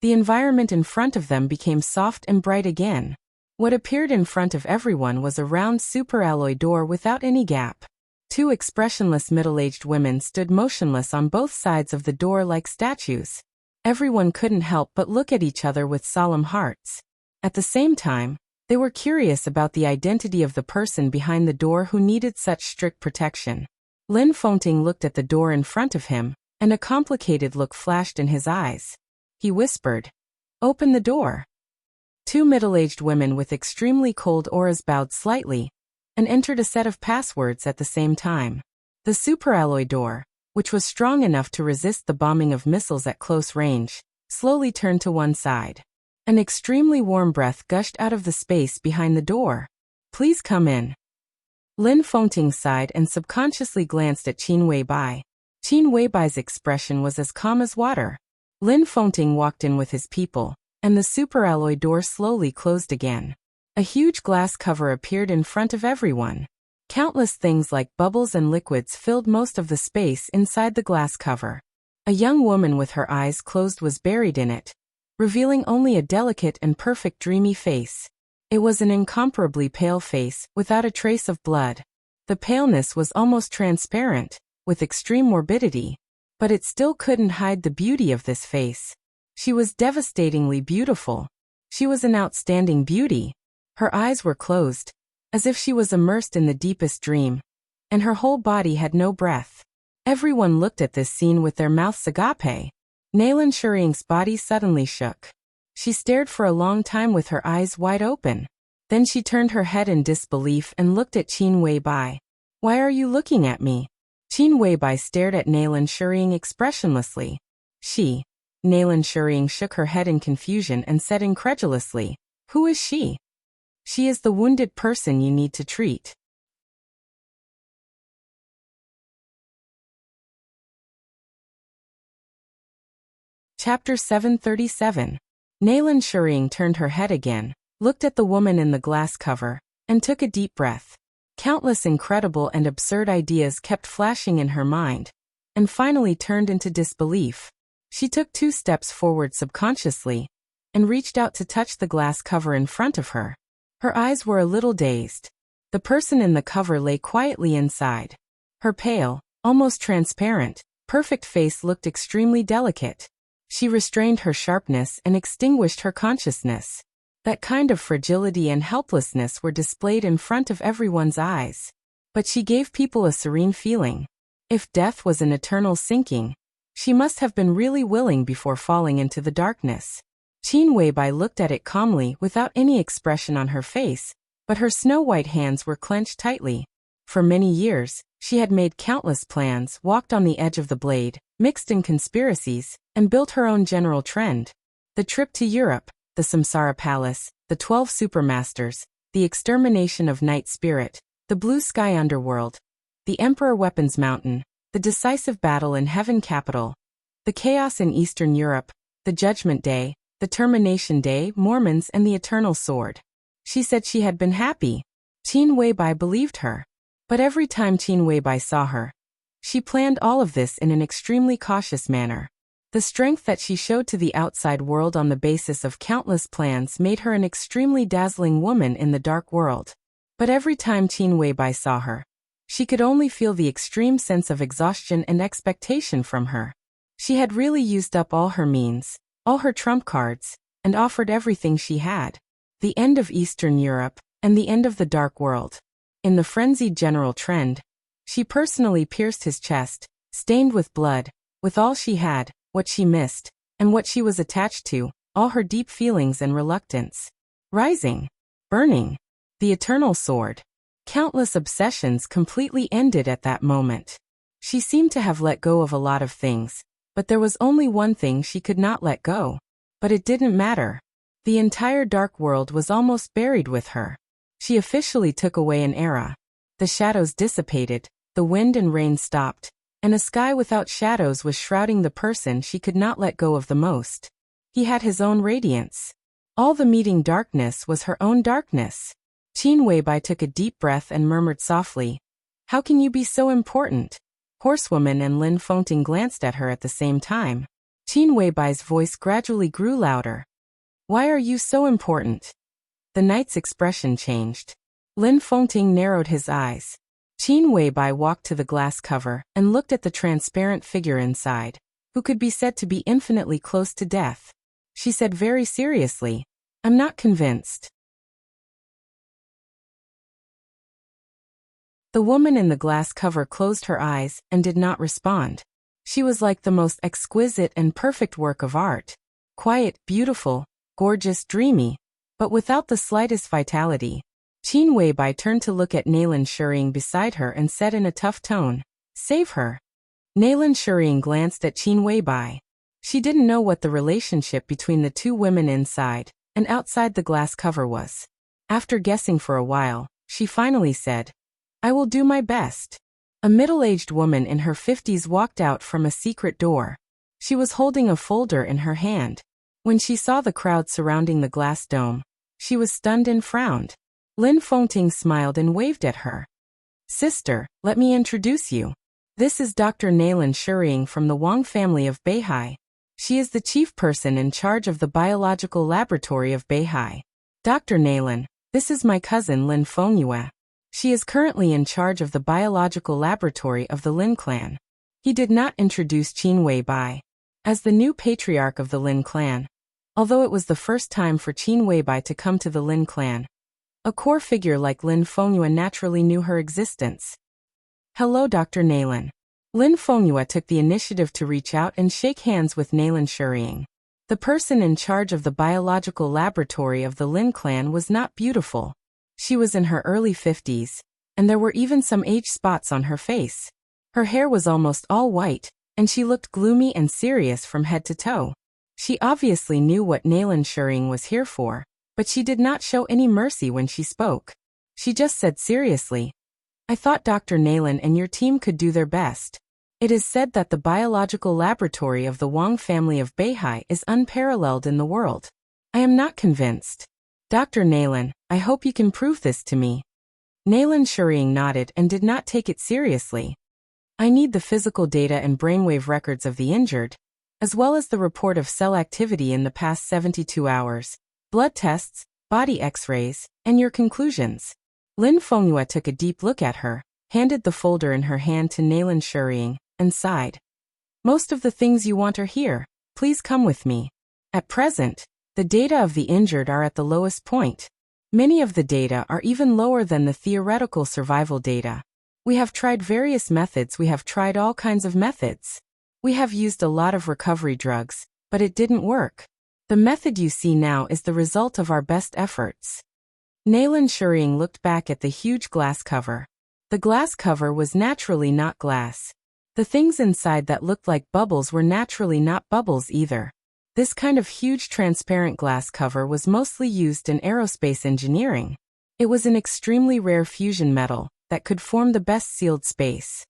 [SPEAKER 1] the environment in front of them became soft and bright again. What appeared in front of everyone was a round superalloy door without any gap. Two expressionless middle-aged women stood motionless on both sides of the door like statues. Everyone couldn't help but look at each other with solemn hearts. At the same time, they were curious about the identity of the person behind the door who needed such strict protection. Lin Fengting looked at the door in front of him, and a complicated look flashed in his eyes. He whispered, "Open the door." Two middle-aged women with extremely cold auras bowed slightly and entered a set of passwords at the same time. The superalloy door, which was strong enough to resist the bombing of missiles at close range, slowly turned to one side. An extremely warm breath gushed out of the space behind the door. "Please come in." Lin Fengting sighed and subconsciously glanced at Qin Weibai. Qin Weibai's expression was as calm as water. Lin Fengting walked in with his people, and the superalloy door slowly closed again. A huge glass cover appeared in front of everyone. Countless things like bubbles and liquids filled most of the space inside the glass cover. A young woman with her eyes closed was buried in it, revealing only a delicate and perfect dreamy face. It was an incomparably pale face, without a trace of blood. The paleness was almost transparent, with extreme morbidity, but it still couldn't hide the beauty of this face. She was devastatingly beautiful. She was an outstanding beauty. Her eyes were closed, as if she was immersed in the deepest dream, and her whole body had no breath. Everyone looked at this scene with their mouths agape. Nayland Shuriying's body suddenly shook. She stared for a long time with her eyes wide open. Then she turned her head in disbelief and looked at Qin Weibai. "Why are you looking at me?" Qin Weibai stared at Nayland Shuriying expressionlessly. Nayland Shuriying shook her head in confusion and said incredulously, "Who is she?" "She is the wounded person you need to treat." Chapter 737. Nayland Shuriying turned her head again, looked at the woman in the glass cover, and took a deep breath. Countless incredible and absurd ideas kept flashing in her mind, and finally turned into disbelief. She took 2 steps forward subconsciously, and reached out to touch the glass cover in front of her. Her eyes were a little dazed. The person in the cover lay quietly inside. Her pale, almost transparent, perfect face looked extremely delicate. She restrained her sharpness and extinguished her consciousness. That kind of fragility and helplessness were displayed in front of everyone's eyes. But she gave people a serene feeling. If death was an eternal sinking, she must have been really willing before falling into the darkness. Qin Weibai looked at it calmly without any expression on her face, but her snow-white hands were clenched tightly. For many years, she had made countless plans, walked on the edge of the blade, mixed in conspiracies, and built her own general trend. The trip to Europe, the Samsara Palace, the 12 Supermasters, the extermination of Night Spirit, the Blue Sky Underworld, the Emperor Weapons Mountain, the decisive battle in Heaven Capital, the chaos in Eastern Europe, the Judgment Day, the Termination Day, Mormons, and the Eternal Sword. She said she had been happy. Qin Weibai believed her. But every time Qin Weibai saw her, she planned all of this in an extremely cautious manner. The strength that she showed to the outside world on the basis of countless plans made her an extremely dazzling woman in the dark world. But every time Qin Weibai saw her, she could only feel the extreme sense of exhaustion and expectation from her. She had really used up all her means, all her trump cards, and offered everything she had. The end of Eastern Europe, and the end of the dark world. In the frenzied general trend, She personally pierced his chest, stained with blood, with all she had, what she missed, and what she was attached to, all her deep feelings and reluctance. Rising. Burning. The eternal sword. Countless obsessions completely ended at that moment. She seemed to have let go of a lot of things, but there was only one thing she could not let go. But it didn't matter. The entire dark world was almost buried with her. She officially took away an era. The shadows dissipated, the wind and rain stopped, and a sky without shadows was shrouding the person she could not let go of the most. He had his own radiance. All the meeting darkness was her own darkness. Qin Weibai took a deep breath and murmured softly, "How can you be so important?" Horsewoman and Lin Fengting glanced at her at the same time. Qin Weibai's voice gradually grew louder. "Why are you so important?" The knight's expression changed. Lin Fengting narrowed his eyes. Qin Weibai walked to the glass cover and looked at the transparent figure inside, who could be said to be infinitely close to death. She said very seriously, "I'm not convinced." The woman in the glass cover closed her eyes and did not respond. She was like the most exquisite and perfect work of art. Quiet, beautiful, gorgeous, dreamy, but without the slightest vitality. Qin Weibai turned to look at Nalan Shuriying beside her and said in a tough tone, "Save her." Nalan Shuriying glanced at Qin Weibai. She didn't know what the relationship between the two women inside and outside the glass cover was. After guessing for a while, she finally said, "I will do my best." A middle-aged woman in her 50s walked out from a secret door. She was holding a folder in her hand. When she saw the crowd surrounding the glass dome, she was stunned and frowned. Lin Fengting smiled and waved at her. "Sister, let me introduce you. This is Dr. Nalan Shuriying from the Wang family of Beihai. She is the chief person in charge of the biological laboratory of Beihai. Dr. Nalan, this is my cousin Lin Fengyue. She is currently in charge of the biological laboratory of the Lin clan." He did not introduce Qin Weibai as the new patriarch of the Lin clan, although it was the first time for Qin Weibai to come to the Lin clan. A core figure like Lin Fengyue naturally knew her existence. "Hello, Dr. Nalan." Lin Fengyue took the initiative to reach out and shake hands with Nalan Shuriying. The person in charge of the biological laboratory of the Lin clan was not beautiful. She was in her early 50s, and there were even some age spots on her face. Her hair was almost all white, and she looked gloomy and serious from head to toe. She obviously knew what Nalan Shuriying was here for, but she did not show any mercy when she spoke. She just said seriously, "I thought Dr. Nalan and your team could do their best. It is said that the biological laboratory of the Wang family of Beihai is unparalleled in the world. I am not convinced. Dr. Nalan, I hope you can prove this to me." Nalan Shuriying nodded and did not take it seriously. "I need the physical data and brainwave records of the injured, as well as the report of cell activity in the past 72 hours, blood tests, body x-rays, and your conclusions." Lin Fengyue took a deep look at her, handed the folder in her hand to Nalan Shuriying, and sighed. "Most of the things you want are here. Please come with me. At present, the data of the injured are at the lowest point. Many of the data are even lower than the theoretical survival data. We have tried various methods. We have tried all kinds of methods. We have used a lot of recovery drugs, but it didn't work. The method you see now is the result of our best efforts." Nalan Shuriying looked back at the huge glass cover. The glass cover was naturally not glass. The things inside that looked like bubbles were naturally not bubbles either. This kind of huge transparent glass cover was mostly used in aerospace engineering. It was an extremely rare fusion metal that could form the best sealed space.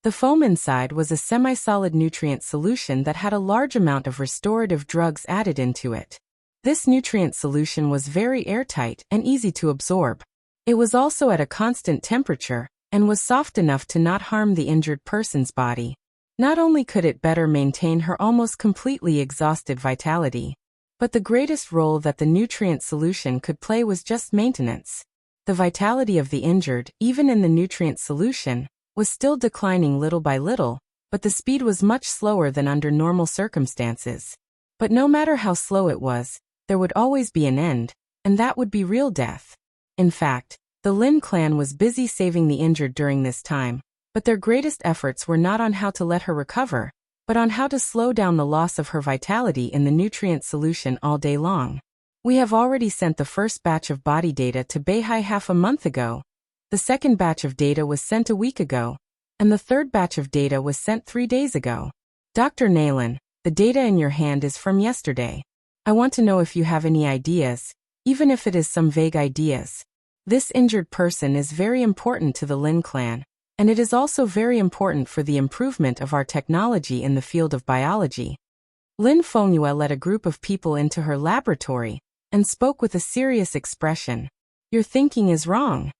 [SPEAKER 1] The foam inside was a semi-solid nutrient solution that had a large amount of restorative drugs added into it. This nutrient solution was very airtight and easy to absorb. It was also at a constant temperature and was soft enough to not harm the injured person's body. Not only could it better maintain her almost completely exhausted vitality, but the greatest role that the nutrient solution could play was just maintenance. The vitality of the injured, even in the nutrient solution, was still declining little by little, but the speed was much slower than under normal circumstances. But no matter how slow it was, there would always be an end, and that would be real death. In fact, The Lin clan was busy saving the injured during this time, but their greatest efforts were not on how to let her recover, but on how to slow down the loss of her vitality in the nutrient solution all day long. We have already sent the first batch of body data to Beihai half a month ago, the second batch of data was sent a week ago, and the third batch of data was sent 3 days ago. Dr. Naylan, the data in your hand is from yesterday. I want to know if you have any ideas, even if it is some vague ideas. This injured person is very important to the Lin clan, and it is also very important for the improvement of our technology in the field of biology. Lin Fengyue led a group of people into her laboratory and spoke with a serious expression. Your thinking is wrong.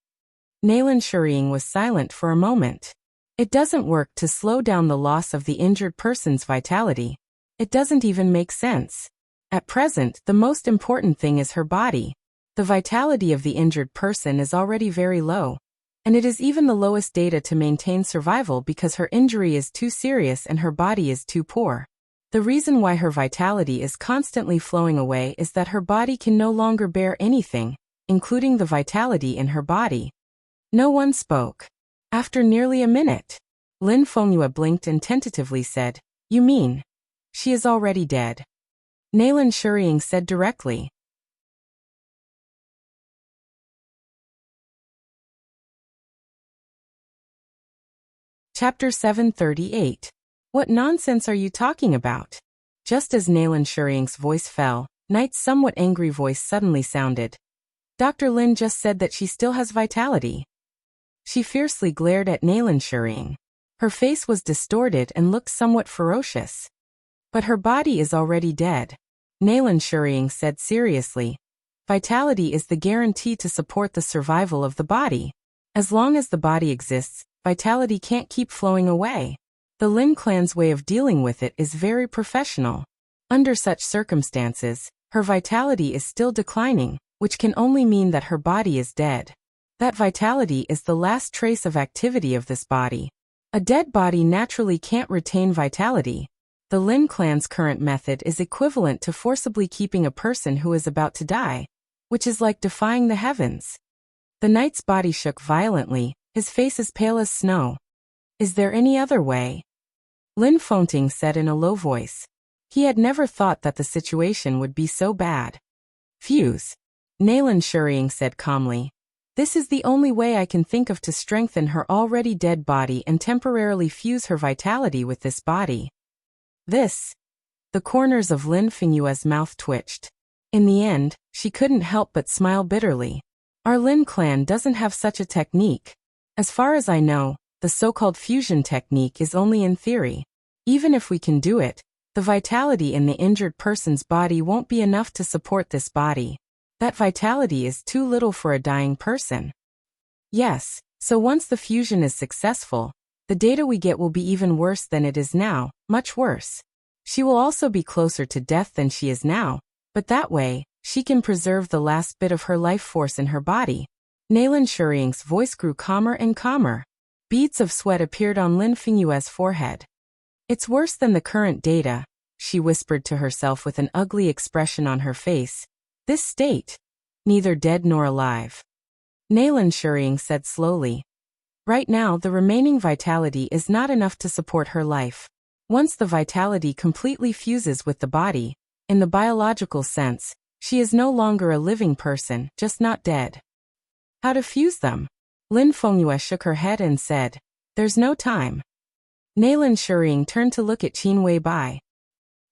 [SPEAKER 1] Naylan Shuriying was silent for a moment. It doesn't work to slow down the loss of the injured person's vitality. It doesn't even make sense. At present, the most important thing is her body. The vitality of the injured person is already very low, and it is even the lowest data to maintain survival because her injury is too serious and her body is too poor. The reason why her vitality is constantly flowing away is that her body can no longer bear anything, including the vitality in her body. No one spoke. After nearly a minute, Lin Fengyue blinked and tentatively said, You mean? She is already dead. Naylan Shuriying said directly. Chapter 738. What nonsense are you talking about? Just as Naylan Shuriying's voice fell, Knight's somewhat angry voice suddenly sounded. Dr. Lin just said that she still has vitality. She fiercely glared at Naylan Shuriying. Her face was distorted and looked somewhat ferocious. But her body is already dead. Naylan Shuriying said seriously. Vitality is the guarantee to support the survival of the body. As long as the body exists, vitality can't keep flowing away. The Lin clan's way of dealing with it is very professional. Under such circumstances, her vitality is still declining, which can only mean that her body is dead. That vitality is the last trace of activity of this body. A dead body naturally can't retain vitality. The Lin clan's current method is equivalent to forcibly keeping a person who is about to die, which is like defying the heavens. The knight's body shook violently, his face as pale as snow. Is there any other way? Lin Fengyue said in a low voice. He had never thought that the situation would be so bad. Fuse. Naylan Shuriying said calmly. This is the only way I can think of to strengthen her already dead body and temporarily fuse her vitality with this body. This. The corners of Lin Fengyue's mouth twitched. In the end, she couldn't help but smile bitterly. Our Lin clan doesn't have such a technique. As far as I know, the so-called fusion technique is only in theory. Even if we can do it, the vitality in the injured person's body won't be enough to support this body. That vitality is too little for a dying person. Yes, so once the fusion is successful, the data we get will be even worse than it is now, much worse. She will also be closer to death than she is now, but that way, she can preserve the last bit of her life force in her body. Naylan Shuriying's voice grew calmer and calmer. Beads of sweat appeared on Lin Fengyue's forehead. It's worse than the current data, she whispered to herself with an ugly expression on her face. This state. Neither dead nor alive. Naylan Shuriying said slowly. Right now the remaining vitality is not enough to support her life. Once the vitality completely fuses with the body, in the biological sense, she is no longer a living person, just not dead. How to fuse them? Lin Fengyue shook her head and said, There's no time. Naylan Shuriying turned to look at Qin Weibai.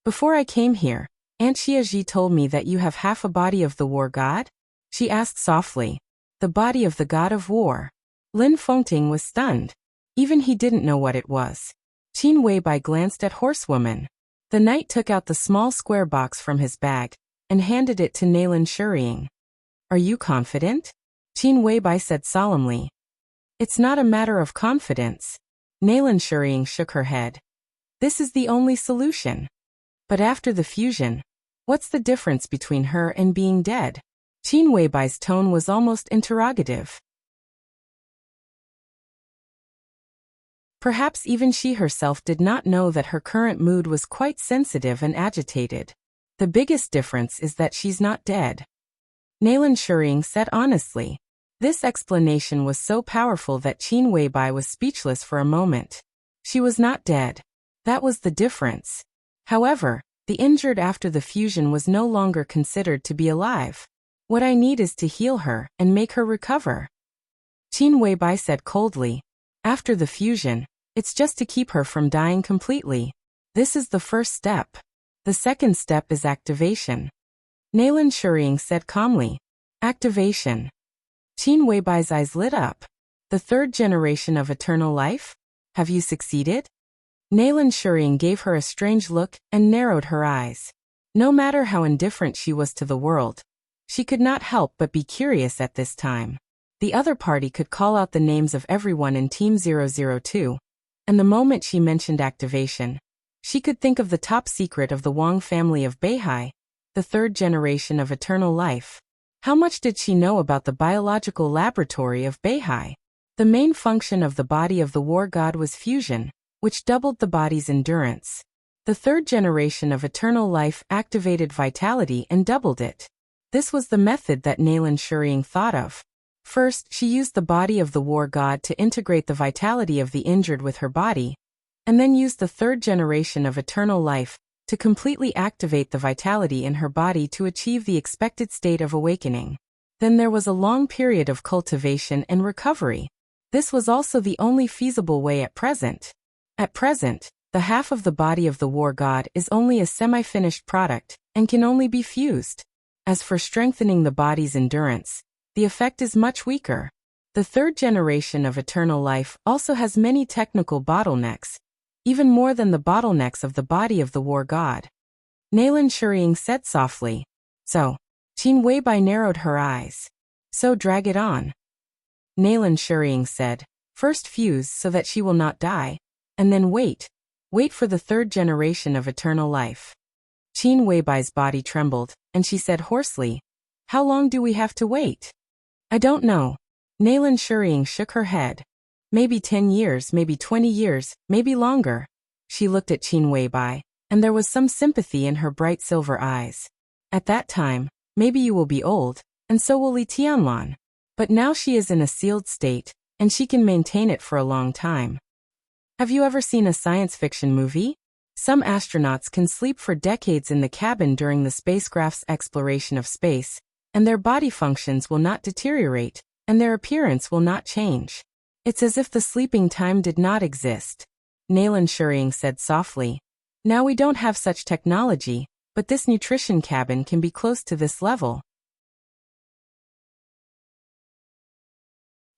[SPEAKER 1] Before I came here, Aunt Xiaji told me that you have half a body of the war god? She asked softly. The body of the god of war. Lin Fengyue was stunned. Even he didn't know what it was. Qin Weibai glanced at Horsewoman. The knight took out the small square box from his bag and handed it to Naylan Shuriying. Are you confident? Qin Weibai said solemnly. It's not a matter of confidence. Naylan Shuriying shook her head. This is the only solution. But after the fusion, what's the difference between her and being dead? Qin Weibai's tone was almost interrogative. Perhaps even she herself did not know that her current mood was quite sensitive and agitated. The biggest difference is that she's not dead. Naylan Shuriying said honestly. This explanation was so powerful that Qin Weibai was speechless for a moment. She was not dead. That was the difference. However, the injured after the fusion was no longer considered to be alive. What I need is to heal her and make her recover. Qin Weibai said coldly. After the fusion, it's just to keep her from dying completely. This is the first step. The second step is activation. Nailan Shuriying said calmly. Activation. Qin Weibai's eyes lit up. The third generation of eternal life? Have you succeeded? Nailan Shuriying gave her a strange look and narrowed her eyes. No matter how indifferent she was to the world, she could not help but be curious at this time. The other party could call out the names of everyone in Team 002, and the moment she mentioned activation, she could think of the top secret of the Wang family of Beihai, the third generation of eternal life. How much did she know about the biological laboratory of Beihai? The main function of the body of the war god was fusion, which doubled the body's endurance. The third generation of eternal life activated vitality and doubled it. This was the method that Nailan Shuriying thought of. First, she used the body of the war god to integrate the vitality of the injured with her body, and then used the third generation of eternal life to completely activate the vitality in her body to achieve the expected state of awakening. Then there was a long period of cultivation and recovery. This was also the only feasible way at present. At present, the half of the body of the war god is only a semi-finished product and can only be fused. As for strengthening the body's endurance, the effect is much weaker. The third generation of eternal life also has many technical bottlenecks, even more than the bottlenecks of the body of the war god. Nailan Shuriying said softly. So, Qin Weibai narrowed her eyes. So drag it on. Nailan Shuriying said, first fuse so that she will not die, and then wait. Wait for the third generation of eternal life. Qin Weibai's body trembled, and she said hoarsely, how long do we have to wait? I don't know. Nailan Shuriying shook her head. Maybe 10 years, maybe 20 years, maybe longer. She looked at Qin Weibai, and there was some sympathy in her bright silver eyes. At that time, maybe you will be old, and so will Li Tianlan. But now she is in a sealed state, and she can maintain it for a long time. Have you ever seen a science fiction movie? Some astronauts can sleep for decades in the cabin during the spacecraft's exploration of space, and their body functions will not deteriorate, and their appearance will not change. It's as if the sleeping time did not exist. Nailan Shuriying said softly. Now we don't have such technology, but this nutrition cabin can be close to this level.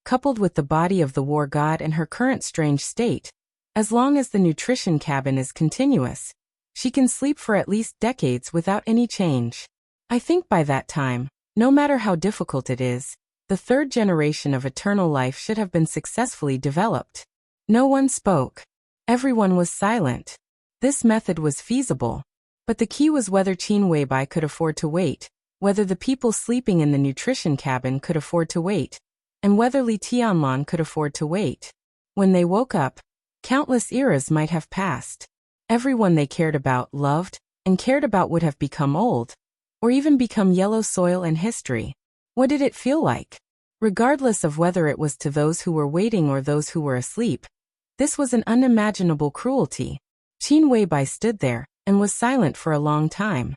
[SPEAKER 1] Coupled with the body of the war god and her current strange state, as long as the nutrition cabin is continuous, she can sleep for at least decades without any change. I think by that time, no matter how difficult it is, the third generation of eternal life should have been successfully developed. No one spoke. Everyone was silent. This method was feasible. But the key was whether Qin Weibai could afford to wait, whether the people sleeping in the nutrition cabin could afford to wait, and whether Li Tianlan could afford to wait. When they woke up, countless eras might have passed. Everyone they cared about, loved, and cared about would have become old, or even become yellow soil in history. What did it feel like? Regardless of whether it was to those who were waiting or those who were asleep, this was an unimaginable cruelty. Qin Weibai stood there and was silent for a long time.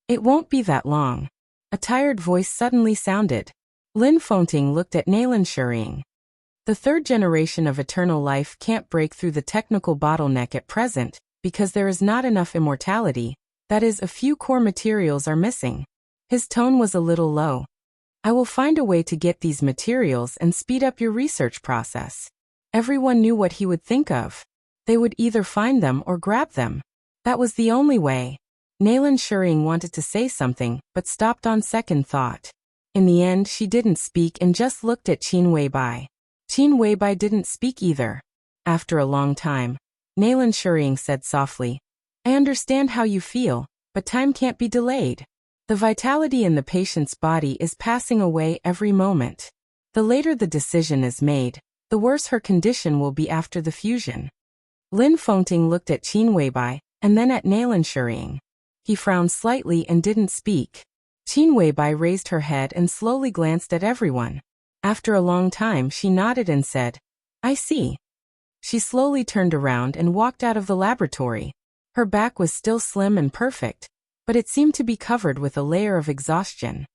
[SPEAKER 1] It won't be that long. A tired voice suddenly sounded. Lin Fonting looked at Nailan Shuriying. The third generation of eternal life can't break through the technical bottleneck at present, because there is not enough immortality, that is, a few core materials are missing. His tone was a little low. I will find a way to get these materials and speed up your research process. Everyone knew what he would think of. They would either find them or grab them. That was the only way. Nailan Shuriying wanted to say something, but stopped on second thought. In the end, she didn't speak and just looked at Qin Weibai. Qin Weibai didn't speak either. After a long time, Nailan Shuriying said softly, I understand how you feel, but time can't be delayed. The vitality in the patient's body is passing away every moment. The later the decision is made, the worse her condition will be after the fusion. Lin Fonting looked at Qin Weibai, and then at Nailan Shuriying. He frowned slightly and didn't speak. Qin Weibai raised her head and slowly glanced at everyone. After a long time she nodded and said, "I see." She slowly turned around and walked out of the laboratory. Her back was still slim and perfect, but it seemed to be covered with a layer of exhaustion.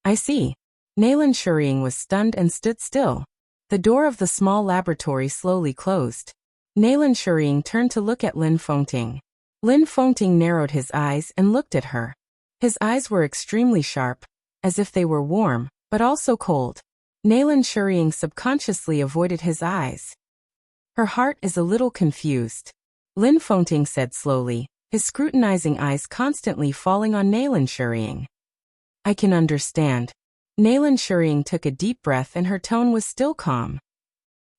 [SPEAKER 1] "I see." Nalan Shurying was stunned and stood still. The door of the small laboratory slowly closed. Nalan Shurying turned to look at Lin Fengting. Lin Fengting narrowed his eyes and looked at her. His eyes were extremely sharp, as if they were warm, but also cold. Nalan Shurying subconsciously avoided his eyes. "Her heart is a little confused," Lin Fengting said slowly, his scrutinizing eyes constantly falling on Nalan Shurying. "I can understand." Nalan Shurying took a deep breath and her tone was still calm.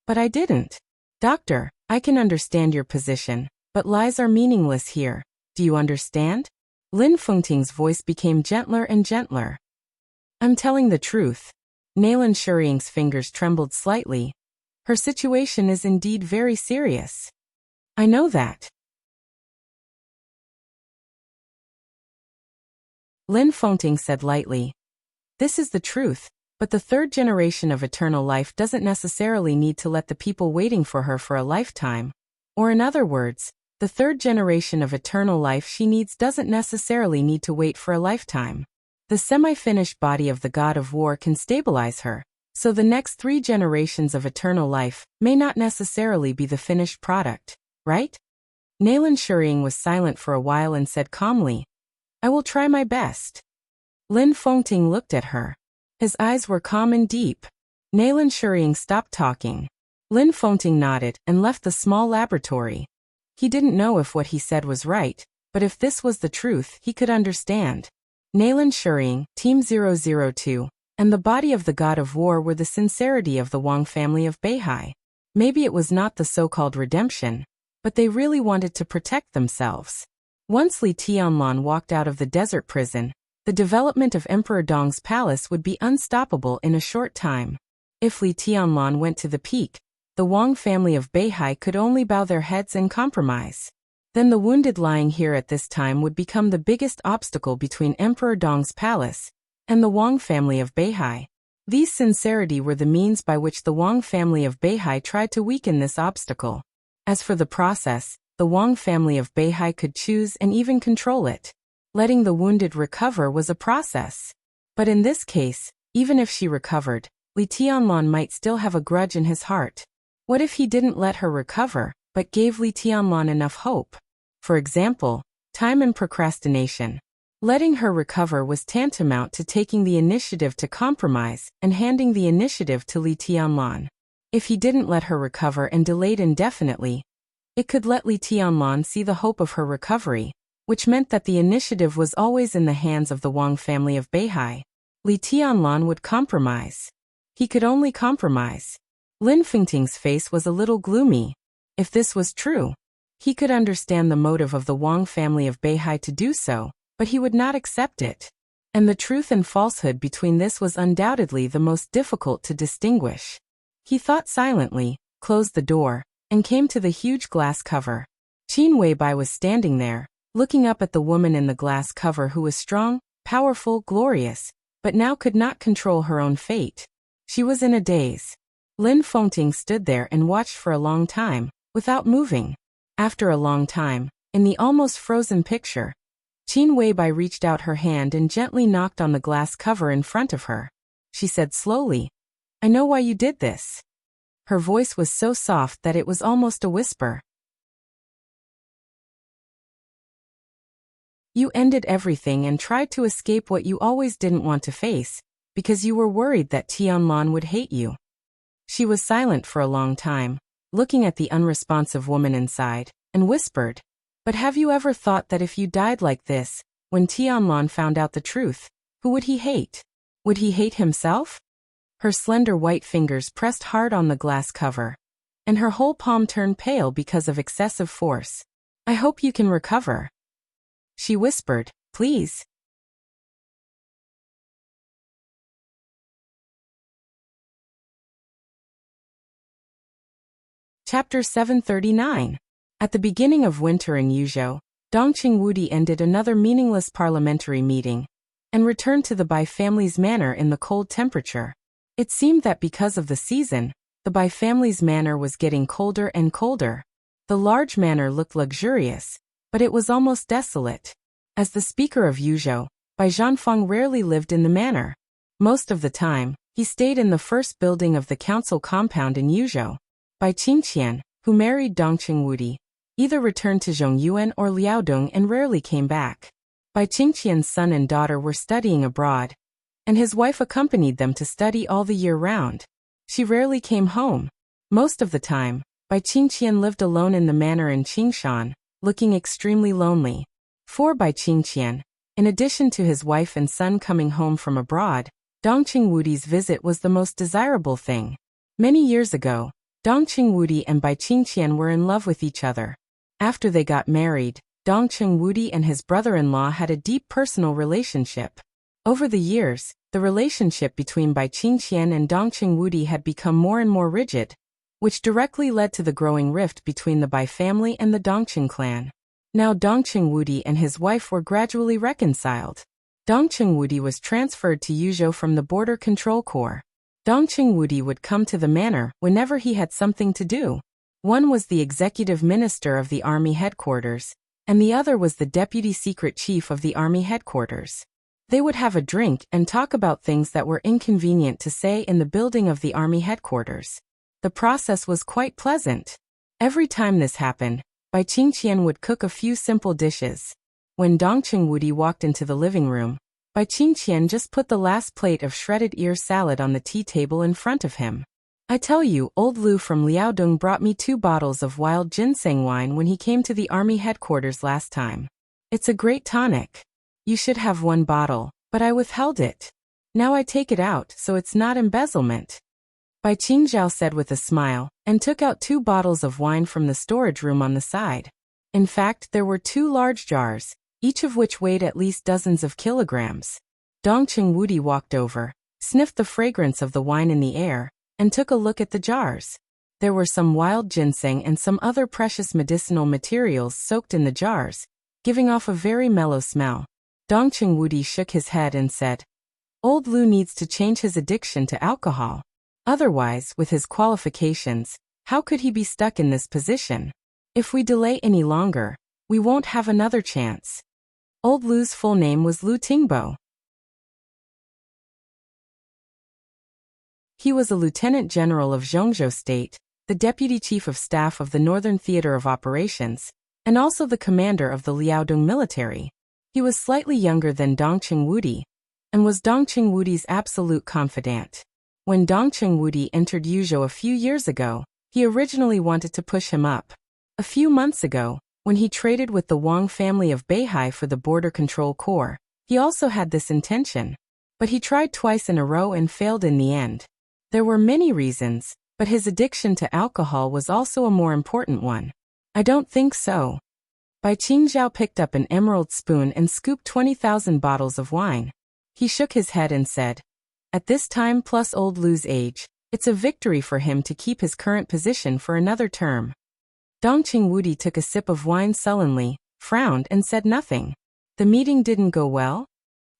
[SPEAKER 1] "But I didn't. Doctor, I can understand your position, but lies are meaningless here. Do you understand?" Lin Fengting's voice became gentler and gentler. "I'm telling the truth." Nalan Shurying's fingers trembled slightly. "Her situation is indeed very serious." "I know that." Lin Fengting said lightly. "This is the truth, but the third generation of eternal life doesn't necessarily need to let the people waiting for her for a lifetime. Or in other words, the third generation of eternal life she needs doesn't necessarily need to wait for a lifetime. The semi-finished body of the god of war can stabilize her, so the next 3 generations of eternal life may not necessarily be the finished product, right?" Nalan Shurying was silent for a while and said calmly, "I will try my best." Lin Fengting looked at her. His eyes were calm and deep. Nalan Shurying stopped talking. Lin Fengting nodded and left the small laboratory. He didn't know if what he said was right, but if this was the truth, he could understand. Nalan Shurying, Team 002, and the body of the god of war were the sincerity of the Wang family of Beihai. Maybe it was not the so-called redemption, but they really wanted to protect themselves. Once Li Tianlan walked out of the desert prison, the development of Emperor Dong's palace would be unstoppable in a short time. If Li Tianlan went to the peak, the Wang family of Beihai could only bow their heads and compromise. Then the wounded lying here at this time would become the biggest obstacle between Emperor Dong's palace and the Wang family of Beihai. These sincerity were the means by which the Wang family of Beihai tried to weaken this obstacle. As for the process, the Wang family of Beihai could choose and even control it. Letting the wounded recover was a process. But in this case, even if she recovered, Li Tianlan might still have a grudge in his heart. What if he didn't let her recover, but gave Li Tianlan enough hope? For example, time and procrastination. Letting her recover was tantamount to taking the initiative to compromise and handing the initiative to Li Tianlan. If he didn't let her recover and delayed indefinitely, it could let Li Tianlan see the hope of her recovery, which meant that the initiative was always in the hands of the Wang family of Beihai. Li Tianlan would compromise. He could only compromise. Lin Fengting's face was a little gloomy. If this was true, he could understand the motive of the Wang family of Beihai to do so, but he would not accept it. And the truth and falsehood between this was undoubtedly the most difficult to distinguish. He thought silently, closed the door, and came to the huge glass cover. Qin Weibai was standing there, looking up at the woman in the glass cover who was strong, powerful, glorious, but now could not control her own fate. She was in a daze. Lin Fengting stood there and watched for a long time, without moving. After a long time, in the almost frozen picture, Qin Weibai reached out her hand and gently knocked on the glass cover in front of her. She said slowly, "I know why you did this." Her voice was so soft that it was almost a whisper. "You ended everything and tried to escape what you always didn't want to face, because you were worried that Tianlan would hate you." She was silent for a long time, looking at the unresponsive woman inside, and whispered, "But have you ever thought that if you died like this, when Tianlan found out the truth, who would he hate? Would he hate himself?" Her slender white fingers pressed hard on the glass cover, and her whole palm turned pale because of excessive force. "I hope you can recover," she whispered, "please." Chapter 739. At the beginning of winter in Yuzhou, Dongqing Wudi ended another meaningless parliamentary meeting and returned to the Bai family's manor in the cold temperature. It seemed that because of the season, the Bai family's manor was getting colder and colder. The large manor looked luxurious, but it was almost desolate. As the speaker of Yuzhou, Bai Zhanfeng rarely lived in the manor. Most of the time, he stayed in the first building of the council compound in Yuzhou. Bai Qingqian, who married Dongqing Wudi, either returned to Zhongyuan or Liaodong and rarely came back. Bai Qingqian's son and daughter were studying abroad, and his wife accompanied them to study all the year round. She rarely came home. Most of the time, Bai Qingqian lived alone in the manor in Qingshan, looking extremely lonely. For Bai Qingqian, in addition to his wife and son coming home from abroad, Dongqing Wudi's visit was the most desirable thing. Many years ago, Dongqing Wudi and Bai Qingqian were in love with each other. After they got married, Dongqing Wudi and his brother-in-law had a deep personal relationship. Over the years, the relationship between Bai Qingqian and Dongqing Wudi had become more and more rigid, which directly led to the growing rift between the Bai family and the Dongqing clan. Now Dongqing Wudi and his wife were gradually reconciled. Dongqing Wudi was transferred to Yuzhou from the Border Control Corps. Dongqing Wudi would come to the manor whenever he had something to do. One was the executive minister of the army headquarters, and the other was the deputy secret chief of the army headquarters. They would have a drink and talk about things that were inconvenient to say in the building of the army headquarters. The process was quite pleasant. Every time this happened, Bai Qingqian would cook a few simple dishes. When Dongqing Wudi walked into the living room, Bai Qingqian just put the last plate of shredded ear salad on the tea table in front of him. I tell you, old Lu from Liaodong brought me 2 bottles of wild ginseng wine when he came to the army headquarters last time. It's a great tonic. You should have 1 bottle, but I withheld it. Now I take it out, so it's not embezzlement. Bai Qingzhao said with a smile, and took out 2 bottles of wine from the storage room on the side. In fact, there were 2 large jars, each of which weighed at least dozens of kilograms. Dongqing Wudi walked over, sniffed the fragrance of the wine in the air, and took a look at the jars. There were some wild ginseng and some other precious medicinal materials soaked in the jars, giving off a very mellow smell. Dongqing Wudi shook his head and said, "Old Lu needs to change his addiction to alcohol. Otherwise, with his qualifications, how could he be stuck in this position? If we delay any longer, we won't have another chance." Old Lu's full name was Lu Tingbo. He was a lieutenant general of Zhongzhou State, the deputy chief of staff of the Northern Theater of Operations, and also the commander of the Liaodong military. He was slightly younger than Dongqing Wudi, and was Dongqing Wudi's absolute confidant. When Dongqing Wudi entered Yuzhou a few years ago, he originally wanted to push him up. A few months ago, when he traded with the Wang family of Beihai for the Border Control Corps, he also had this intention. But he tried twice in a row and failed in the end. There were many reasons, but his addiction to alcohol was also a more important one. I don't think so. Bai Qingzhao picked up an emerald spoon and scooped 20,000 bottles of wine. He shook his head and said, "At this time plus old Lu's age, it's a victory for him to keep his current position for another term." Dongqing Wudi took a sip of wine sullenly, frowned and said nothing. "The meeting didn't go well?"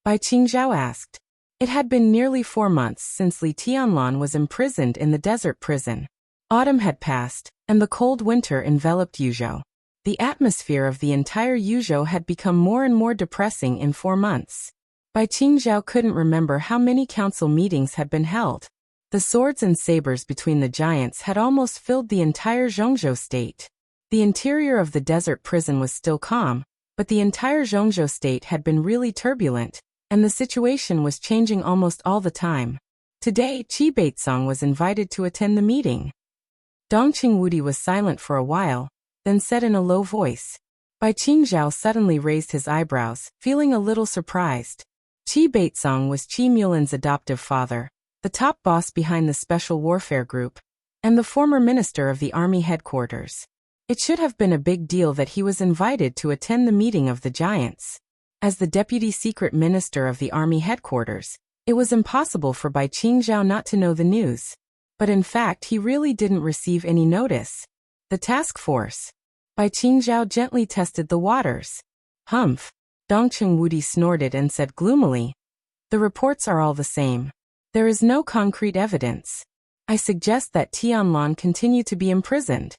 [SPEAKER 1] Bai Qingzhao asked. It had been nearly 4 months since Li Tianlan was imprisoned in the desert prison. Autumn had passed, and the cold winter enveloped Yuzhou. The atmosphere of the entire Yuzhou had become more and more depressing in 4 months. Bai Qingzhao couldn't remember how many council meetings had been held. The swords and sabers between the giants had almost filled the entire Zhongzhou state. The interior of the desert prison was still calm, but the entire Zhongzhou state had been really turbulent, and the situation was changing almost all the time. Today, Qi Baitsong was invited to attend the meeting. Dongqing Wudi was silent for a while, then said in a low voice. Bai Qingzhao suddenly raised his eyebrows, feeling a little surprised. Qi Baitsong was Qi Mulin's adoptive father, the top boss behind the Special Warfare Group, and the former minister of the army headquarters. It should have been a big deal that he was invited to attend the meeting of the giants. As the deputy secret minister of the army headquarters, it was impossible for Bai Qingzhao not to know the news. But in fact he really didn't receive any notice. The task force. Bai Qingzhao gently tested the waters. "Humph." Dongqing Wudi snorted and said gloomily. "The reports are all the same. There is no concrete evidence. I suggest that Tianlan continue to be imprisoned.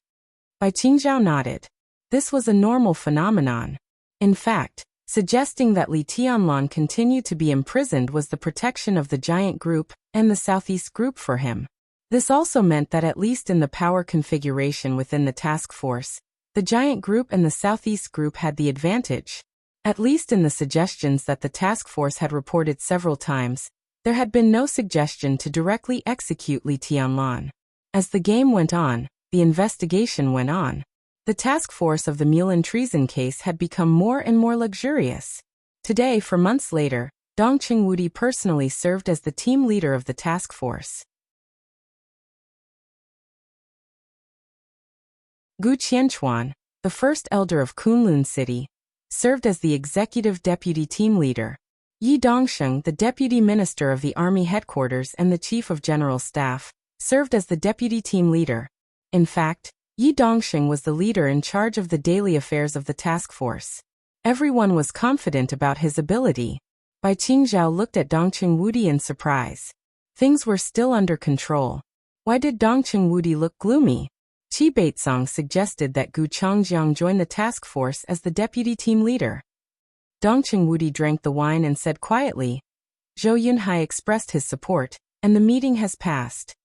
[SPEAKER 1] Bai Qingzhao nodded. This was a normal phenomenon. In fact, suggesting that Li Tianlan continue to be imprisoned was the protection of the giant group and the Southeast group for him. This also meant that at least in the power configuration within the task force, the giant group and the Southeast group had the advantage. At least in the suggestions that the task force had reported several times, there had been no suggestion to directly execute Li Tianlan. As the game went on, the investigation went on. The task force of the Mulan treason case had become more and more luxurious. Today, for months later, Dong Qingwudi personally served as the team leader of the task force. Gu Qianchuan, the first elder of Kunlun City, served as the executive deputy team leader. Yi Dongsheng, the deputy minister of the army headquarters and the chief of general staff, served as the deputy team leader. In fact, Yi Dongsheng was the leader in charge of the daily affairs of the task force. Everyone was confident about his ability. Bai Qingzhao looked at Dong Qingwudi in surprise. Things were still under control. Why did Dong Qingwudi look gloomy? Qi Baizong suggested that Gu Changjiang join the task force as the deputy team leader. Dong Qingwudi drank the wine and said quietly, Zhou Yunhai expressed his support, and the meeting has passed.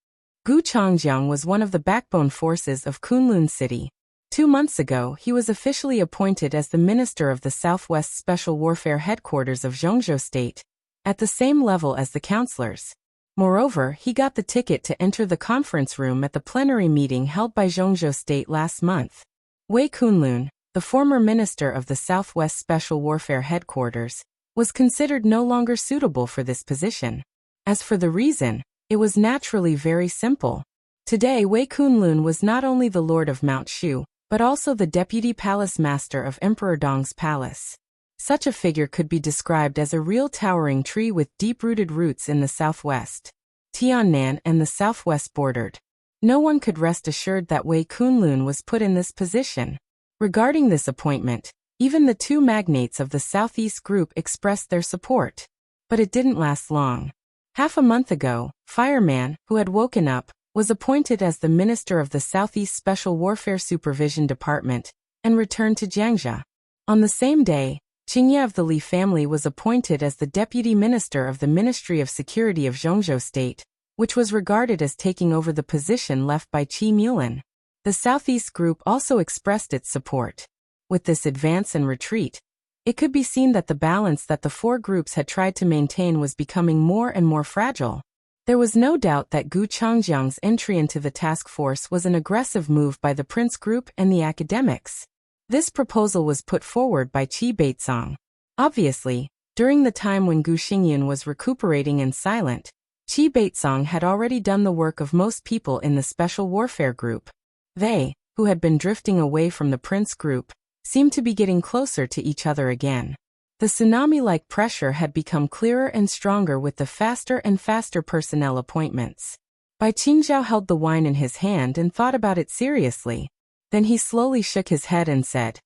[SPEAKER 1] Gu Changjiang was one of the backbone forces of Kunlun City. 2 months ago, he was officially appointed as the minister of the Southwest Special Warfare Headquarters of Zhongzhou State, at the same level as the councillors. Moreover, he got the ticket to enter the conference room at the plenary meeting held by Zhongzhou State last month. Wei Kunlun, the former minister of the Southwest Special Warfare Headquarters, was considered no longer suitable for this position. As for the reason, it was naturally very simple. Today, Wei Kunlun was not only the lord of Mount Shu, but also the deputy palace master of Emperor Dong's palace. Such a figure could be described as a real towering tree with deep-rooted roots in the southwest, Tiannan and the southwest bordered. No one could rest assured that Wei Kunlun was put in this position. Regarding this appointment, even the two magnates of the Southeast group expressed their support. But it didn't last long. Half a month ago, Fireman, who had woken up, was appointed as the minister of the Southeast Special Warfare Supervision Department and returned to Jiangxia. On the same day, Qingye of the Li family was appointed as the deputy minister of the Ministry of Security of Zhongzhou State, which was regarded as taking over the position left by Qi Mulan. The Southeast group also expressed its support. With this advance and retreat, it could be seen that the balance that the four groups had tried to maintain was becoming more and more fragile. There was no doubt that Gu Changjiang's entry into the task force was an aggressive move by the Prince Group and the academics. This proposal was put forward by Qi Baizong. Obviously, during the time when Gu Xingyun was recuperating and silent, Qi Baizong had already done the work of most people in the Special Warfare Group. They, who had been drifting away from the Prince Group, seemed to be getting closer to each other again. The tsunami-like pressure had become clearer and stronger with the faster and faster personnel appointments. Bai Qingzhao held the wine in his hand and thought about it seriously. Then he slowly shook his head and said,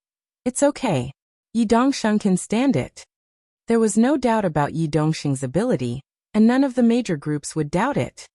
[SPEAKER 1] "It's okay. Yi Dongsheng can stand it." There was no doubt about Yi Dongsheng's ability, and none of the major groups would doubt it.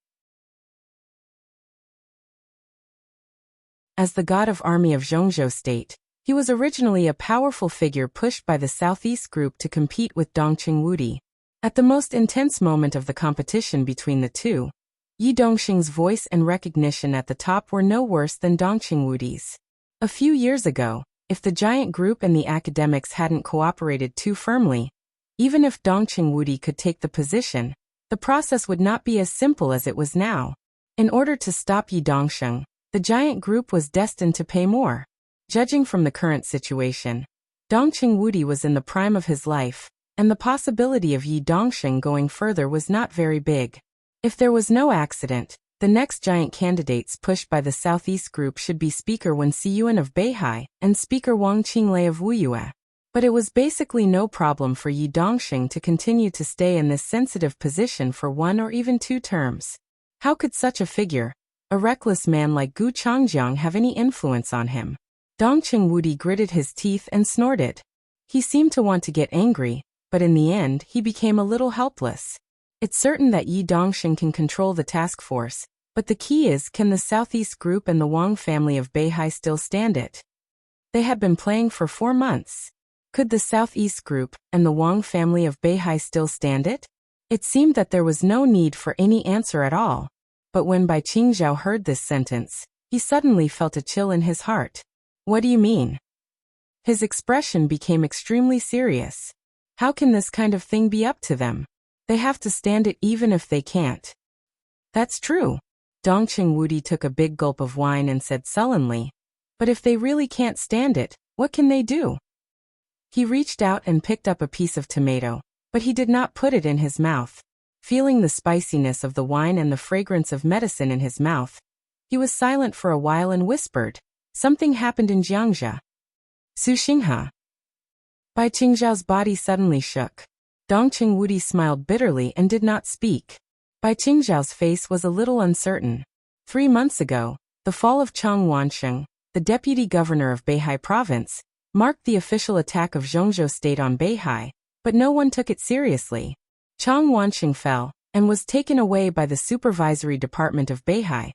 [SPEAKER 1] As the god of army of Zhongzhou State, he was originally a powerful figure pushed by the Southeast group to compete with Dong Qingwudi. At the most intense moment of the competition between the two, Yi Dongsheng's voice and recognition at the top were no worse than Dong Qingwudi's. A few years ago, if the giant group and the academics hadn't cooperated too firmly, even if Dong Qingwudi could take the position, the process would not be as simple as it was now. In order to stop Yi Dongsheng, the giant group was destined to pay more. Judging from the current situation, Dong Qingwudi was in the prime of his life, and the possibility of Yi Dongsheng going further was not very big. If there was no accident, the next giant candidates pushed by the Southeast group should be Speaker Wen Siyuan of Beihai and Speaker Wang Qinglei of Wuyue. But it was basically no problem for Yi Dongsheng to continue to stay in this sensitive position for 1 or even 2 terms. How could such a figure, a reckless man like Gu Changjiang, have any influence on him? Dong Qingwudi gritted his teeth and snorted. He seemed to want to get angry, but in the end he became a little helpless. It's certain that Yi Dongxing can control the task force, but the key is, can the Southeast Group and the Wang family of Beihai still stand it? They had been playing for 4 months. Could the Southeast Group and the Wang family of Beihai still stand it? It seemed that there was no need for any answer at all. But when Bai Qingzhao heard this sentence, he suddenly felt a chill in his heart. What do you mean? His expression became extremely serious. How can this kind of thing be up to them? They have to stand it even if they can't. That's true. Dongqing Wudi took a big gulp of wine and said sullenly. But if they really can't stand it, what can they do? He reached out and picked up a piece of tomato, but he did not put it in his mouth. Feeling the spiciness of the wine and the fragrance of medicine in his mouth, he was silent for a while and whispered, something happened in Jiangxia. Su Xinghe. Bai Qingzhao's body suddenly shook. Dongqing Wudi smiled bitterly and did not speak. Bai Qingzhao's face was a little uncertain. 3 months ago, the fall of Chang Wansheng, the deputy governor of Beihai province, marked the official attack of Zhongzhou state on Beihai, but no one took it seriously. Chang Wansheng fell and was taken away by the supervisory department of Beihai,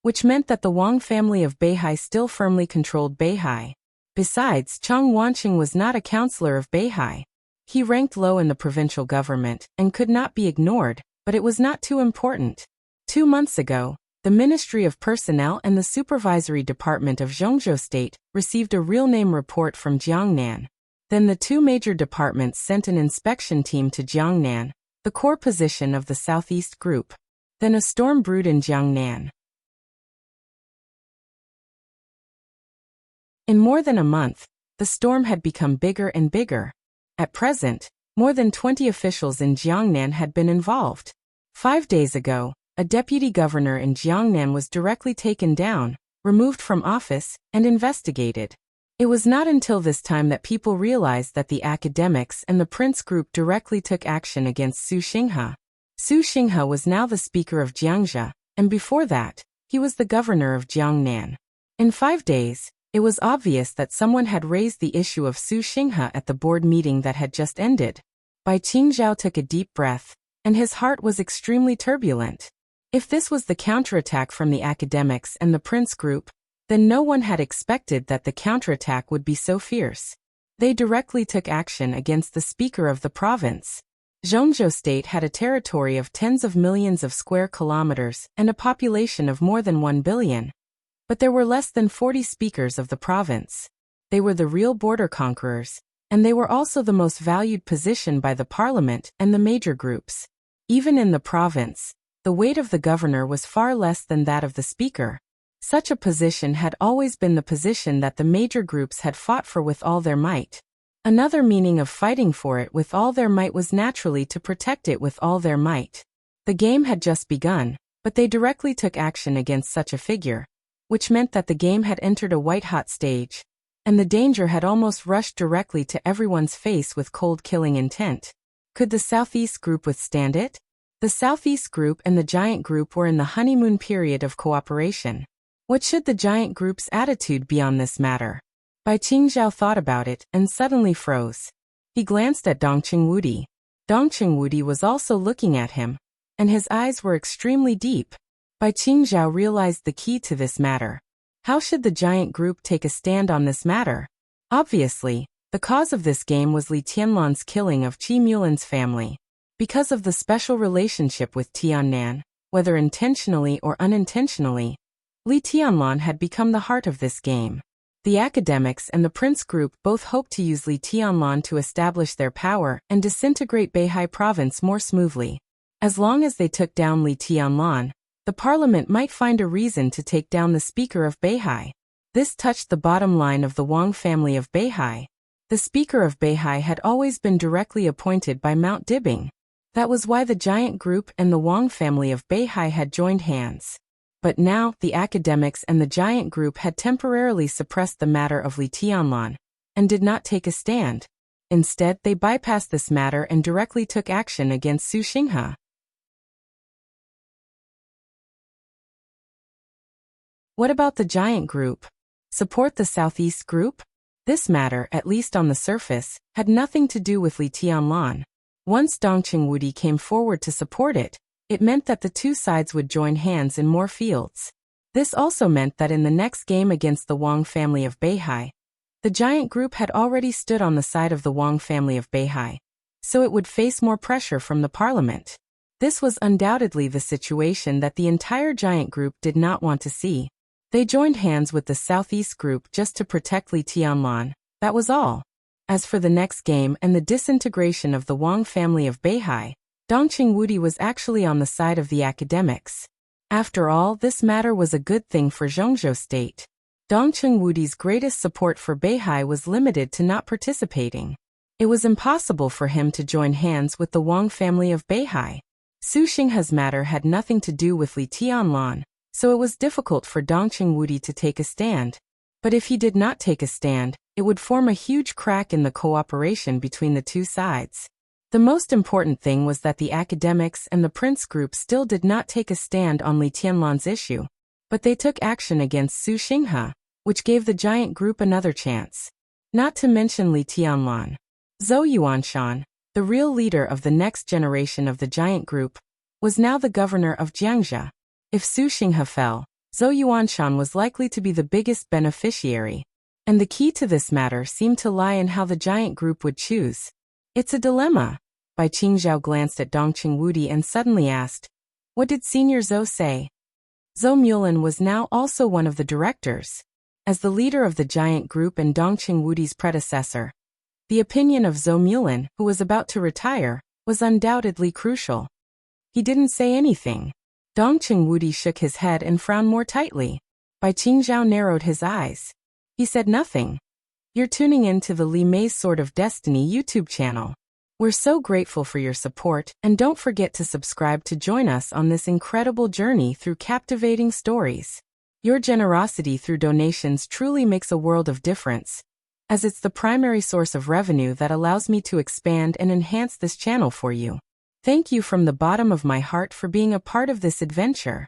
[SPEAKER 1] which meant that the Wang family of Beihai still firmly controlled Beihai. Besides, Chang Wansheng was not a councillor of Beihai. He ranked low in the provincial government and could not be ignored, but it was not too important. 2 months ago, the Ministry of Personnel and the Supervisory Department of Zhongzhou State received a real-name report from Jiangnan. Then the 2 major departments sent an inspection team to Jiangnan, the core position of the Southeast Group. Then a storm brewed in Jiangnan. In more than a month, the storm had become bigger and bigger. At present, more than 20 officials in Jiangnan had been involved. 5 days ago, a deputy governor in Jiangnan was directly taken down, removed from office, and investigated. It was not until this time that people realized that the academics and the Prince Group directly took action against Su Xinghe. Su Xinghe was now the speaker of Jiangxia, and before that, he was the governor of Jiangnan. In 5 days, it was obvious that someone had raised the issue of Su Xinghe at the board meeting that had just ended. Bai Qingzhao took a deep breath, and his heart was extremely turbulent. If this was the counterattack from the academics and the Prince Group, then no one had expected that the counterattack would be so fierce. They directly took action against the speaker of the province. Zhongzhou State had a territory of tens of millions of square kilometers and a population of more than 1 billion. But there were less than 40 speakers of the province. They were the real border conquerors, and they were also the most valued position by the parliament and the major groups. Even in the province, the weight of the governor was far less than that of the speaker. Such a position had always been the position that the major groups had fought for with all their might. Another meaning of fighting for it with all their might was naturally to protect it with all their might. The game had just begun, but they directly took action against such a figure, which meant that the game had entered a white-hot stage, and the danger had almost rushed directly to everyone's face with cold killing intent. Could the Southeast Group withstand it? The Southeast Group and the Giant Group were in the honeymoon period of cooperation. What should the Giant Group's attitude be on this matter? Bai Qingzhao thought about it and suddenly froze. He glanced at Dongqing Wudi. Dongqing Wudi was also looking at him, and his eyes were extremely deep. Bai Qingzhao realized the key to this matter. How should the Giant Group take a stand on this matter? Obviously, the cause of this game was Li Tianlan's killing of Qi Mulin's family. Because of the special relationship with Tiannan, whether intentionally or unintentionally, Li Tianlan had become the heart of this game. The academics and the Prince Group both hoped to use Li Tianlan to establish their power and disintegrate Beihai province more smoothly. As long as they took down Li Tianlan, the parliament might find a reason to take down the speaker of Beihai. This touched the bottom line of the Wang family of Beihai. The speaker of Beihai had always been directly appointed by Mount Dibing. That was why the Giant Group and the Wang family of Beihai had joined hands. But now, the academics and the Giant Group had temporarily suppressed the matter of Li Tianlan, and did not take a stand. Instead, they bypassed this matter and directly took action against Su Xinghe. What about the Giant Group? Support the Southeast Group? This matter, at least on the surface, had nothing to do with Li Tianlan. Once Dongqing Wudi came forward to support it, it meant that the two sides would join hands in more fields. This also meant that in the next game against the Wang family of Beihai, the giant group had already stood on the side of the Wang family of Beihai, so it would face more pressure from the parliament. This was undoubtedly the situation that the entire giant group did not want to see. They joined hands with the Southeast group just to protect Li Tianlan, that was all. As for the next game and the disintegration of the Wang family of Beihai, Dongqing Wudi was actually on the side of the academics. After all, this matter was a good thing for Zhongzhou state. Dongqing Wudi's greatest support for Beihai was limited to not participating. It was impossible for him to join hands with the Wang family of Beihai. Su Xinghe's matter had nothing to do with Li Tianlan, so it was difficult for Dongqing Wudi to take a stand. But if he did not take a stand, it would form a huge crack in the cooperation between the two sides. The most important thing was that the academics and the prince group still did not take a stand on Li Tianlan's issue, but they took action against Su Xinghe, which gave the giant group another chance. Not to mention Li Tianlan. Zhou Yuanshan, the real leader of the next generation of the giant group, was now the governor of Jiangxia. If Su Xinghe fell, Zhou Yuanshan was likely to be the biggest beneficiary, and the key to this matter seemed to lie in how the giant group would choose. It's a dilemma. Bai Qingzhao glanced at Dongqing Wudi and suddenly asked, "What did Senior Zhou say?" Zhou Mulin was now also one of the directors. As the leader of the giant group and Dongqing Wudi's predecessor, the opinion of Zhou Mulin, who was about to retire, was undoubtedly crucial. He didn't say anything. Dongqing Wudi shook his head and frowned more tightly. Bai Qingzhao narrowed his eyes. He said nothing. "You're tuning in to the Li Mei's Sword of Destiny YouTube channel. We're so grateful for your support, and don't forget to subscribe to join us on this incredible journey through captivating stories. Your generosity through donations truly makes a world of difference, as it's the primary source of revenue that allows me to expand and enhance this channel for you. Thank you from the bottom of my heart for being a part of this adventure."